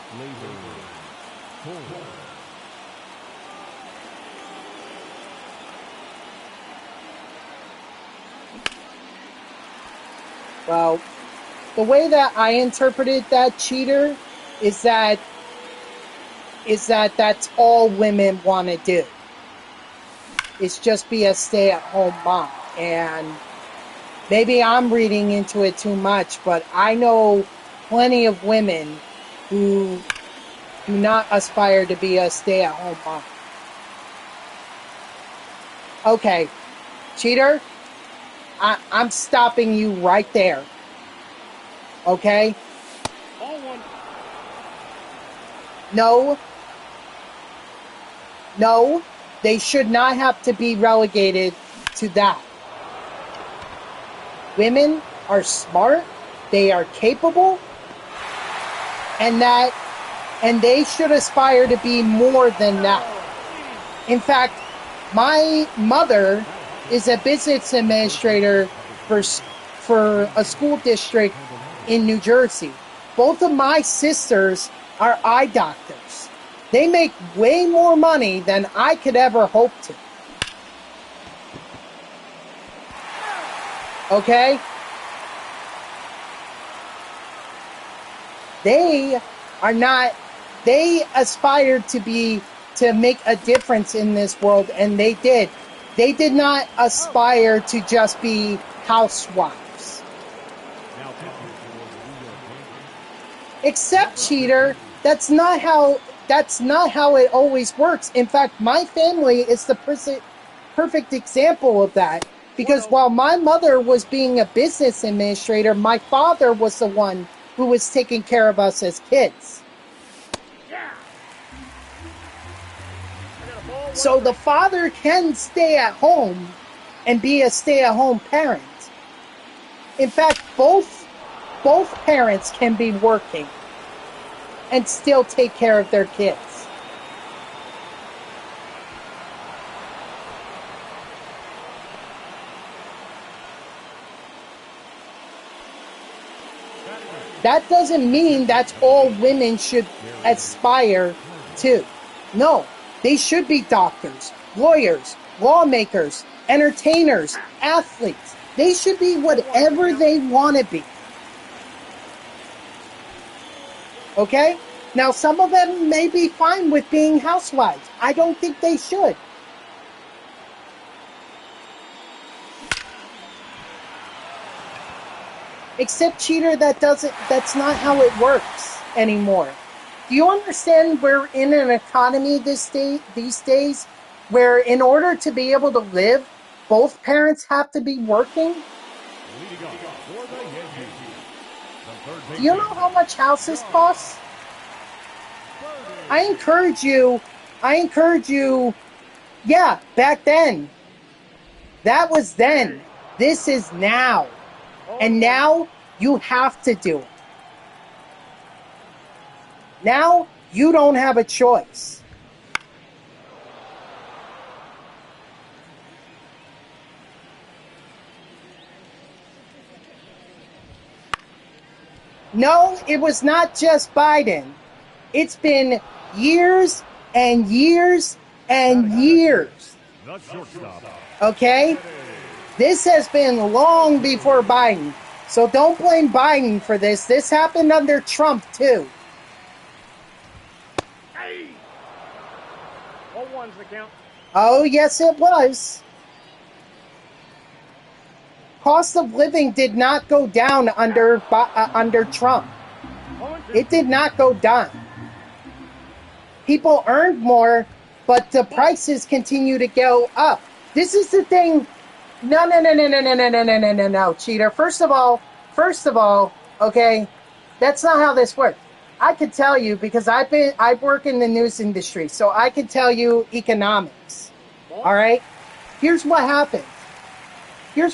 Well, the way that I interpreted that, cheater, is that that's all women want to do. It's just be a stay-at-home mom. And maybe I'm reading into it too much, but I know plenty of women who do not aspire to be a stay-at-home mom. Okay, cheater, I'm stopping you right there. Okay? Ball one. No, they should not have to be relegated to that. Women are smart, they are capable, and they should aspire to be more than that. In fact, my mother is a business administrator for a school district in New Jersey. Both of my sisters are eye doctors. They make way more money than I could ever hope to. Okay? They aspired to make a difference in this world, and they did. They did not aspire to just be housewives. Except, cheater, that's not how it always works. In fact, my family is the perfect example of that. Because while my mother was being a business administrator, my father was the one who was taking care of us as kids. So the father can stay at home and be a stay-at-home parent. In fact, both parents can be working and still take care of their kids. That doesn't mean that's all women should aspire to. No, they should be doctors. lawyers, lawmakers, entertainers, athletes. They should be whatever they want to be. Okay? Now, some of them may be fine with being housewives. I don't think they should. Except, cheater, that's not how it works anymore. Do you understand we're in an economy these days where in order to be able to live, both parents have to be working? Do you know how much houses cost? I encourage you, yeah, back then. That was then. This is now. And now you have to do it. Now you don't have a choice. No, it was not just Biden. It's been years and years and years. Okay? This has been long before Biden. So don't blame Biden for this. This happened under Trump, too. Hey! 1-1's the count. Oh, yes, it was. Cost of living did not go down under Trump. It did not go down. People earned more, but the prices continue to go up. This is the thing. No, cheater. First of all, okay, that's not how this works. I could tell you because I work in the news industry, so I could tell you economics. All right? Here's what happened. The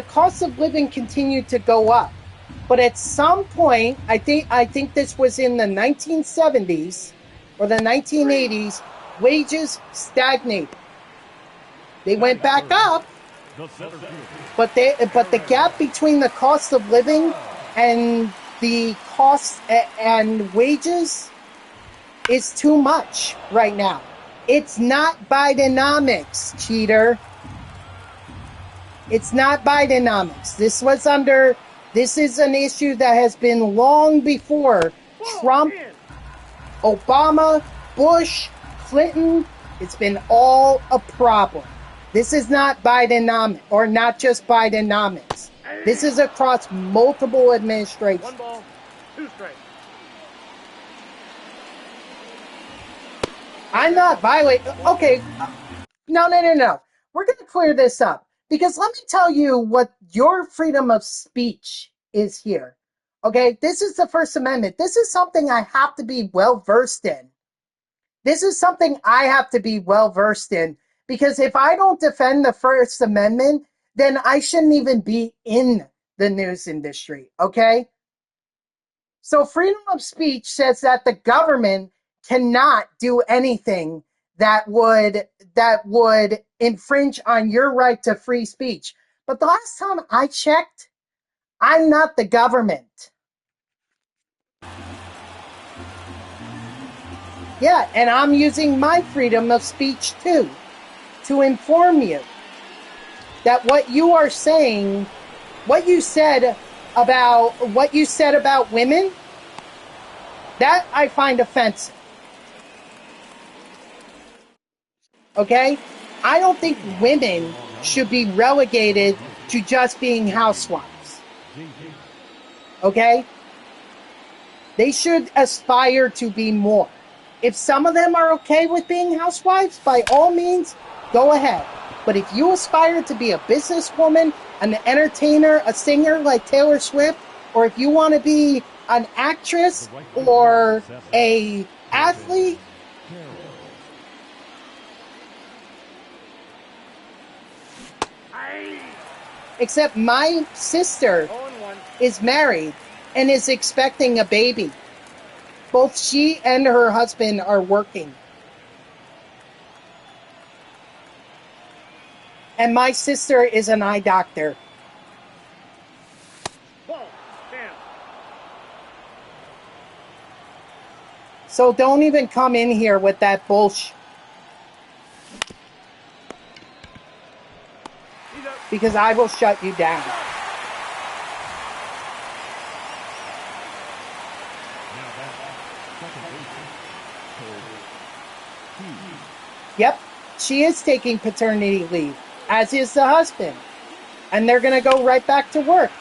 cost of living continued to go up. But at some point, I think this was in the 1970s or the 1980s, wages stagnated. They went back up, but the gap between the cost of living and the cost and wages is too much right now. It's not Bidenomics, cheater. It's not Bidenomics. This is an issue that has been long before Trump, Obama, Bush, Clinton. It's been all a problem. This is not Bidenomics, or not just Bidenomics. This is across multiple administrations. 1 ball, 2 strikes. I'm not violating. Okay. No. We're going to clear this up. Because let me tell you what your freedom of speech is here. Okay? This is the First Amendment. This is something I have to be well versed in. Because if I don't defend the First Amendment, then I shouldn't even be in the news industry. Okay? So freedom of speech says that the government cannot do anything that would infringe on your right to free speech. But the last time I checked, I'm not the government. Yeah, and I'm using my freedom of speech too to inform you that what you are saying, what you said about women, that I find offensive. Okay? I don't think women should be relegated to just being housewives. Okay? They should aspire to be more. If some of them are okay with being housewives, by all means, go ahead. But if you aspire to be a businesswoman, an entertainer, a singer like Taylor Swift, or if you want to be an actress or an athlete, except my sister is married and is expecting a baby. Both she and her husband are working. And my sister is an eye doctor. So don't even come in here with that bullshit. because I will shut you down. Now back, second baseman, Cole Hughes. Yep, she is taking paternity leave, as is the husband. And they're going to go right back to work.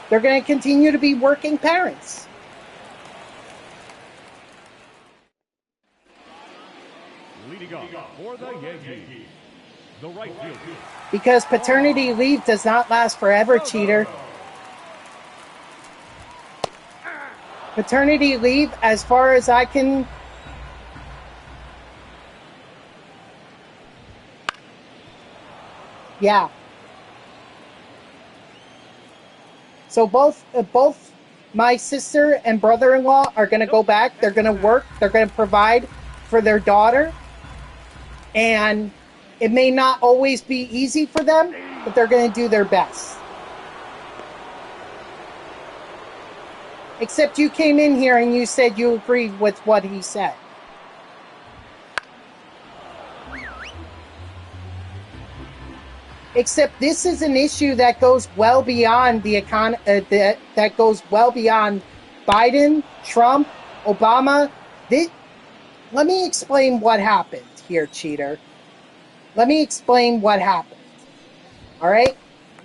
They're going to continue to be working parents. Leading off for the Yankees, the right fielder. Because paternity leave does not last forever, cheater. Paternity leave, as far as I can... Yeah. So both my sister and brother-in-law are going to go back. They're going to work. They're going to provide for their daughter. And it may not always be easy for them, but they're going to do their best. Except you came in here and you said you agreed with what he said. Except this is an issue that goes well beyond the that goes well beyond Biden, Trump, Obama. Let me explain what happened here, cheater. Let me explain what happened. All right.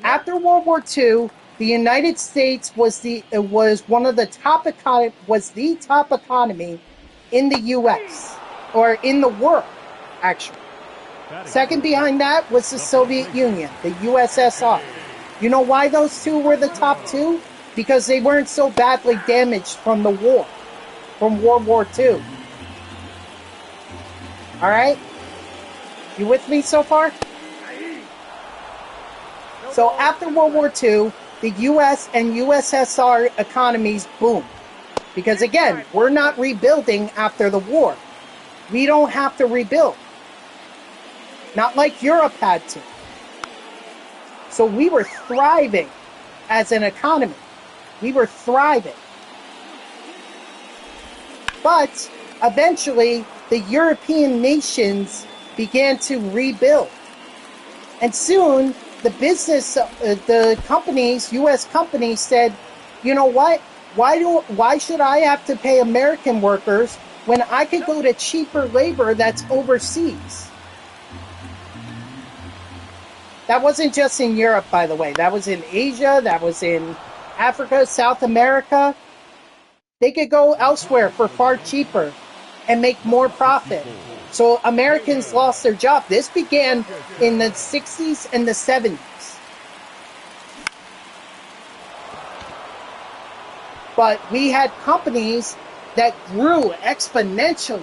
After World War II, the United States was the top economy in the U.S. or in the world, actually. Second behind that was the Soviet Union, the USSR. You know why those two were the top two? Because they weren't so badly damaged from the war, from World War II. All right? You with me so far? So after World War II, the US and USSR economies boomed. Because again, we're not rebuilding after the war. We don't have to rebuild. Not like Europe had to. So we were thriving as an economy. We were thriving. But eventually, the European nations began to rebuild. And soon, the companies, U.S. companies said, you know what? Why should I have to pay American workers when I could go to cheaper labor that's overseas? That wasn't just in Europe, by the way. That was in Asia. That was in Africa, South America. They could go elsewhere for far cheaper and make more profit. So Americans lost their job. This began in the 60s and the 70s. But we had companies that grew exponentially.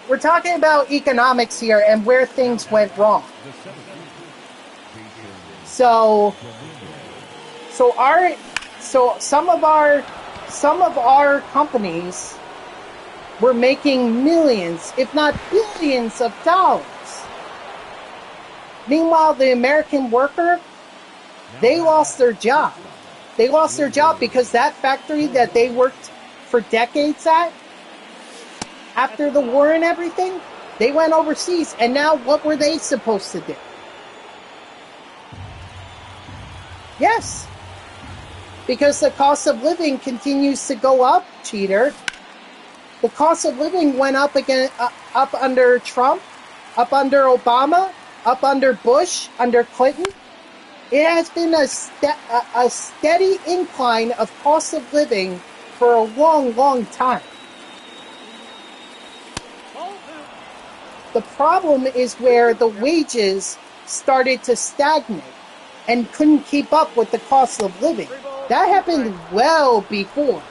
We're talking about economics here and where things went wrong. So some of our companies were making millions, if not billions of dollars. Meanwhile, the American worker, they lost their job. They lost their job because that factory that they worked for decades at, after the war and everything, they went overseas. And now what were they supposed to do? Yes. Because the cost of living continues to go up, cheater. The cost of living went up again, up under Trump, up under Obama, up under Bush, under Clinton. It has been a steady incline of cost of living for a long, long time. The problem is where the wages started to stagnate and couldn't keep up with the cost of living. That happened well before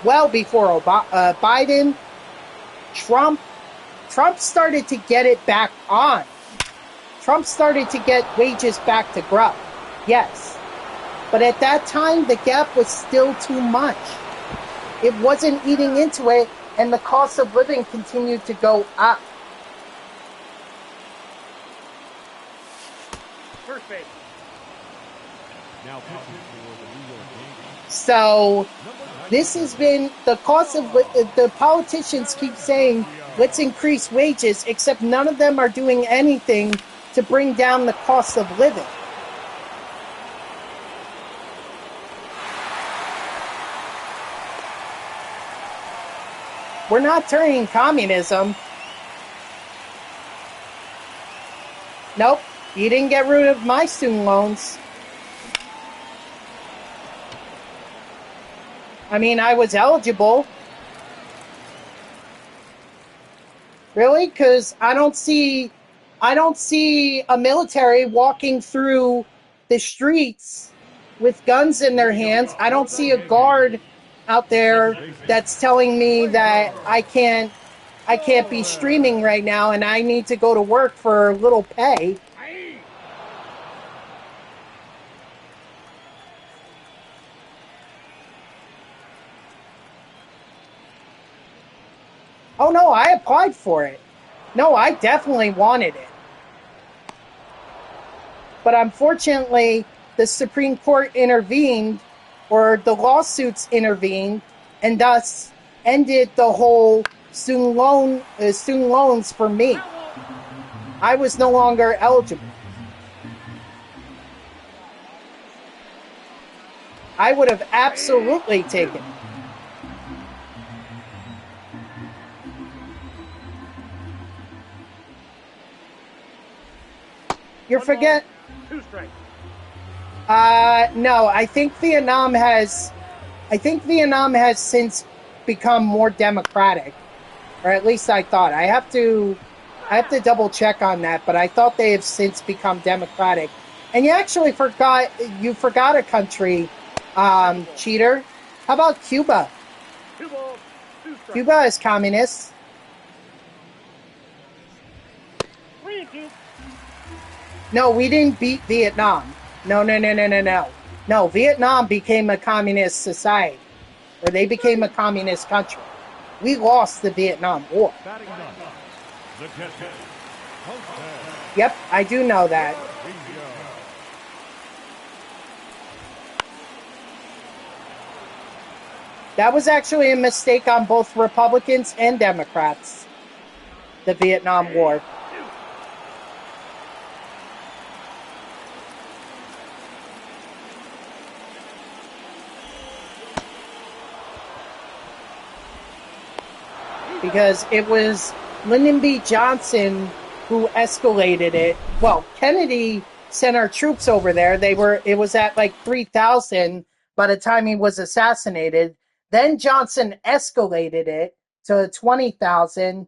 Biden, Trump. Trump started to get it back on. Trump started to get wages back to grow. Yes. But at that time, the gap was still too much. It wasn't eating into it, and the cost of living continued to go up. First base. Now pitching for the New York Yankees. So, Number This has been the cost of the politicians keep saying, let's increase wages, except none of them are doing anything to bring down the cost of living. We're not turning communism. Nope, you didn't get rid of my student loans. I mean, I was eligible. Really? Because I don't see a military walking through the streets with guns in their hands. I don't see a guard out there that's telling me that I can't be streaming right now and I need to go to work for little pay. Oh no, I applied for it. No, I definitely wanted it. But unfortunately, the Supreme Court intervened, or the lawsuits intervened, and thus ended the whole student loans for me. I was no longer eligible. I would have absolutely taken it. You forget. 2 strikes. No, I think Vietnam has since become more democratic, or at least I thought. I have to double check on that, but I thought they have since become democratic. And you actually forgot a country, cheater. How about Cuba? 2 balls, 2 strikes. Cuba is communist. 3-2. No, we didn't beat Vietnam. No. No, Vietnam became a communist society, or they became a communist country. We lost the Vietnam War. Batting ninth, the catcher, Conquest. Yep, I do know that. That was actually a mistake on both Republicans and Democrats, the Vietnam War. Because it was Lyndon B. Johnson who escalated it. Well, Kennedy sent our troops over there. It was at like 3,000 by the time he was assassinated. Then Johnson escalated it to 20,000.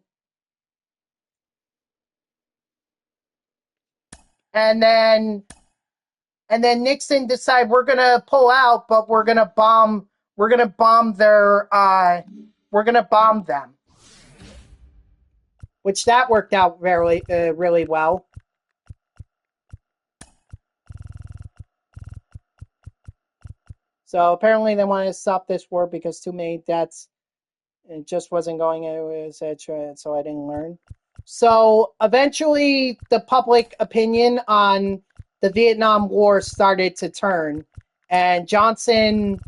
And then Nixon decided we're going to pull out, but we're going to bomb them. Which that worked out really well. So apparently they wanted to stop this war because too many deaths. It just wasn't going anywhere, etc. So I didn't learn. So eventually the public opinion on the Vietnam War started to turn, and Johnson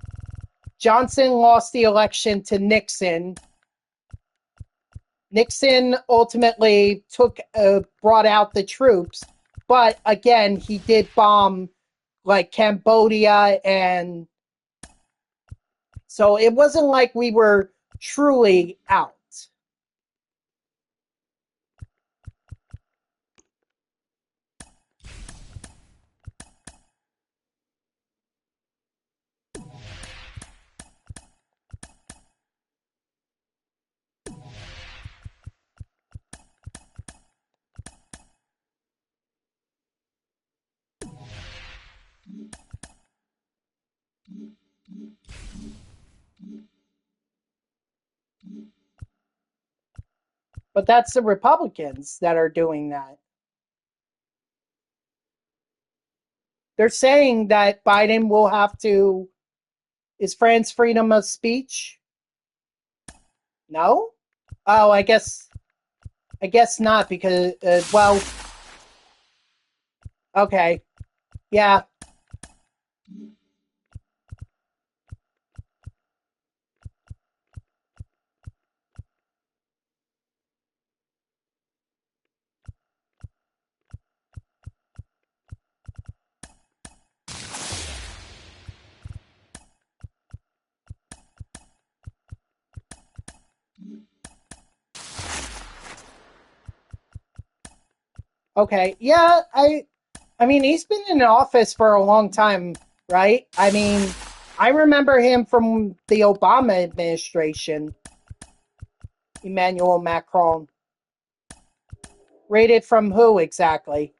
lost the election to Nixon. Nixon ultimately brought out the troops, but again, he did bomb like Cambodia, and so it wasn't like we were truly out. But that's the Republicans that are doing that. They're saying that Biden will have to. Is France freedom of speech? No? Oh, I guess not, because, well, okay. Yeah. Okay. Yeah, I mean, he's been in office for a long time, right? I mean, I remember him from the Obama administration, Emmanuel Macron. Rated from who exactly?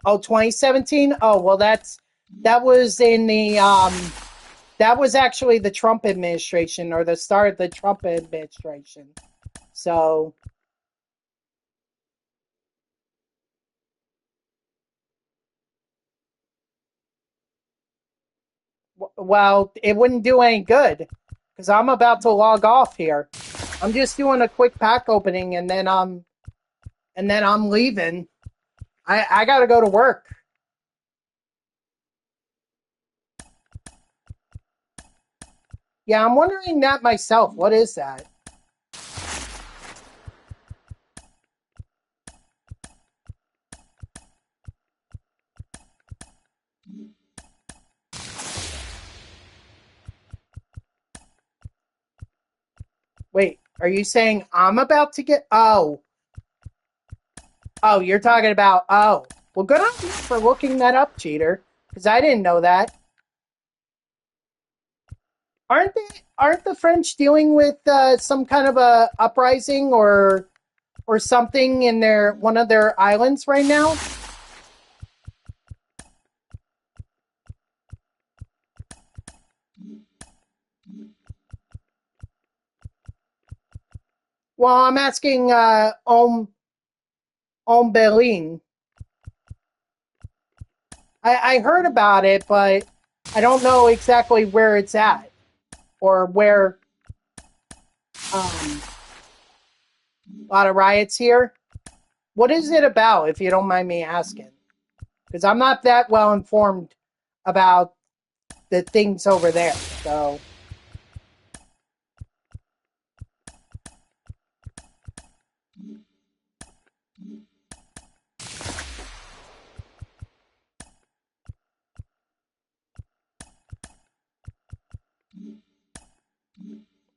Oh, 2017? Oh, well that was in the that was actually the Trump administration or the start of the Trump administration. So, well, it wouldn't do any good because I'm about to log off here. I'm just doing a quick pack opening and then I'm leaving. I got to go to work. Yeah, I'm wondering that myself. What is that? Wait, are you saying I'm about to get? Oh, you're talking about. Oh, well, good on you for looking that up, cheater, because I didn't know that. Aren't the French dealing with some kind of a uprising or something in their one of their islands right now? Well, I'm asking Om Berlin. I heard about it, but I don't know exactly where it's at or where a lot of riots here. What is it about, if you don't mind me asking? Because I'm not that well informed about the things over there. So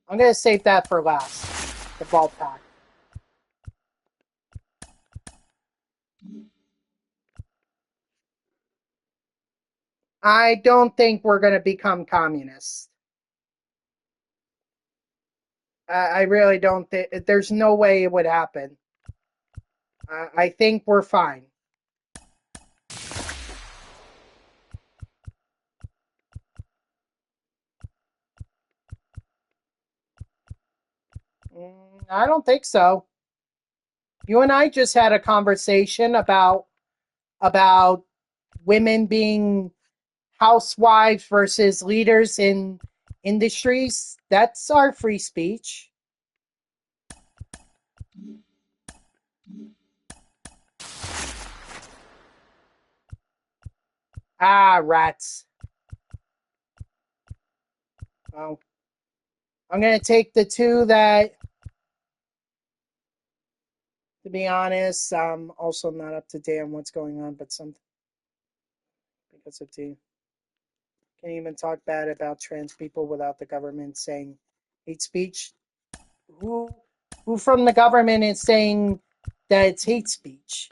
I'm gonna save that for last. The ball pack. I don't think we're gonna become communists. I really don't think there's no way it would happen. I think we're fine. I don't think so. You and I just had a conversation about women being housewives versus leaders in industries. That's our free speech. Ah, rats. Well, I'm gonna take the two that, to be honest, I'm also not up to date on what's going on, but some because of T. Can't even talk bad about trans people without the government saying hate speech. Who who from the government is saying that it's hate speech?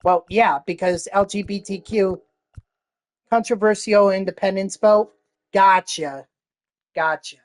Well, yeah, because LGBTQ controversial independence vote. Gotcha. Gotcha.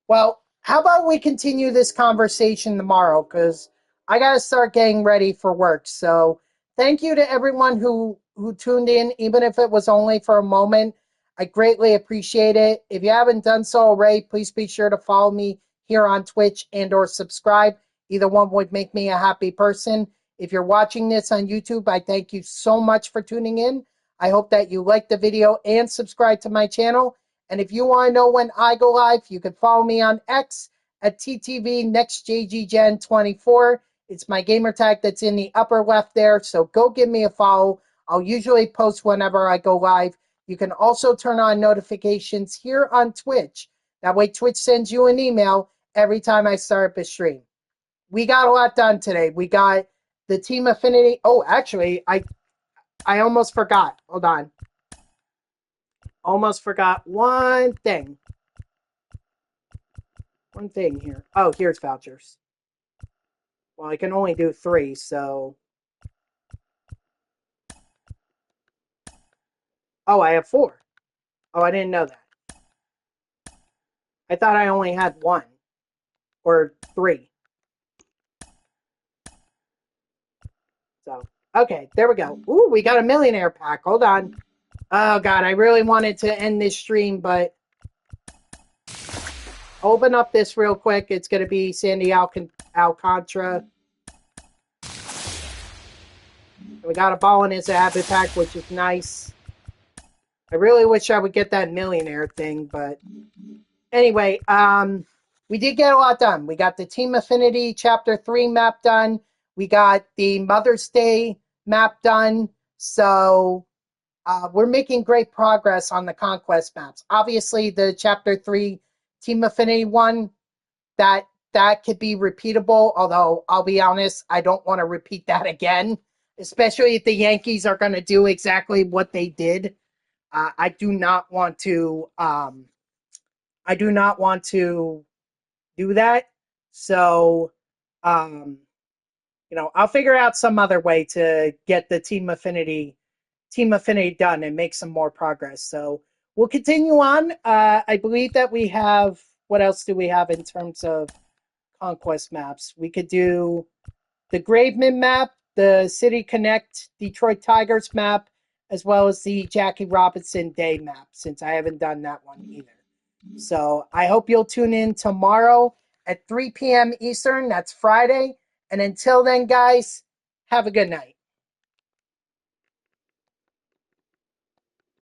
Well, how about we continue this conversation tomorrow? Because I got to start getting ready for work. So thank you to everyone who tuned in, even if it was only for a moment. I greatly appreciate it. If you haven't done so already, please be sure to follow me here on Twitch and or subscribe. Either one would make me a happy person. If you're watching this on YouTube, I thank you so much for tuning in. I hope that you like the video and subscribe to my channel. And if you want to know when I go live, you can follow me on X at TTV NextJGGen24. It's my gamer tag that's in the upper left there. So go give me a follow. I'll usually post whenever I go live. You can also turn on notifications here on Twitch. That way Twitch sends you an email every time I start up a stream. We got a lot done today. We got the Team Affinity. Oh, actually, I almost forgot. Hold on. almost forgot one thing. One thing here. Oh, here's vouchers. Well, I can only do 3, so... Oh, I have 4. Oh, I didn't know that. I thought I only had 1. Or 3. So, okay, there we go. Ooh, we got a millionaire pack. Hold on. Oh, God, I really wanted to end this stream, but... Open up this real quick. It's going to be Sandy Alcantara. We got a ball in his habit pack, which is nice. I really wish I would get that millionaire thing, but anyway, we did get a lot done. We got the Team Affinity Chapter 3 map done. We got the Mother's Day map done. So we're making great progress on the Conquest maps. Obviously, the Chapter 3 Team Affinity one, that could be repeatable, although I'll be honest, I don't want to repeat that again, especially if the Yankees are going to do exactly what they did. I do not want to do that. So, I'll figure out some other way to get the Team Affinity done and make some more progress. So we'll continue on. I believe that we have, what else do we have in terms of Conquest maps? We could do the Graveman map, the City Connect Detroit Tigers map, as well as the Jackie Robinson Day map, since I haven't done that one either. So I hope you'll tune in tomorrow at 3 p.m. Eastern. That's Friday. And until then, guys, have a good night.